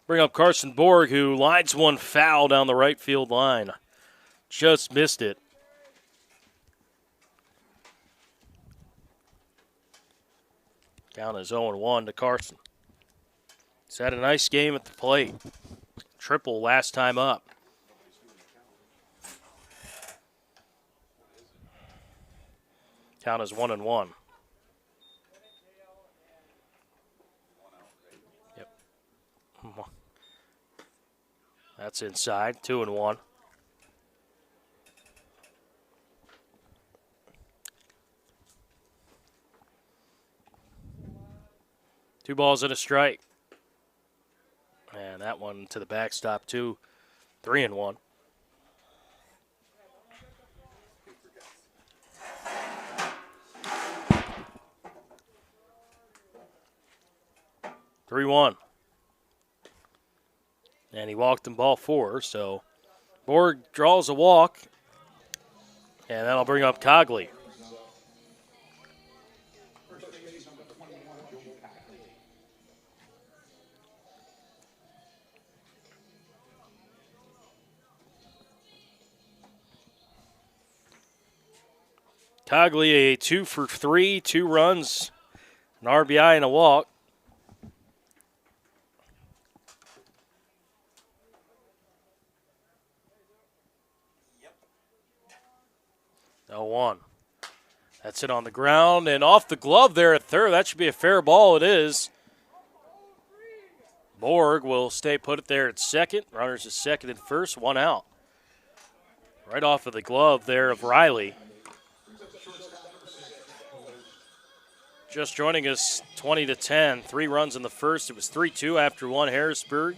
Bring up Carson Borg, who lines one foul down the right field line. Just missed it. Count is 0-1 to Carson. He's had a nice game at the plate. Triple last time up. Count is 1-1. Yep. That's inside, 2-1. Two balls and a strike. And that one to the backstop, too. 3-1. And he walked in ball 4, so Borg draws a walk, and that'll bring up Cogley. Cogley, a 2 for 3, 2 runs, an RBI, and a walk. No 1. That's it on the ground and off the glove there at third. That should be a fair ball. It is. Borg will stay put it there at second. Runners at second and first, 1 out. Right off of the glove there of Riley. Just joining us 20-10. 3 runs in the first. It was 3-2 after 1 Harrisburg.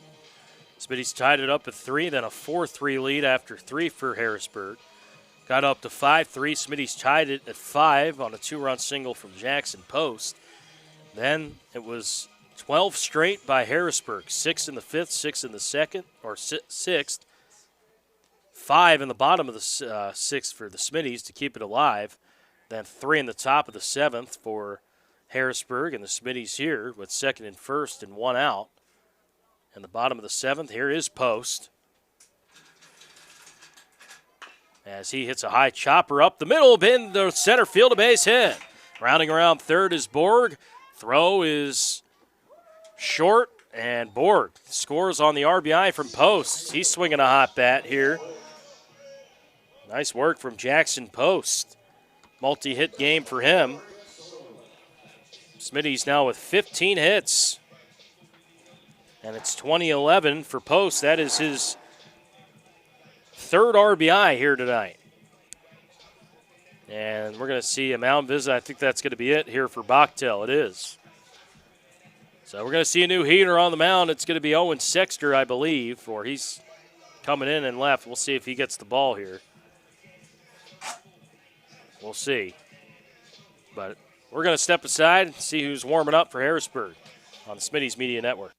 Smittys tied it up at 3, then a 4-3 lead after 3 for Harrisburg. Got up to 5-3. Smittys tied it at 5 on a 2-run single from Jackson Post. Then it was 12 straight by Harrisburg. 6 in the 5th, 6 in the 2nd, or 6th. 5 in the bottom of the 6th for the Smittys to keep it alive. Then 3 in the top of the 7th for Harrisburg, and the Smittys here with second and first and 1 out. And the bottom of the 7th, here is Post. As he hits a high chopper up the middle, bend the center field, a base hit. Rounding around third is Borg. Throw is short, and Borg scores on the RBI from Post. He's swinging a hot bat here. Nice work from Jackson Post. Multi-hit game for him. Smittys now with 15 hits. And it's 20-11 for Post. That is his 3rd RBI here tonight. And we're going to see a mound visit. I think that's going to be it here for Bachtel. It is. So we're going to see a new heater on the mound. It's going to be Owen Sexter, I believe, or he's coming in and left. We'll see if he gets the ball here. We'll see. But we're going to step aside and see who's warming up for Harrisburg on the Smittys Media Network.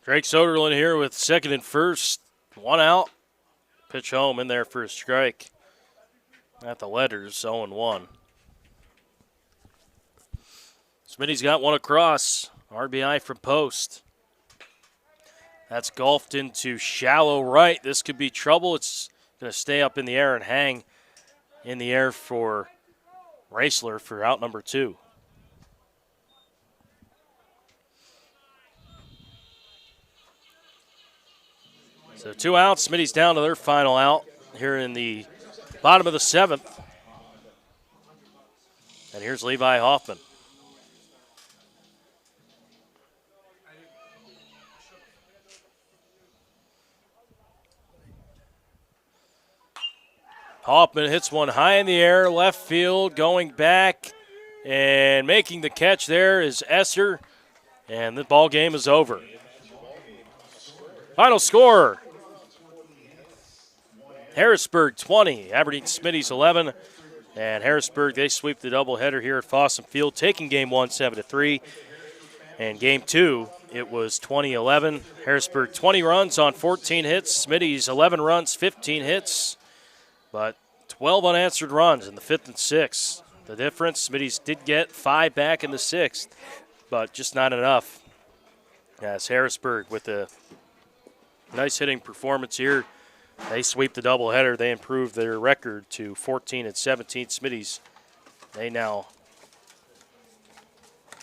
Drake Soderlin here with second and first. 1 out. Pitch home in there for a strike. At the letters, 0-1. Smitty's got one across. RBI from Post. That's golfed into shallow right. This could be trouble. It's going to stay up in the air and hang in the air for Raisler for out number 2. So 2 outs. Smitty's down to their final out here in the bottom of the 7th. And here's Levi Hoffman. Hoffman hits one high in the air, left field, going back, and making the catch there is Esser, and the ball game is over. Final score, Harrisburg 20, Aberdeen Smittys 11, and Harrisburg, they sweep the doubleheader here at Fossum Field, taking game 1 7-3, and game 2, it was 20-11. Harrisburg 20 runs on 14 hits, Smittys 11 runs, 15 hits, but 12 unanswered runs in the 5th and 6th. The difference, Smittys did get 5 back in the 6th, but just not enough. As Harrisburg, with a nice hitting performance here, they sweep the doubleheader. They improve their record to 14-17. Smittys, they now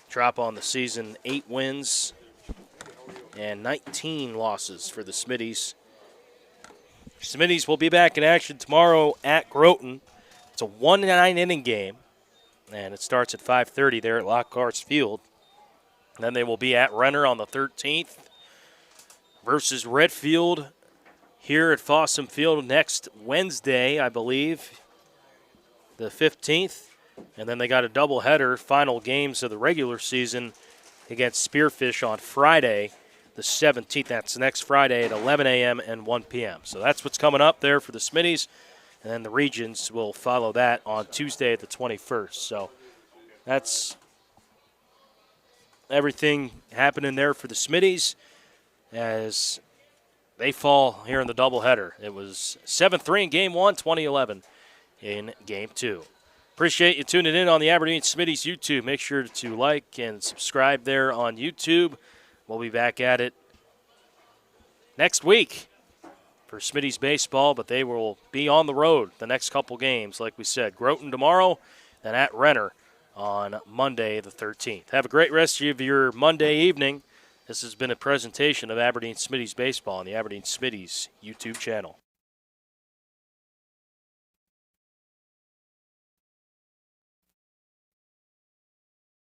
drop on the season 8 wins and 19 losses for the Smittys. Smittys will be back in action tomorrow at Groton. It's a 1-9 inning game, and it starts at 5:30 there at Lockhart's Field. Then they will be at Renner on the 13th versus Redfield here at Fossum Field next Wednesday, I believe, the 15th. And then they got a doubleheader, final games of the regular season against Spearfish on Friday, the 17th. That's next Friday at 11 a.m. and 1 p.m. So that's what's coming up there for the Smitties. And then the Regions will follow that on Tuesday at the 21st. So that's everything happening there for the Smitties as they fall here in the doubleheader. It was 7-3 in Game 1, 20-11 in Game 2. Appreciate you tuning in on the Aberdeen Smitties YouTube. Make sure to like and subscribe there on YouTube. We'll be back at it next week for Smitties baseball, but they will be on the road the next couple games. Like we said, Groton tomorrow and at Renner on Monday the 13th. Have a great rest of your Monday evening. This has been a presentation of Aberdeen Smitties baseball on the Aberdeen Smitties YouTube channel.